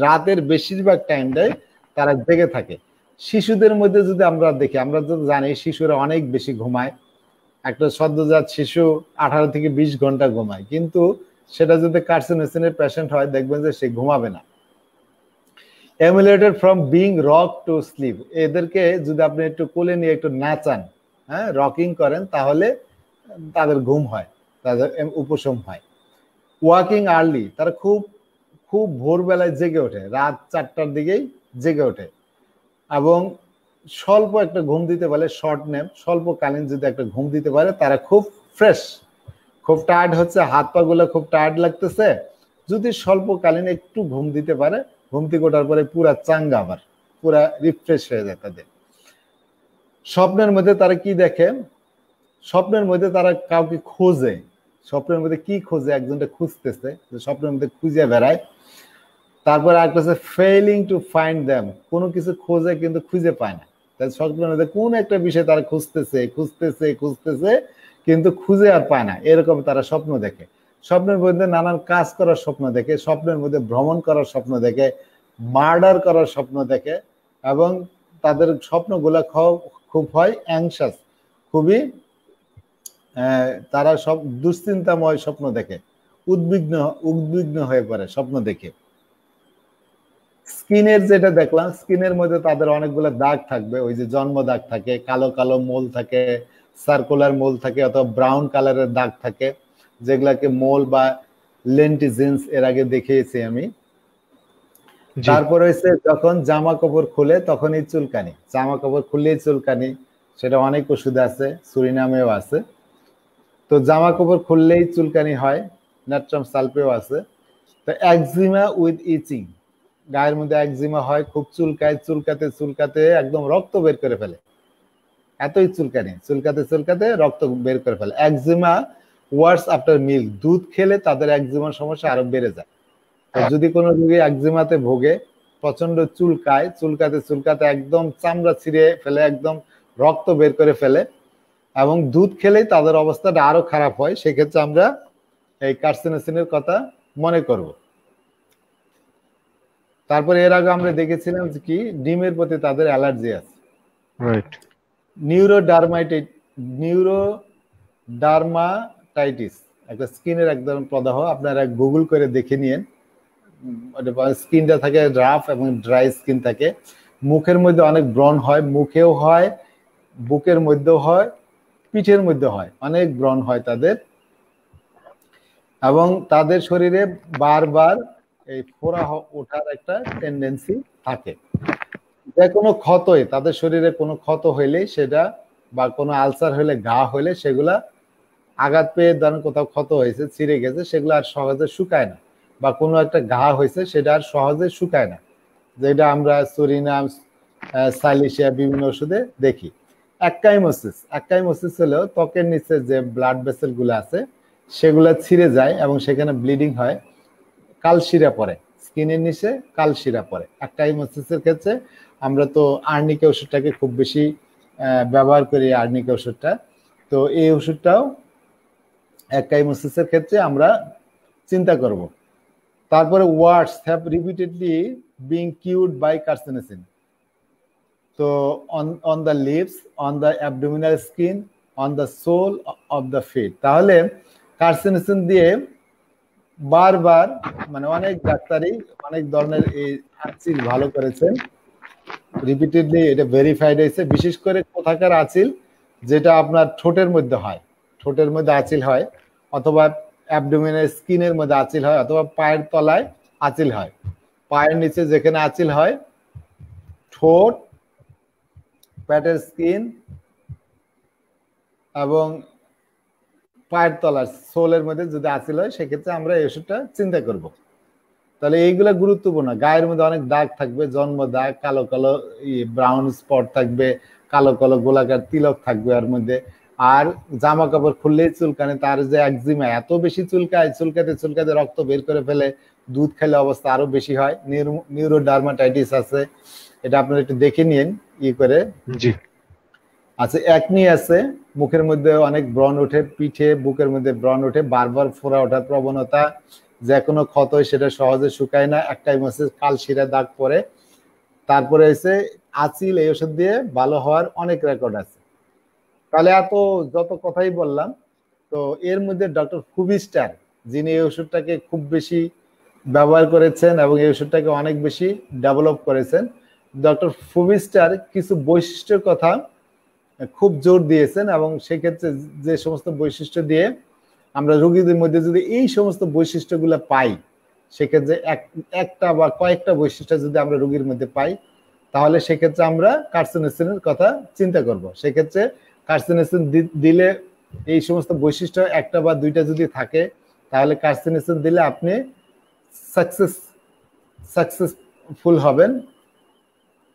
রাতের বেশিরভাগ টাইমটাই তারা জেগে থাকে। শিশুদের মধ্যে যদি আমরা দেখি, আমরা তো জানি শিশুরা অনেক বেশি ঘুমায়, একটা সদ্যজাত শিশু 18 থেকে 20 ঘন্টা ঘুমায়, কিন্তু সেটা যদি কার্সিনোসিনের পেশেন্ট হয় দেখবেন যে সে ঘুমাবে না। Emulated from being rock to sleep, এদেরকে যদি আপনি একটু কোলে নিয়ে একটু নাচান, হ্যাঁ, রকিং করেন, তাহলে তাদের ঘুম হয়, তাদের উপশম হয়। ওয়াকিং আর্লি, তারা খুব খুব ভোরবেলায় জেগে ওঠে, রাত 4টার দিকেই জেগে ওঠে, এবং স্বল্প একটা ঘুম দিতে পারে, শর্ট ন্যাপ, স্বল্পকালীন যদি একটা ঘুম দিতে পারে, তারা খুব ফ্রেশ, খুব টায়ার্ড হচ্ছে, হাত পা গুলো খুব টায়ার্ড লাগতেছে, যদি স্বল্পকালীন একটু ঘুম দিতে পারে, ঘুম থেকে ওঠার পরে পুরা চাঙ্গা, আবার পুরা রিফ্রেশ হয়ে যায় তাদের। স্বপ্নের মধ্যে তারা কি দেখে? স্বপ্নের মধ্যে তারা কাউকে খোঁজে, স্বপ্নের মধ্যে কি খোঁজে? একজনটা খুঁজতেছে, স্বপ্নের মধ্যে খুঁজে বেড়ায়। তারপরে আর কাছে ফেইলিং টু ফাইন্ড দেম, কোনো কিছু খোঁজে কিন্তু খুঁজে পায় না, তাই স্বপ্নের মধ্যে কোন একটা বিষয় তারা খুঁজতেছে কিন্তু খুঁজে আর পায় না, এরকম তারা স্বপ্ন দেখে। স্বপ্নের মধ্যে নানান কাজ করার স্বপ্ন দেখে, স্বপ্নের মধ্যে ভ্রমণ করার স্বপ্ন দেখে, মার্ডার করার স্বপ্ন দেখে, এবং তাদের স্বপ্নগুলা খুব হয় অ্যাংশাস, খুবই তারা সব দুশ্চিন্তাময় স্বপ্ন দেখে, উদ্বিগ্ন হয়ে পড়ে স্বপ্ন দেখে। স্কিনের যেটা দেখলাম, স্কিনের মধ্যে তাদের অনেকগুলো দাগ থাকবে, ওই যে জন্ম দাগ থাকে, কালো কালো মোল থাকে, সার্কুলার মোল থাকে, অথবা ব্রাউন কালারের দাগ থাকে, যেগুলাকে মোল বা লেন্টিজেন্স এর আগে দেখিয়েছি আমি। তারপর হচ্ছে যখন জামা কাপড় খুলে তখনই চুলকানি, জামা কাপড় খুললেই চুলকানি, সেটা অনেক ওষুধে আছে, সুরিনামেও আছে। তো জামা কাপড় খুললেই চুলকানি হয়, নাট্রাম সালফেও আছে। তো একজিমা উইথ ইচিং, গায়ের মধ্যে একজিমা হয়, খুব চুলকায়, চুলকাতে একদম রক্ত বের করে ফেলে, এতই চুলকানি, চুলকাতে রক্ত বের করে ফেলে। একজিমা ওয়ার্স আফটার মিল্ক, দুধ খেলে তাদের একজিমার সমস্যা আরো বেড়ে যায়। যদি কোনো রোগী একজিমাতে ভোগে, প্রচন্ড চুলকাতে একদম চামড়া ছিঁড়ে ফেলে, একদম রক্ত বের করে ফেলে, এবং দুধ খেলেই তাদের অবস্থাটা আরো খারাপ হয়, সেক্ষেত্রে আমরা এই কার্সিনোসিনের কথা মনে করব। তারপরে এর আগে আমরা দেখেছিলাম যে কি ডিমের প্রতি তাদের অ্যালার্জি আছে। রাইট। নিউরোডার্মাটাইটিস একটা স্কিনের এক ধরনের প্রদাহ, আপনারা গুগল করে দেখে নিন। স্কিনটা থাকে রাফ এবং ড্রাই স্কিন থাকে, মুখের মধ্যে অনেক ব্রণ হয়, মুখেও হয়, বুকের মধ্যেও হয়, পিঠের মধ্যে হয়, অনেক ব্রণ হয় তাদের, এবং তাদের শরীরে বারবার এই ফোড়া ওঠার একটা টেন্ডেন্সি থাকে। যে কোনো ক্ষতই, তাদের শরীরে কোনো ক্ষত হইলেই সেটা, বা কোনো আলসার হইলে, ঘা হইলে, সেগুলা আঘাত পেয়ে ধরেন কোথাও ক্ষত হয়েছে, ছিঁড়ে গেছে, সেগুলো আর সহজে শুকায় না, বা কোনো একটা ঘা হয়েছে সেটা আর সহজে শুকায় না, যেটা আমরা সুরিনাম, সাইলিশিয়া বিভিন্ন ওষুধে দেখি। অ্যাক্কাইমোসিস হলো ত্বকের নিচে যে ব্লাড ভেসেল গুলো আছে সেগুলা ছিঁড়ে যায় এবং সেখানে ব্লিডিং হয়, কালশিরা পড়ে, স্কিনের নিচে কালশিরা পড়ে। অ্যাক্কাইমোসিসের ক্ষেত্রে আমরা তো আর্নিকা ওষুধটাকে খুব বেশি ব্যবহার করি, আর্নিকা ওষুধটা, তো এই ওষুধটাও অ্যাক্কাইমোসিসের ক্ষেত্রে আমরা চিন্তা করব। তারপরে warts have repeatedly being cured by carcinosin, তো on the lips, on the abdominal skin, on the sole of the feet. তাহলে কার্সিনোসিন দিয়ে বারবার মানে অনেক ডাক্তারই অনেক ধরনের এই আচিল ভালো করেছেন, রিপিটেডলি এটা ভেরিফাইড হয়েছে। বিশেষ করে কোথাকার আচিল যেটা আপনার ঠোঁটের মধ্যে হয়, ঠোঁটের মধ্যে আচিল হয়, অথবা অ্যাবডোমিনের স্কিনের মধ্যে আচিল হয়, অথবা পায়ের তলায় আচিল হয়। পায়ের নিচে যেখানে আচিল হয়, ঠোঁট, পেটের স্কিন এবং পায়ের তলার সোলের মধ্যে যদি আচিল হয়, সেক্ষেত্রে আমরা এই ওষুধটা চিন্তা করব। তাহলে এইগুলা গুরুত্বপূর্ণ। গায়ের মধ্যে অনেক দাগ থাকবে, জন্ম দাগ, কালো কালো ব্রাউন স্পট থাকবে, কালো কালো গোলাকার তিলক থাকবে এর মধ্যে। আর জামা কাপড় খুললেই চুলকানে, তার যে একজিমা এত বেশি চুলকায়, চুলকাতে চুলকাতে রক্ত বের করে ফেলে, দুধ খেলে অবস্থা আরো বেশি হয়। নিউরোডার্মাটাইটিস আছে, এটা আপনারা একটু দেখে নিন করে। জি আচ্ছা, একনি আছে, মুখের মধ্যে অনেক ব্রণ ওঠে, পিঠে বুকের মধ্যে ব্রণ ওঠে, বারবার ফোড়া ওঠার প্রবণতা, যে কোনো ক্ষত সেটা সহজে শুকায় না, একটাই মাসে কালশিরা দাগ পড়ে। তারপরে এসে আচিল, এই ওষুধ দিয়ে ভালো হওয়ার অনেক রেকর্ড আছে। তাহলে এত যত কথাই বললাম, তো এর মধ্যে ডক্টর ফুবিস্টার, যিনি এই ওষুধটাকে খুব বেশি ব্যবহার করেছেন এবং এই ওষুধটাকে অনেক বেশি ডেভেলপ করেছেন, ডক্টর ফুবিস্টার কিছু বৈশিষ্ট্যের কথা খুব জোর দিয়েছেন। এবং সেক্ষেত্রে যে সমস্ত বৈশিষ্ট্য দিয়ে আমরা রোগীদের মধ্যে যদি এই সমস্ত বৈশিষ্ট্যগুলো পাই, সেক্ষেত্রে একটা বা কয়েকটা বৈশিষ্ট্য যদি আমরা রোগীর মধ্যে পাই, তাহলে সেক্ষেত্রে আমরা কার্সিনোসিনের কথা চিন্তা করব। সেক্ষেত্রে কার্সিনোসিন দিলে এই সমস্ত বৈশিষ্ট্য একটা বা দুইটা যদি থাকে, তাহলে কার্সিনোসিন দিলে আপনি সাকসেসফুল হবেন,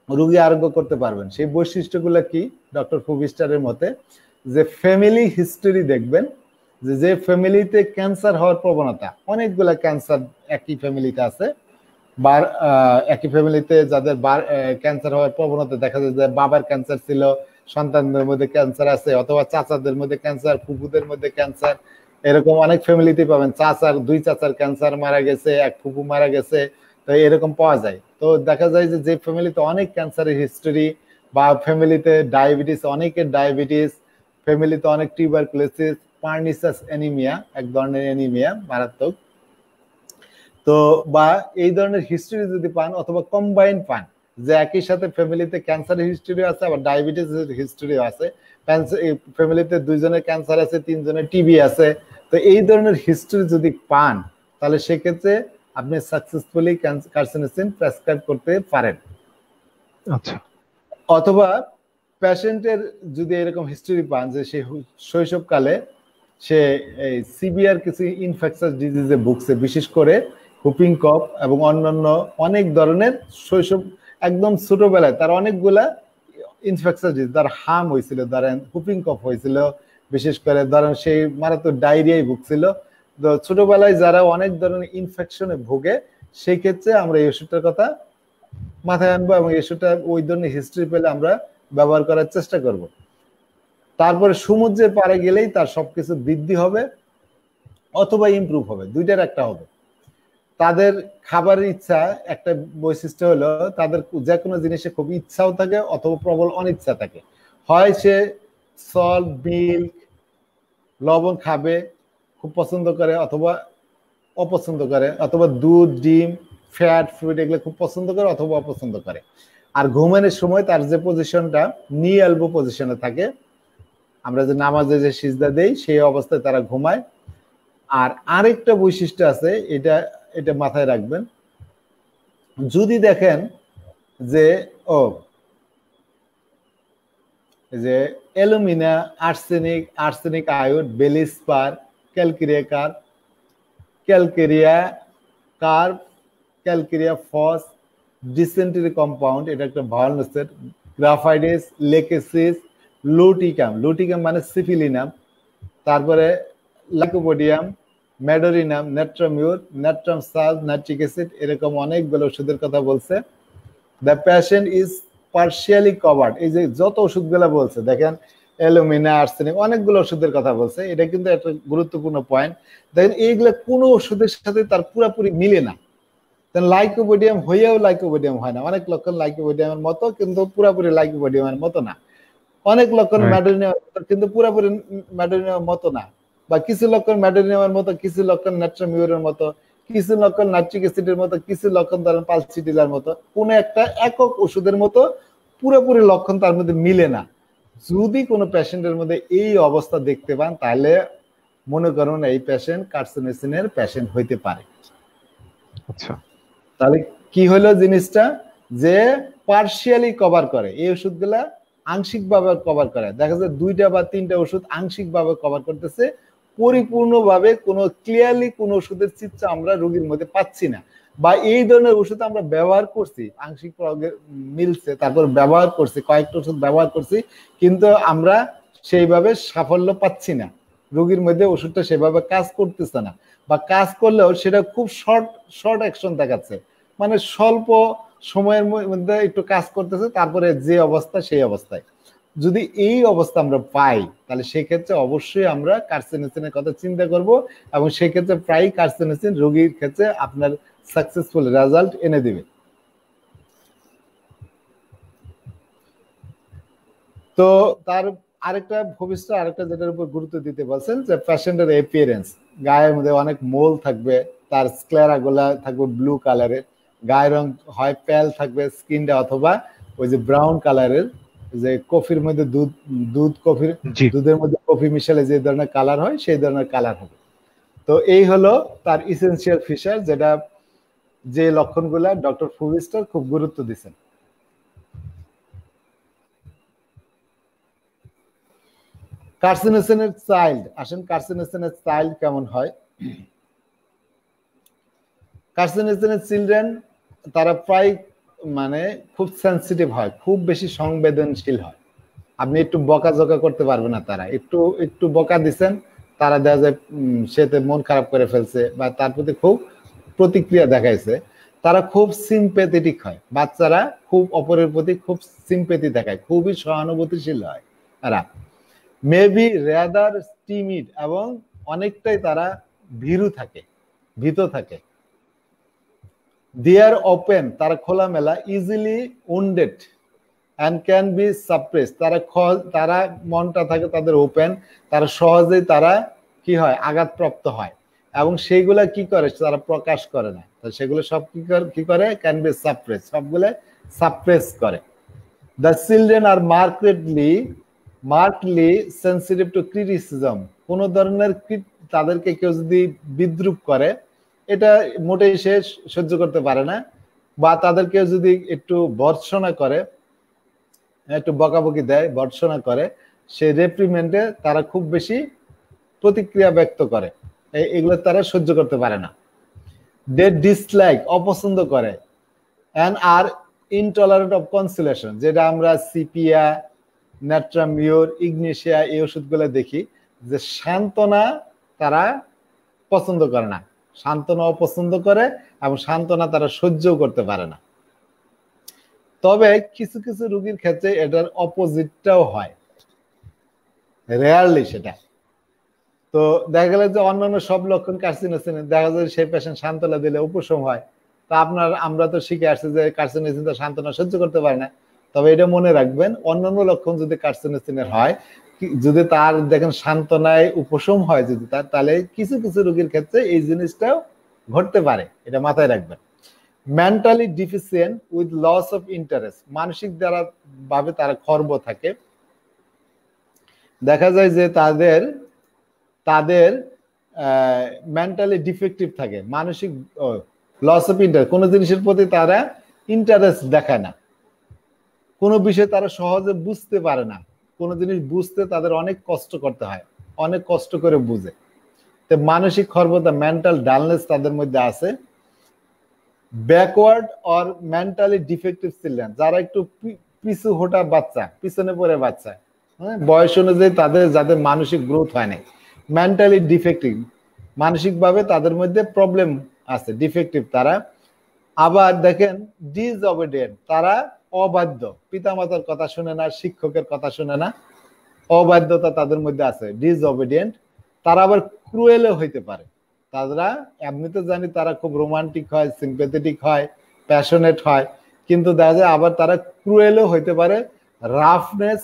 রোগী আরোগ্য করতে পারবেন। সেই বৈশিষ্ট্যগুলো কি? ডক্টর ফুবিস্টারের মতে যে ফ্যামিলি হিস্টোরি দেখবেন, যে ফ্যামিলিতে ক্যান্সার হওয়ার প্রবণতা, অনেকগুলা ক্যান্সার একই ফ্যামিলিতে আছে, একই ফ্যামিলিতে যাদের ক্যান্সার হওয়ার প্রবণতা দেখা যায়, যে বাবার ক্যান্সার ছিল, সন্তানদের মধ্যে ক্যান্সার আছে, অথবা চাচাদের মধ্যে ক্যান্সার, ফুফুদের মধ্যে ক্যান্সার, এরকম অনেক ফ্যামিলিতে পাবেন। দুই চাচার ক্যান্সার মারা গেছে, এক ফুফু মারা গেছে, তো এরকম পাওয়া যায়। তো দেখা যায় যে ফ্যামিলিতে অনেক ক্যান্সারের হিস্টোরি, বা ফ্যামিলিতে ডায়াবেটিস, অনেকের ডায়াবেটিস, ফ্যামিলিতে অনেক টিউবারকুলোসিস, পার্নিসাস অ্যানিমিয়া, এক ধরনের অ্যানিমিয়া মারাত্মক, তো বা এই ধরনের হিস্ট্রি যদি পান, অথবা কম্বাইন পান, যে একই সাথে ফ্যামিলিতে ক্যান্সারের হিস্ট্রি আছে, আবার ডায়াবেটিসের হিস্ট্রিও আছে, ফ্যামিলিতে দুইজনের ক্যান্সার আছে, তিনজনের টিবি আছে, তো এই ধরনের হিস্ট্রি যদি পান, তাহলে সেক্ষেত্রে আপনি সাকসেসফুলি কার্সিনোসিন প্রেসক্রাইব করতে পারেন। আচ্ছা, অথবা পেশেন্টের যদি এরকম হিস্টরি পান যে সে শৈশবকালে সে এই সিভিয়ার কিছু ইনফেকশাস ডিজিজে ভুগছে, বিশেষ করে হুপিং কফ এবং অন্যান্য অনেক ধরনের শৈশব, একদম ছোটবেলায় তার অনেকগুলা ইনফেকশাস ডিজিজ, তার হাম হয়েছিল, ধরেন হুপিং কফ হয়েছিল, বিশেষ করে ধরেন সেই মারাত্মক ডায়রিয়ায় ভুগছিল। তো ছোটবেলায় যারা অনেক ধরনের ইনফেকশনে ভোগে, সেই ক্ষেত্রে আমরা এই ওষুধটার কথা মাথায় আনবো, এবং এই ওষুধটা ওই ধরনের হিস্ট্রি পেলে আমরা ব্যবহার করার চেষ্টা করব। তারপরে সমুদ্রের পাড়ে গেলেই তার সবকিছু বৃদ্ধি হবে অথবা ইমপ্রুভ হবে, দুইটার একটা হবে। তাদের খাবারের ইচ্ছা, একটা বৈশিষ্ট্য হলো তাদের যে কোনো জিনিসে খুব ইচ্ছাও থাকে অথবা প্রবল অনিচ্ছা থাকে। হয় সে সল্ট, মিল্ক, লবণ খাবে, খুব পছন্দ করে, অথবা অপছন্দ করে, অথবা দুধ, ডিম, ফ্যাট, ফ্রুট এগুলো খুব পছন্দ করে অথবা অপছন্দ করে। আর ঘুমানোর সময় তার যে পজিশনটা নি এলবো পজিশনে থাকে, আমরা যে নামাজে যে সিজদা দেই, সেই অবস্থায় তারা ঘুমায়। আর আরেকটা বৈশিষ্ট্য আছে, এটা মাথায় রাখবেন, যদি দেখেন যে যে alumina, arsenic iod, bellis per, calcarea carb, calcarea phos, dysentery compound, এটা একটা ভায়োলেন্সের, গ্রাফাইডিস, লেকেসিস, লুটিকাম মানে সিফিলিনাম, তারপরে lycopodium, medorrhinum, natrum mur, natrum sulph, nitric acid, এরকম অনেকগুলো ওষুধের কথা বলছে। The patient is partially covered, এই যে যত ওষুধগুলো বলছে দেখেন, অ্যালুমিনা, আর্সেনিক, অনেকগুলো ওষুধের কথা বলছে, এটা কিন্তু একটা গুরুত্বপূর্ণ পয়েন্ট। দেখেন এইগুলো কোনো ওষুধের সাথে তার পুরোপুরি মিলে না। লাইকোপোডিয়াম হইয়াও লাইকোপোডিয়াম হয় না, অনেক লক্ষণ লাইকোপোডিয়ামের মতো কিন্তু পুরোপুরি লাইকোপোডিয়ামের মতো না, অনেক লক্ষণ ম্যাডোরিনামের মতো কিন্তু পুরোপুরি ম্যাডোরিনামের মতো না। বা কিছু লক্ষণ ম্যাডোনিয়ামের মতো, কিছু লক্ষণ ন্যাট্রামিউরের মতো, কিছু লক্ষণ নাইট্রিক অ্যাসিডের মতো, কিছু লক্ষণ ধরেন পালসিটিলার মতো, কোন একটা একক ওষুধের মতো পুরোপুরি লক্ষণ তার মধ্যে মিলে না। যদি কোনো পেশেন্টের মধ্যে এই অবস্থা দেখতে পান তাহলে মনে করুন এই পেশেন্ট কার্সিনোসিনের পেশেন্ট হইতে পারে। আচ্ছা, তাহলে কি হলো জিনিসটা, যে পার্শিয়ালি কভার করে, এই ওষুধগুলা আংশিকভাবে কভার করে। দেখা যায় 2টা বা 3টা ওষুধ আংশিকভাবে কভার করতেছে, পরিপূর্ণভাবে কোনো ক্লিয়ারলি কোন ওষুধের চিত্র আমরা রোগীর মধ্যে পাচ্ছি না, বা এই ধরনের ওষুধ আমরা ব্যবহার করছি, আংশিক প্রয়োগে মিলছে, তারপর ব্যবহার করছি, কয়েকটা ওষুধ ব্যবহার করছি, কিন্তু আমরা সেইভাবে সাফল্য পাচ্ছি না, রোগীর মধ্যে ওষুধটা সেভাবে কাজ করতেছে না, বা কাজ করলেও সেটা খুব শর্ট অ্যাকশন দেখাচ্ছে, মানে স্বল্প সময়ের মধ্যে একটু কাজ করতেছে, তারপরে যে অবস্থা সেই অবস্থায়। যদি এই অবস্থা আমরা পাই তাহলে সেক্ষেত্রে অবশ্যই আমরা কার্সিনোসিনের কথা চিন্তা করব, এবং সেক্ষেত্রে প্রায় কার্সিনোসিন রোগীর ক্ষেত্রে আপনার সাকসেসফুল রেজাল্ট এনে দিবে। তো তার আরেকটা ভবিষ্যৎ আরেকটা যেটার উপর গুরুত্ব দিতে বলছেন, যে পেশেন্টের অ্যাপিয়ারেন্স, গায়ের মধ্যে অনেক মোল থাকবে, তার স্ক্লেরা গুলা থাকবে ব্লু কালারের, গায়ের রং হয় পেল থাকবে স্কিনটা, অথবা ওই যে ব্রাউন কালারের, যে কফির মধ্যে দুধের মধ্যে কফি মিশালে যে ধরনের কালার হয় সেই ধরনের কালার হবে। তো এই হলো তার ইসেনশিয়াল ফিচার, যেটা যে লক্ষণগুলা ডক্টর ফুভিস্টার খুব গুরুত্ব দিচ্ছেন। কার্সিনোসিনের চাইল্ড, আসেন কার্সিনোসিনের চাইল্ড কেমন হয়। কার্সিনোসিনের চিলড্রেন তারা প্রায় মানে খুব সেন্সিটিভ হয়, খুব বেশি সংবেদনশীল হয়, আপনি একটু বকাঝকা করতে পারবেন না, তারা একটু বকা দিচ্ছেন তারা দেখা যায় সেতে মন খারাপ করে ফেলছে বা তার প্রতি খুব প্রতিক্রিয়া দেখাইছে, তারা খুব সিম্প্যাথেটিক হয়, বাচ্চারা খুব অপরের প্রতি খুব সিম্প্যাথি দেখায়, খুবই সহানুভূতিশীল হয় তারা, মেবি রেদার টিমিড, এবং অনেকটাই তারা ভীরু থাকে, ভীত থাকে। দেয়ার ওপেন, তারা খোলামেলা, easily wounded and can be suppressed, তারা মনটা থাকে তাদের ওপেন, তারা সহজেই তারা কি হয় আঘাতপ্রাপ্ত হয়, এবং সেইগুলা কি করে তারা প্রকাশ করে না, তো সেগুলো সব কি করে ক্যান বি সাপ্রেস, সবগুলো সাপ্রেস করে। The children are markedly sensitive to criticism, কোন ধরনের তাদেরকে কেউ যদি বিদ্রুপ করে এটা মোটেই সে সহ্য করতে পারে না, বা তাদেরকে যদি একটু ভর্ৎসনা করে, একটু বকাবকি দেয়, ভর্ৎসনা করে, সেই রেপ্রিমেন্ডে তারা খুব বেশি প্রতিক্রিয়া ব্যক্ত করে, এগুলো তারা সহ্য করতে পারে না। দে ডিসলাইক, অপছন্দ করে, and are intolerant of consolation, যেটা আমরা সিপিয়া, ন্যাট্রামিউর, ইগনেশিয়া এই ওষুধগুলো দেখি, যে সান্ত্বনা তারা পছন্দ করে না, সান্ত্বনা অপছন্দ করে, এবং সান্ত্বনা তারা সহ্যও করতে পারে না। তবে কিছু কিছু রোগীর ক্ষেত্রে এটার অপোজিটটাও হয়, রেয়ারলি সেটা। তো দেখা গেল যে অন্যান্য সব লক্ষণ কার্সিনোসিনের, দেখা যায় সেই পেশেন্ট সান্ত্বনা দিলে উপশম হয়, তা আমরা তো শিখে আসছি যে কার্সিনোসিন তো সান্ত্বনা সহ্য করতে পারে না। তবে এটা মনে রাখবেন, অন্যান্য লক্ষণ যদি কার্সিনোসিনের হয়, যদি তার দেখেন সান্ত্বনায় উপশম হয় যদি তার, তাহলে কিছু কিছু রোগীর ক্ষেত্রে এই জিনিসটাও ঘটতে পারে, এটা মাথায় রাখবেন। Mentally deficient with loss of interest, মানসিক দ্বারা ভাবে তারা খর্ব থাকে, দেখা যায় যে তাদের মেন্টালি ডিফেক্টিভ থাকে, মানসিক লস অফ ইন্টারেস্ট, কোনো জিনিসের প্রতি তারা ইন্টারেস্ট দেখায় না, কোনো বিষয় তারা সহজে বুঝতে পারে না, কোনো জিনিস বুঝতে তাদের অনেক কষ্ট করতে হয়, অনেক কষ্ট করে বুঝে, তো মানসিক খর্বতা, মেন্টাল ডালনেস তাদের মধ্যে আছে। Backward or mentally defective children, যারা একটু পিছু হোটা বাচ্চা, পিছনে পড়ে বাচ্চা, হ্যাঁ, বয়স অনুযায়ী যাদের মানসিক গ্রোথ হয় নাই, মেন্টালি ডিফেক্টিভ, মানসিকভাবে তাদের মধ্যে প্রবলেম আছে, ডিফেক্টিভ তারা। আবার দেখেন ডিসঅবিডিয়েন্ট, তারা অবাধ্য, পিতামাতার কথা শুনে না, শিক্ষকের কথা শুনে না, অবাধ্যতা তাদের মধ্যে আছে, ডিসঅবিডিয়েন্ট। তারা আবার ক্রুয়েলও হইতে পারে, তারা এমনিতে জানি তারা খুব রোমান্টিক হয়, সিম্প্যাথেটিক হয়, প্যাশনেট হয়, কিন্তু দেখা যায় আবার তারা ক্রুয়েলও হইতে পারে, রাফনেস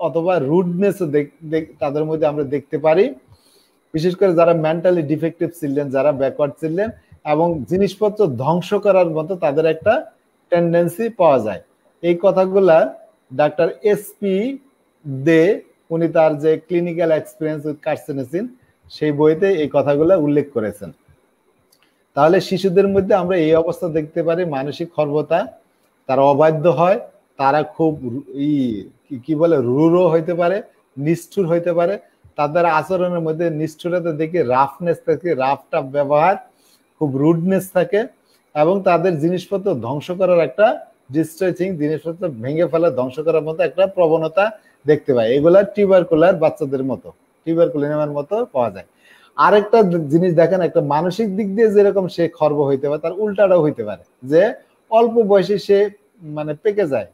অথবা রুডনেসও তাদের মধ্যে আমরা দেখতে পারি। বিশেষ করে যারা মেন্টালি ডিফেক্টিভ চিলড্রেন, যারা ব্যাকওয়ার্ড চিলড্রেন, এবং জিনিসপত্র ধ্বংস করার মতো তাদের একটা টেন্ডেন্সি পাওয়া যায়। এই কথাগুলা ডাক্তার এসপি দে, উনি তার যে ক্লিনিক্যাল এক্সপিরিয়েন্স উইথ কার্সিনোসিন সেই বইতে এই কথাগুলো উল্লেখ করেছেন। তাহলে শিশুদের মধ্যে আমরা এই অবস্থা দেখতে পারি, মানসিক খর্বতা, তারা অবাধ্য হয়, তারা খুব কি বলে রূঢ় হইতে পারে, নিষ্ঠুর হইতে পারে, তাদের আচরণের মধ্যে নিষ্ঠুরতা দেখে রাফনেস থাকে, রাফটা ব্যবহার, খুব রুডনেস থাকে, এবং তাদের জিনিসপত্র ধ্বংস করার একটা ডিস্ট্রয়িং, জিনিসপত্র ভেঙে ফেলা, ধ্বংস করার মতো একটা প্রবণতা দেখতে পাই। এগুলা টিউবারকুলার বাচ্চাদের মতো, টিউবারকুলিনের মতো পাওয়া যায়। আরেকটা জিনিস দেখেন, একটা মানসিক দিক দিয়ে যেরকম সে খর্ব হইতে পারে, তার উল্টাটাও হইতে পারে, যে অল্প বয়সে সে মানে পেকে যায়,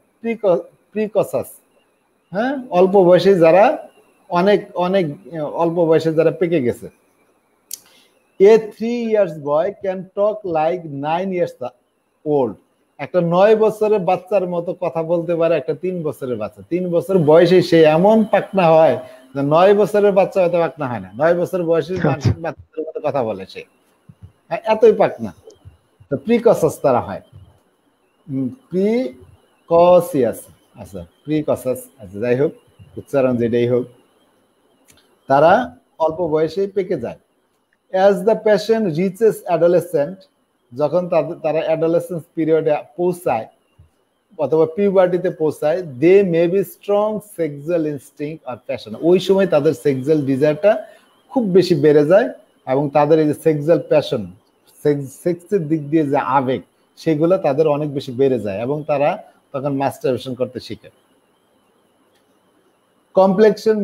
প্রিকসাস। হ্যাঁ, অল্প বয়সে যারা অনেক অনেক অল্প বয়সে যারা পেকে গেছে। A 3 years boy can talk like 9 years old. একটা 9 বছরের বাচ্চার মতো কথা বলতে পারে একটা 3 বছরের বাচ্চা। 3 বছর বয়সে সে এমন পাকনা হয় যে 9 বছরের বাচ্চা হয়তো পাকনা হয় না। 9 বছর বয়সে বাচ্চাদের মতো কথা বলে সে, এতই পাকনা। তো প্রিকসাস তারা হয়, প্রিকসিয়াস, আচ্ছা প্রিকসাস, আচ্ছা যাই হোক, উচ্চারণ যেটাই হোক, তারা অল্প বয়সেই পেকে যায়। As the patient reaches adolescent, যখন তারা অ্যাডোলেসেন্স পিরিয়ডে পৌঁছায় অথবা পিউবার্টিতে পৌঁছায়, they may be strong sexual instinct আর প্যাশন। ওই সময় তাদের সেক্সুয়াল ডিজায়ারটা খুব বেশি বেড়ে যায়, এবং তাদের এই যে সেক্সুয়াল প্যাশন, সেক্সের দিক দিয়ে যে আবেগ, সেগুলো তাদের অনেক বেশি বেড়ে যায়, এবং তারা তখন মাস্টারবেশন করতে শিখে। Complexion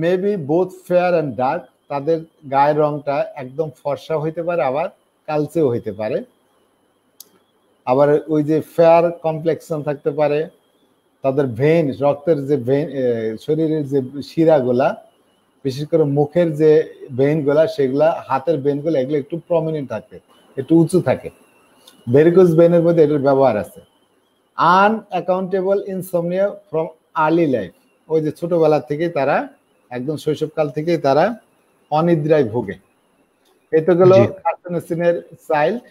may be both fair and dark, তাদের গায়ের রংটা একদম ফর্সা হইতে পারে, আবার কালচেও হইতে পারে। আবার ওই যে ফেয়ার কমপ্লেক্সন থাকতে পারে। তাদের ভেইন, রক্তের যে ভেইন, শরীরের যে শিরাগুলা, বিশেষ করে মুখের যে ভেইনগুলা, সেগুলা, হাতের ভেইনগুলো, এগুলো একটু প্রমিনেন্ট থাকে, একটু উঁচু থাকে। ভেরিকোজ ভেইনের মধ্যে এটার ব্যবহার আছে। Unaccountable insomnia from early life, ওই যে ছোটবেলা থেকেই তারা, একদম শৈশবকাল থেকেই তারা অনিদ্রায় ভোগে। এটা গেল কার্সিনোসিনের চাইল্ড,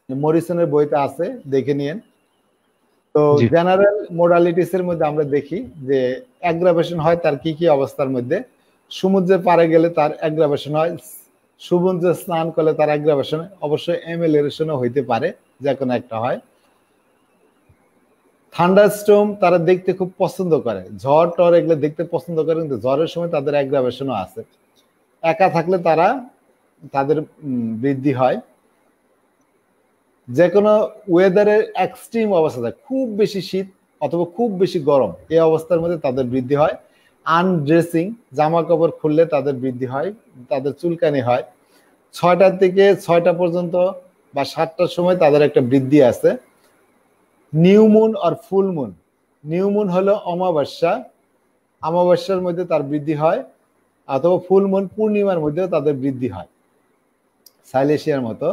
মরিসনের বইতে আছে, দেখে নিয়েন। তো জেনারেল মোডালিটিস এর মধ্যে আমরা দেখি যে অ্যাগ্রাভেশন হয় তার কি কি অবস্থার মধ্যে। সমুদ্রের পাড়ে গেলে তার অ্যাগ্রাভেশন হয়, সমুদ্রে স্নান করলে তার অ্যাগ্রাভেশন, অবশ্যই এমেলেশনও হইতে পারে, যে কোনো একটা হয়। থান্ডারস্টর্ম তারা দেখতে খুব পছন্দ করে, ঝড় টর এগুলো দেখতে পছন্দ করে, কিন্তু ঝড়ের সময় তাদের অ্যাগ্রাভেশনও আছে। একা থাকলে তাদের বৃদ্ধি হয়। যে কোনো ওয়েদারের এক্সট্রিম অবস্থা থাকে, খুব বেশি শীত অথবা খুব বেশি গরম, এই অবস্থার মধ্যে তাদের বৃদ্ধি হয়। আনড্রেসিং, জামা কাপড় খুললে তাদের বৃদ্ধি হয়, তাদের চুলকানি হয়। 6টা থেকে 6টা পর্যন্ত বা 7টার সময় তাদের একটা বৃদ্ধি আছে। নিউ মুন আর ফুল মুন, নিউ মুন হলো অমাবস্যা, অমাবস্যার মধ্যে তার বৃদ্ধি হয়, অথবা ফুল মুন পূর্ণিমার মধ্যেও তাদের বৃদ্ধি হয়, সাইলেশিয়ার মতো।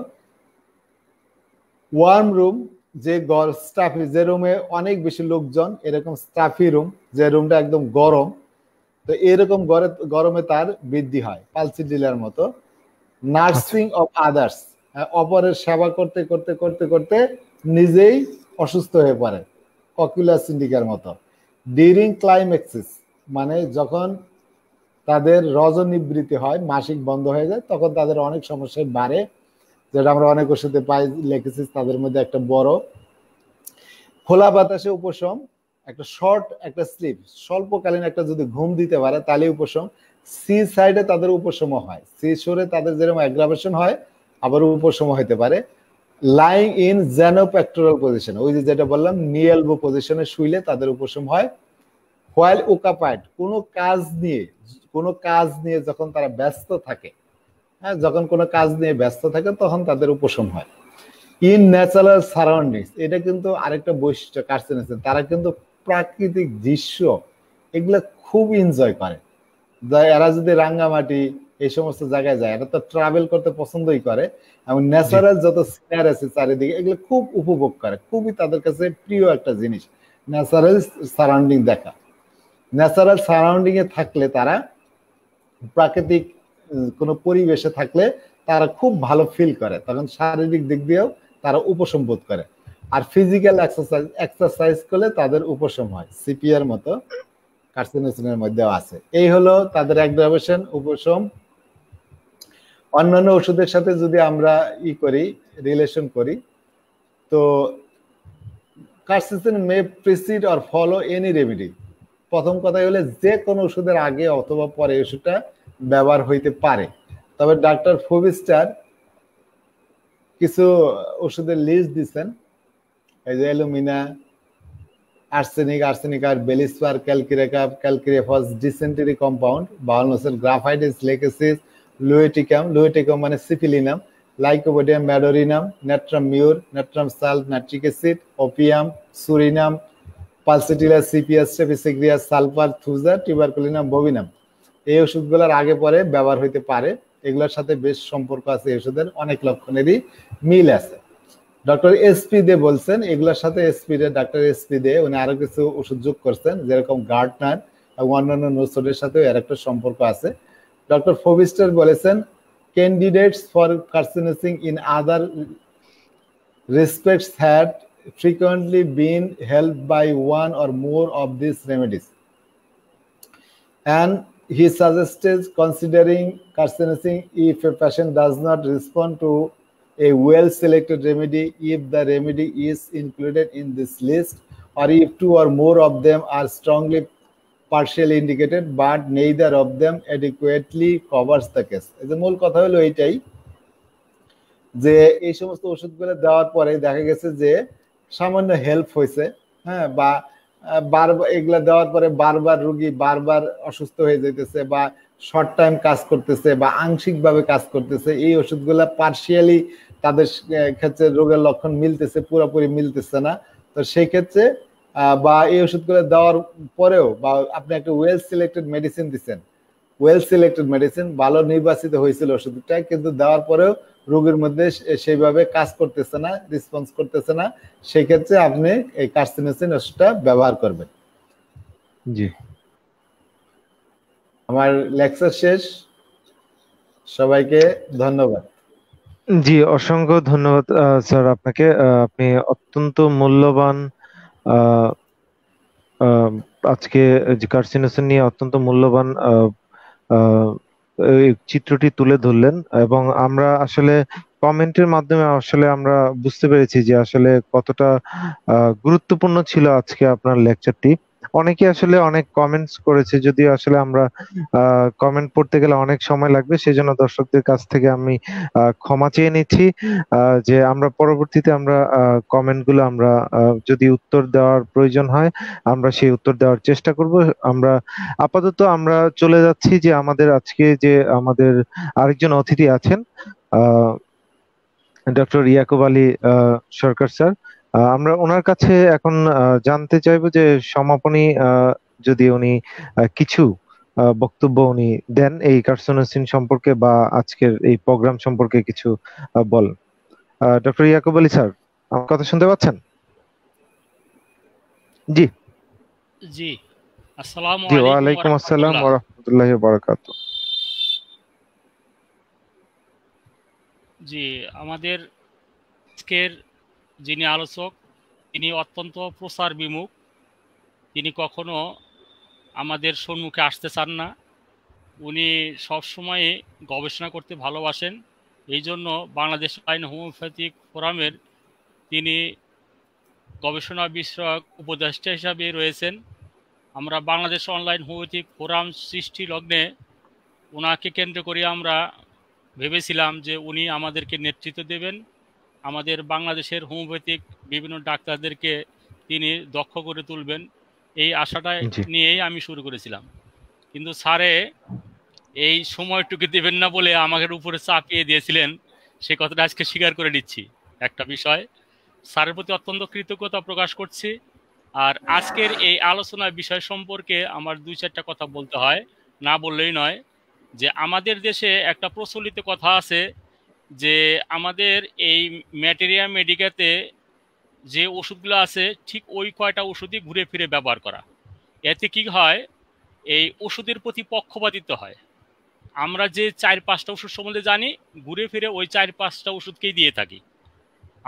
ওয়ার্ম রুম, যে স্টাফি, যে রুমে অনেক বেশি লোকজন, এরকম স্টাফি রুম, যে রুমটা একদম গরম, তো এরকম গরমে তার বৃদ্ধি হয়, পালসিডিলার মতো। নার্সিং অফ আদার্স, অপরের সেবা করতে করতে করতে করতে নিজেই অসুস্থ হয়ে পড়ে, ককুলার সিন্ডিকার মতো। ডিউরিং ক্লাইম্যাক্সিস, মানে যখন তাদের রজনিবৃত্তি হয়, মাসিক বন্ধ হয়ে যায়, তখন তাদের অনেক সমস্যায় বাড়ে, যেটা আমরা অনেক ওষুধে পাই, লেখেছিস তাদের মধ্যে একটা বড়। খোলা বাতাসে উপশম, একটা শর্ট একটা স্লিপ, স্বল্পকালীন একটা যদি ঘুম দিতে পারে তাহলে উপশম। সি সাইডে তাদের উপশম হয়, সি শোরে তাদের যেরকম অ্যাগ্রাভেশন হয়, আবার উপশম হইতে পারে। লাইং ইন জেনোপেক্টোরাল পজিশন, ওই যে যেটা বললাম, নি এলবো পজিশনে শুইলে তাদের উপশম হয়। হোয়াইল ওকাপাইড, কোনো কাজ নিয়ে যখন তারা ব্যস্ত থাকে, হ্যাঁ, যখন কোনো কাজ নিয়ে ব্যস্ত থাকে তখন তাদের উপশম হয়। ইন ন্যাচারাল সারাউন্ডিংস, এটা কিন্তু আরেকটা বৈশিষ্ট্য কার্সিনোসিন, তারা কিন্তু প্রাকৃতিক দৃশ্য এগুলো খুব এনজয় করে। এরা যদি রাঙ্গামাটি এই সমস্ত জায়গায় যায়, এরা তো ট্রাভেল করতে পছন্দই করে, এবং ন্যাচারাল যত সিনারি আছে চারিদিকে, এগুলো খুব উপভোগ করে, খুবই তাদের কাছে প্রিয় একটা জিনিস ন্যাচারাল সারাউন্ডিং দেখা। ন্যাচারাল সারাউন্ডিং এ থাকলে তারা প্রাকৃতিক কোনো পরিবেশে থাকলে তারা খুব ভালো ফিল করে, তখন শারীরিক দিক দিয়েও তারা উপশম বোধ করে। আর ফিজিক্যাল এক্সারসাইজ করলে তাদের উপশম হয়, সিপিআর মতো কার্সিনোসিনের মধ্যেও আছে। এই হলো তাদের অ্যাগ্রাভেশন, উপশম। অন্যান্য ওষুধের সাথে যদি আমরা রিলেশন করি, তো carcinosin May precede or follow any remedy. প্রথম কথাই হলে যে কোনো ওষুধের আগে অথবা পরে ওষুধটা ব্যবহার হইতে পারে। তবে ডাক্তার ফোবিস্টার কিছু ওষুধের লিস্ট দিচ্ছেন, এই যে অ্যালুমিনা, আর্সেনিক আর বেলিসপার, ক্যালকিরেফস, ডিসেন্টারি কম্পাউন্ড, বায়োনোসেল, গ্রাফাইটিস, লেকেসিস, লুয়েটিকাম মানে syphilinum, lycopodium, medorrhinum, natrum mur, natrum salt, nitric acid, opium, psorinum, pulsatilla, সিপিএস, staphysagria, sulphur, thuja, tuberculinum, bovinum. এই ওষুধগুলোর আগে পরে ব্যবহার হইতে পারে। এগুলোর সাথে বেশ সম্পর্ক আছে, এই ওষুধের অনেক লক্ষণেরই মিল আছে। ডক্টর এসপি দে বলছেন এগুলোর সাথে ডাক্তার এসপি দে উনি আরো কিছু ওষুধ যোগ করছেন, যেরকম গার্টনার এবং অন্যান্য নোসোডের সাথে এর একটা সম্পর্ক আছে। ডক্টর ফোবিস্টার বলেছেন candidates for carcinosin in other respects had frequently been helped by one or more of these remedies, and he suggested considering carcinosin if a patient does not respond to a well-selected remedy, if the remedy is included in this list, or if two or more of them are strongly partially indicated but neither of them adequately covers the case. এই যে মূল কথা হলো এইটাই, যে এই সমস্ত ওষুধগুলো দেওয়ার পরে দেখা গেছে যে সামান্য হেল্প হয়েছে, হ্যাঁ, বা বারবার এগুলা দেওয়ার পরে বারবার রোগী বারবার অসুস্থ হয়ে যাইতেছে, বা শর্ট টাইম কাজ করতেছে, বা আংশিকভাবে কাজ করতেছে। এই ওষুধগুলা পার্শিয়ালি তাদের ক্ষেত্রে রোগের লক্ষণ মিলতেছে, পুরোপুরি মিলতেছে না। তো সেই ক্ষেত্রে বা এই ওষুধগুলো দেওয়ার পরেও, বা আপনি একটা ওয়েল সিলেক্টেড মেডিসিন দিচ্ছেন, ভালো নির্বাচিত হয়েছিল ওষুধটা, কিন্তু দেওয়ার পরেও রোগীর মধ্যে সেইভাবে কাজ করতেছে না, রেসপন্স করতেছে না, সেই ক্ষেত্রে আপনি এই কার্সিনোসিন ওষুধটা ব্যবহার করবেন। জি, আমার লেকচার শেষ, সবাইকে ধন্যবাদ। জি, অসংখ্য ধন্যবাদ স্যার আপনাকে। আপনি অত্যন্ত মূল্যবান আজকে যে কার্সিনোসিন নিয়ে অত্যন্ত মূল্যবান এই চিত্রটি তুলে ধরলেন, এবং আমরা আসলে কমেন্টের মাধ্যমে আসলে আমরা বুঝতে পেরেছি যে আসলে কতটা গুরুত্বপূর্ণ ছিল আজকে আপনার লেকচারটি। অনেকে আসলে অনেক কমেন্টস করেছে, যদিও আসলে আমরা কমেন্ট পড়তে গেলে অনেক সময় লাগবে, সেজন্য দর্শকদের কাছ থেকে আমি ক্ষমা চেয়ে নিচ্ছি যে আমরা পরবর্তীতে আমরা কমেন্টগুলো আমরা যদি উত্তর দেওয়ার প্রয়োজন হয় আমরা সেই উত্তর দেওয়ার চেষ্টা করব। আমরা আপাতত আমরা চলে যাচ্ছি যে আমাদের আজকে যে আমাদের আরেকজন অতিথি আছেন ডক্টর ইয়াকুব আলী সরকার স্যার, আমরা ওনার কাছে এখন জানতে চাইবো যে সমাপনী যদি উনি কিছু বক্তব্য উনি দেন এই কার্সিনোসিন সম্পর্কে বা আজকের এই প্রোগ্রাম সম্পর্কে কিছু বলেন। ডক্টর ইয়াকুব আলী স্যার, আমার কথা শুনতে পাচ্ছেন? জি জি, আসসালামু জি, আলাইকুম ওয়ালাইকুম আসসালাম ওয়া রাহমাতুল্লাহি ওয়া বারাকাতুহু। জি, আমাদের আজকের যিনি আলোচক তিনি অত্যন্ত প্রচার বিমুখ, তিনি কখনো আমাদের সম্মুখে আসতে চান না। উনি সবসময় গবেষণা করতে ভালোবাসেন, এই জন্য বাংলাদেশ আইন হোমিওপ্যাথিক ফোরামের তিনি গবেষণা বিষয়ক উপদেষ্টা হিসাবে রয়েছেন। আমরা বাংলাদেশ অনলাইন হোমিওপ্যাথিক ফোরাম সৃষ্টি লগ্নে ওনাকে কেন্দ্র করে আমরা ভেবেছিলাম যে উনি আমাদেরকে নেতৃত্ব দেবেন, আমাদের বাংলাদেশের হোমিওপ্যাথিক বিভিন্ন ডাক্তারদেরকে তিনি দক্ষ করে তুলবেন, এই আশাটা নিয়েই আমি শুরু করেছিলাম। কিন্তু স্যারে এই সময়টুকু দেবেন না বলে আমাদের উপরে চাপিয়ে দিয়েছিলেন, সে কথাটা আজকে স্বীকার করে নিচ্ছি। একটা বিষয় স্যারের প্রতি অত্যন্ত কৃতজ্ঞতা প্রকাশ করছি। আর আজকের এই আলোচনার বিষয় সম্পর্কে আমার 2-4টা কথা বলতে হয়, না বললেই নয়। যে আমাদের দেশে একটা প্রচলিত কথা আছে যে আমাদের এই ম্যাটেরিয়া মেডিকাতে যে ওষুধগুলো আছে ঠিক ওই কয়টা ওষুধই ঘুরে ফিরে ব্যবহার করা। এতে কি হয়, এই ওষুধের প্রতি পক্ষপাতিত্ব হয়। আমরা যে 4-5টা ওষুধ সম্বন্ধে জানি, ঘুরে ফিরে ওই 4-5টা ওষুধকেই দিয়ে থাকি।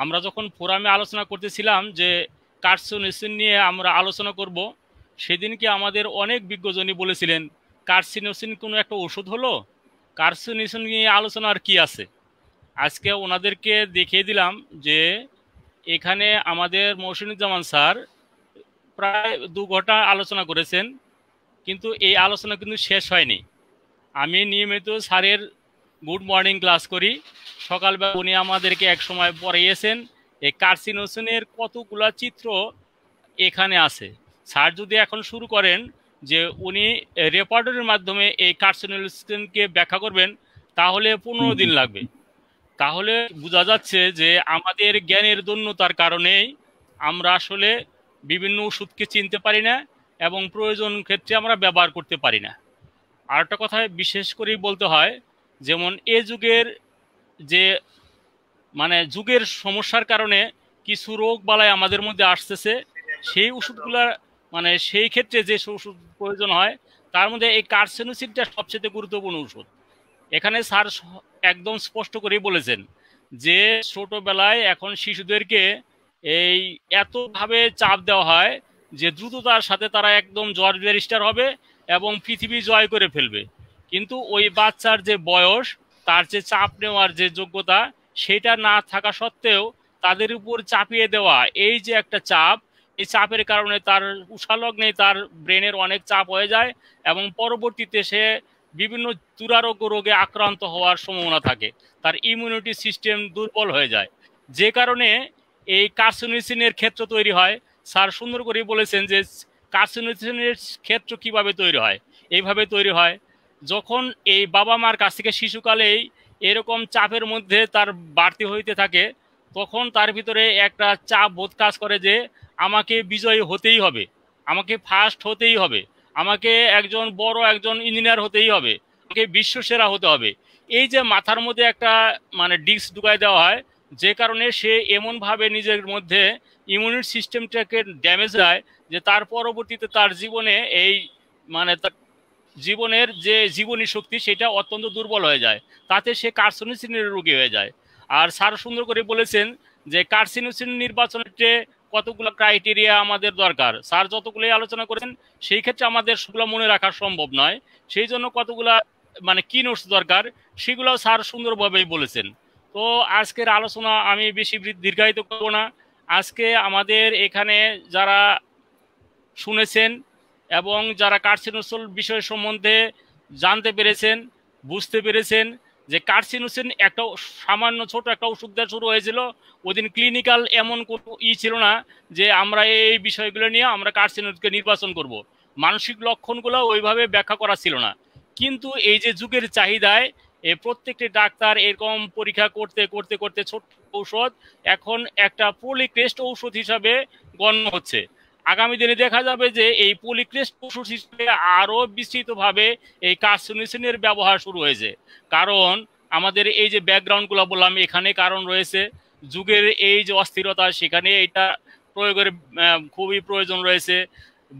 আমরা যখন ফোরামে আলোচনা করতেছিলাম যে কার্সিনোসিন নিয়ে আমরা আলোচনা করব, সেদিনকে আমাদের অনেক বিজ্ঞজনই বলেছিলেন কার্সিনোসিন কোনো একটা ওষুধ হলো, কার্সিনোসিন নিয়ে আলোচনা আর কি আছে। আজকে ওনাদেরকে দেখিয়ে দিলাম যে এখানে আমাদের মহসিনুজ্জামান স্যার প্রায় 2 ঘন্টা আলোচনা করেছেন, কিন্তু এই আলোচনা কিন্তু শেষ হয়নি। আমি নিয়মিত স্যারের গুড মর্নিং ক্লাস করি, সকালবেলা উনি আমাদেরকে এক সময় পড়িয়েছেন এই কার্সিনোসিনের কতগুলা চিত্র এখানে আছে। স্যার যদি এখন শুরু করেন যে উনি রেপার্টরির মাধ্যমে এই কার্সিনোসিনকে ব্যাখ্যা করবেন, তাহলে 15 দিন লাগবে। তাহলে বোঝা যাচ্ছে যে আমাদের জ্ঞানের দূর্ণতার কারণেই আমরা আসলে বিভিন্ন ওষুধকে চিনতে পারি না এবং প্রয়োজন ক্ষেত্রে আমরা ব্যবহার করতে পারি না। আর একটা কথা বিশেষ করে বলতে হয়, যেমন এ যুগের যে মানে যুগের সমস্যার কারণে কিছু রোগ বালাই আমাদের মধ্যে আসতেছে, সেই ওষুধগুলা মানে সেই ক্ষেত্রে যে ওষুধ প্রয়োজন হয় তার মধ্যে এই কার্সিনোসিনটা সবচেয়ে গুরুত্বপূর্ণ ওষুধ। এখানে স্যার একদম স্পষ্ট করেই বলেছেন যে ছোটবেলায় এখন শিশুদেরকে এই এতভাবে চাপ দেওয়া হয় যে দ্রুততার সাথে তারা একদম জর্জ ব্যারিস্টার হবে এবং পৃথিবী জয় করে ফেলবে, কিন্তু ওই বাচ্চার যে বয়স, তার যে চাপ নেওয়ার যে যোগ্যতা, সেটা না থাকা সত্ত্বেও তাদের উপর চাপিয়ে দেওয়া এই যে একটা চাপ, এই চাপের কারণে তার উষালগ্নে তার ব্রেনের অনেক চাপ হয়ে যায় এবং পরবর্তীতে সে বিভিন্ন দুরারোগ্য রোগে আক্রান্ত হওয়ার সম্ভাবনা থাকে, তার ইমিউনিটি সিস্টেম দুর্বল হয়ে যায়, যে কারণে এই কার্সিনোসিনের ক্ষেত্র তৈরি হয়। স্যার সুন্দর করে বলেছেন যে কার্সিনোসিনের ক্ষেত্র কিভাবে তৈরি হয়। এইভাবে তৈরি হয় যখন এই বাবা মার কাছ থেকে শিশুকালেই এরকম চাপের মধ্যে তার বাড়তি হইতে থাকে, তখন তার ভিতরে একটা চাপ বোধ কাজ করে যে আমাকে বিজয়ী হতেই হবে, আমাকে ফার্স্ট হতেই হবে, আমাকে একজন বড় একজন ইঞ্জিনিয়ার হতেই হবে, আমাকে বিশ্বসেরা হতে হবে। এই যে মাথার মধ্যে একটা মানে ডিস্ক ঢুকায় দেওয়া হয়, যে কারণে সে এমনভাবে নিজের মধ্যে ইমিউনিটি সিস্টেমটাকে ড্যামেজ হয় যে তার পরবর্তীতে তার জীবনে এই মানে তার জীবনের যে জীবনী শক্তি সেটা অত্যন্ত দুর্বল হয়ে যায়, তাতে সে কার্সিনোসিনের রোগী হয়ে যায়। আর স্যার সুন্দর করে বলেছেন যে কার্সিনোসিন নির্বাচনের যে কতগুলো ক্রাইটেরিয়া আমাদের দরকার, স্যার যতগুলোই আলোচনা করেছেন সেই ক্ষেত্রে আমাদের সেগুলো মনে রাখা সম্ভব নয়, সেই জন্য কতগুলা মানে কি নোটস দরকার সেগুলো স্যার সুন্দরভাবেই বলেছেন। তো আজকের আলোচনা আমি বেশি দীর্ঘায়িত করব না। আজকে আমাদের এখানে যারা শুনেছেন এবং যারা কার্সিনোসিন বিষয় সম্বন্ধে জানতে পেরেছেন, বুঝতে পেরেছেন যে কার্সিনোসিন একটা সামান্য ছোট একটা ওষুধ দিয়ে শুরু হয়েছিল, ওদিন ক্লিনিক্যাল এমন কোনো ছিল না যে আমরা এই বিষয়গুলো নিয়ে আমরা কার্সিনোসিনকে নির্বাচন করব, মানসিক লক্ষণগুলো ওইভাবে ব্যাখ্যা করা ছিল না। কিন্তু এই যে যুগের চাহিদায় এই প্রত্যেকটি ডাক্তার এরকম পরীক্ষা করতে করতে করতে ছোট ঔষধ এখন একটা পলিক্রেস্ট ঔষধ হিসাবে গণ্য হচ্ছে। আগামী দিনে দেখা যাবে যে এই পলিক্রেস্ট ওষুধ হিসেবে আরো বিস্তৃতভাবে এই কার্সিনোসিনের ব্যবহার শুরু হয়েছে, কারণ আমাদের এই যে ব্যাকগ্রাউন্ডগুলো বললাম এখানে কারণ রয়েছে, যুগের এই যে অস্থিরতা সেখানে এটা প্রয়োগের খুবই প্রয়োজন রয়েছে।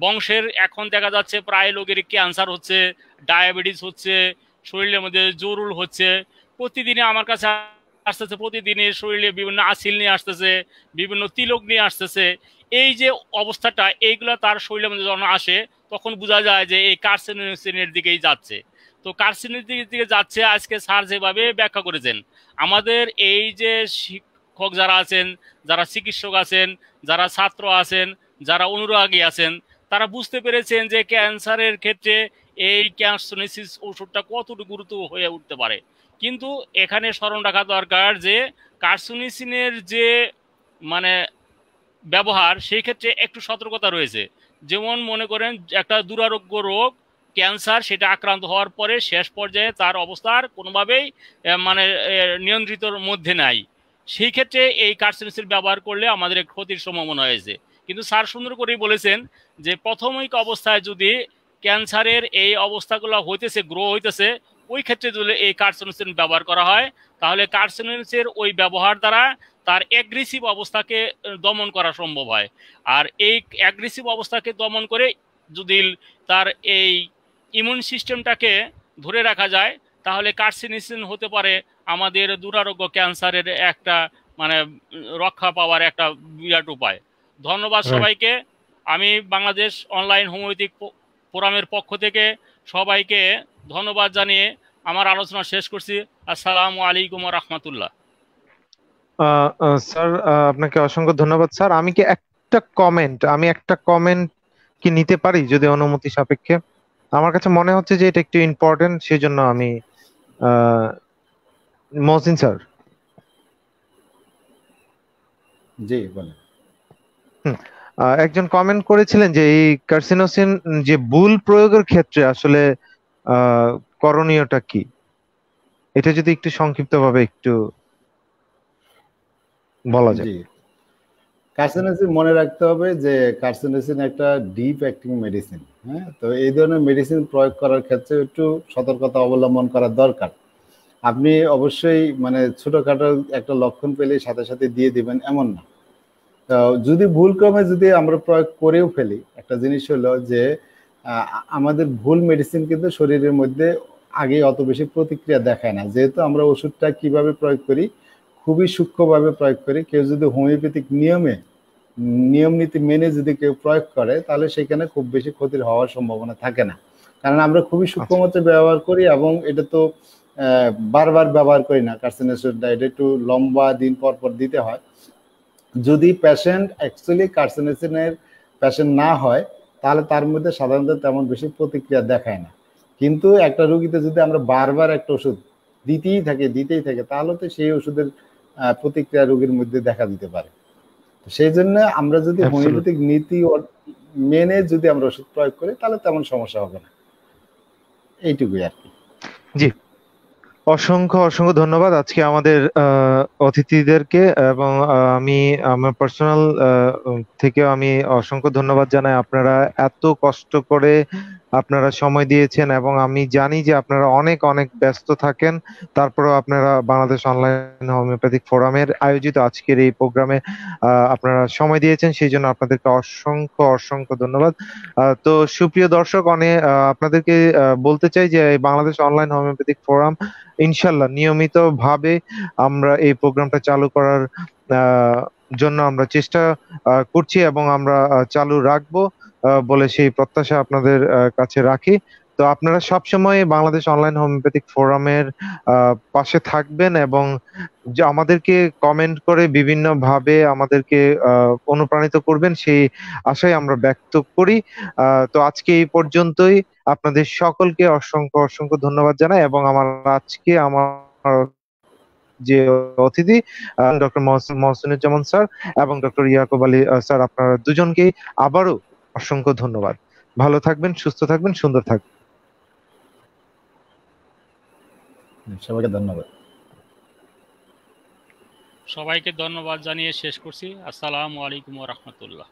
বংশের এখন দেখা যাচ্ছে প্রায় লোকের ক্যান্সার হচ্ছে, ডায়াবেটিস হচ্ছে, শরীরের মধ্যে জরুল হচ্ছে, প্রতিদিনে আমার কাছে আসতেছে, প্রতিদিনের শরীরে বিভিন্ন আসিল নিয়ে আসতেছে, বিভিন্ন তিলক নিয়ে আসতেছে। এই যে অবস্থাটা এইগুলা তার শরীরের মধ্যে যখন আসে তখন বোঝা যায় যে এই কার্সিনোসিনের দিকেই যাচ্ছে। তো কার্সিনোসিনের দিকে যাচ্ছে আজকে স্যার যেভাবে ব্যাখ্যা করেছেন, আমাদের এই যে শিক্ষক যারা আছেন, যারা চিকিৎসক আছেন, যারা ছাত্র আছেন, যারা অনুরাগী আছেন, তারা বুঝতে পেরেছেন যে ক্যান্সারের ক্ষেত্রে এই কার্সিনোসিস ওষুধটা কতটুকু গুরুত্ব হয়ে উঠতে পারে। কিন্তু এখানে স্মরণ রাখা দরকার যে কার্সিনোসিনের যে মানে ব্যবহার সেই ক্ষেত্রে একটু সতর্কতা রয়েছে। যেমন মনে করেন একটা দুরারোগ্য রোগ ক্যান্সার, সেটা আক্রান্ত হওয়ার পরে শেষ পর্যায়ে তার অবস্থার কোনোভাবেই মানে নিয়ন্ত্রিতর মধ্যে নাই, সেই ক্ষেত্রে এই কার্সিনোসিন ব্যবহার করলে আমাদের ক্ষতির সম্ভাবনা হয়েছে। কিন্তু স্যার সুন্দর করেই বলেছেন যে প্রাথমিক অবস্থায় যদি ক্যান্সারের এই অবস্থাগুলো হইতেছে, গ্রো হইতেছে, ওই ক্ষেত্রে যদি এই কার্সিনোসিন ব্যবহার করা হয় তাহলে কার্সিনোসিনের ওই ব্যবহার দ্বারা তার অ্যাগ্রেসিভ অবস্থাকে দমন করা সম্ভব হয়। আর এই অ্যাগ্রেসিভ অবস্থাকে দমন করে যদি তার এই ইমিউন সিস্টেমটাকে ধরে রাখা যায় তাহলে কার্সিনিসিন হতে পারে আমাদের দুরারোগ্য ক্যান্সারের একটা মানে রক্ষা পাওয়ার একটা বিরাট উপায়। ধন্যবাদ রাইট। সবাইকে। আমি বাংলাদেশ অনলাইন হোমিওপ্যাথিক ফোরামের পক্ষ থেকে সবাইকে ধন্যবাদ জানিয়ে আমার আলোচনা শেষ করছি। আসসালামু আলাইকুম ওয়া রাহমাতুল্লাহ। স্যার, আপনাকে অসংখ্য ধন্যবাদ স্যার। আমি একটা কমেন্ট কি নিতে পারি যদি অনুমতি সাপেক্ষে? আমার কাছে মনে হচ্ছে যে এটা একটু ইম্পর্টেন্ট, সেই জন্য আমি আহ, মহসিন স্যার। জি বলেন। হুম, একজন কমেন্ট করেছিলেন যে এই কার্সিনোসিন যে ভুল প্রয়োগের ক্ষেত্রে আসলে আহ, করণীয়টা কি, এটা যদি একটু সংক্ষিপ্তভাবে একটু বলা যায়। জি, কার্সিনোসিন মনে রাখতে হবে যে কার্সিনোসিন একটা ডিপ অ্যাক্টিং মেডিসিন। হ্যাঁ, তো এই ধরনের মেডিসিন প্রয়োগ করার ক্ষেত্রে একটু সতর্কতা অবলম্বন করা দরকার। আপনি অবশ্যই মানে ছোটখাটো একটা লক্ষণ পেলেই সাথে সাথে দিয়ে দিবেন এমন না। তো যদি ভুলক্রমে যদি আমরা প্রয়োগ করেও ফেলি, একটা জিনিস হলো যে আমাদের ভুল মেডিসিন কিন্তু শরীরের মধ্যে আগে অত বেশি প্রতিক্রিয়া দেখায় না, যেহেতু আমরা ওষুধটা কিভাবে প্রয়োগ করি খুবই সূক্ষ্মভাবে প্রয়োগ করি। কেউ যদি হোমিওপ্যাথিক নিয়ম নীতি মেনে যদি কেউ প্রয়োগ করে তাহলে সেখানে খুব বেশি ক্ষতির হওয়ার সম্ভাবনা থাকে না, কারণ আমরা খুবই আচ্ছা। সূক্ষ্মমাত্রায় ব্যবহার করি এবং এটা তো বারবার ব্যবহার করি না। কার্সিনোসিনটা এটা একটু লম্বা দিন পর পর দিতে হয়। যদি পেশেন্ট অ্যাকচুয়ালি কার্সিনোসিনের পেশেন্ট না হয় তাহলে তার মধ্যে সাধারণত তেমন বেশি প্রতিক্রিয়া দেখায় না। কিন্তু একটা রোগীতে যদি আমরা বারবার একটা ওষুধ দিতেই থাকে তাহলে তো সেই ওষুধের প্রতিক্রিয়া রোগীর মধ্যে দেখা দিতে পারে। তো সেই জন্য আমরা যদি অ্যাবসলিউট। হোমিওপ্যাথিক নীতি মেনে যদি আমরা ওষুধ প্রয়োগ করি তাহলে তেমন সমস্যা হবে না। এইটুকুই আর কি। জি, অসংখ্য অসংখ্য ধন্যবাদ আজকে আমাদের অতিথিদেরকে, এবং আমি আমার পার্সোনাল থেকেও আমি অসংখ্য ধন্যবাদ জানাই। আপনারা এত কষ্ট করে আপনারা সময় দিয়েছেন, এবং আমি জানি যে আপনারা অনেক অনেক ব্যস্ত থাকেন, তারপরেও আপনারা বাংলাদেশ অনলাইন হোমিওপ্যাথিক ফোরামের আয়োজিত আজকের এই প্রোগ্রামে আপনারা সময় দিয়েছেন, সেই জন্য আপনাদেরকে অসংখ্য অসংখ্য ধন্যবাদ। তো সুপ্রিয় দর্শক, আপনাদেরকে বলতে চাই যে এই বাংলাদেশ অনলাইন হোমিওপ্যাথিক ফোরাম ইনশাল্লাহ নিয়মিতভাবে আমরা এই প্রোগ্রামটা চালু করার আহ, জন্য আমরা চেষ্টা করছি, এবং আমরা চালু রাখবো বলে সেই প্রত্যাশা আপনাদের কাছে রাখি। তো আপনারা সবসময় বাংলাদেশ অনলাইন হোমিওপ্যাথিক ফোরামের পাশে থাকবেন, এবং যে আমাদেরকে কমেন্ট করে বিভিন্ন ভাবে আমাদেরকে অনুপ্রাণিত করবেন, সেই আশাই আমরা ব্যক্ত করি। তো আজকে এই পর্যন্তই। আপনাদের সকলকে অসংখ্য অসংখ্য ধন্যবাদ জানাই, এবং আমার যে অতিথি ডক্টর মহসিনুজ্জামান স্যার এবং ডক্টর ইয়াকুব আলী স্যার, আপনারা দুজনকেই আবারও অসংখ্য ধন্যবাদ। ভালো থাকবেন, সুস্থ থাকবেন, সুন্দর থাকবেন। সবাইকে ধন্যবাদ। সবাইকে ধন্যবাদ জানিয়ে শেষ করছি। আসসালামু আলাইকুম ওয়া রাহমাতুল্লাহ।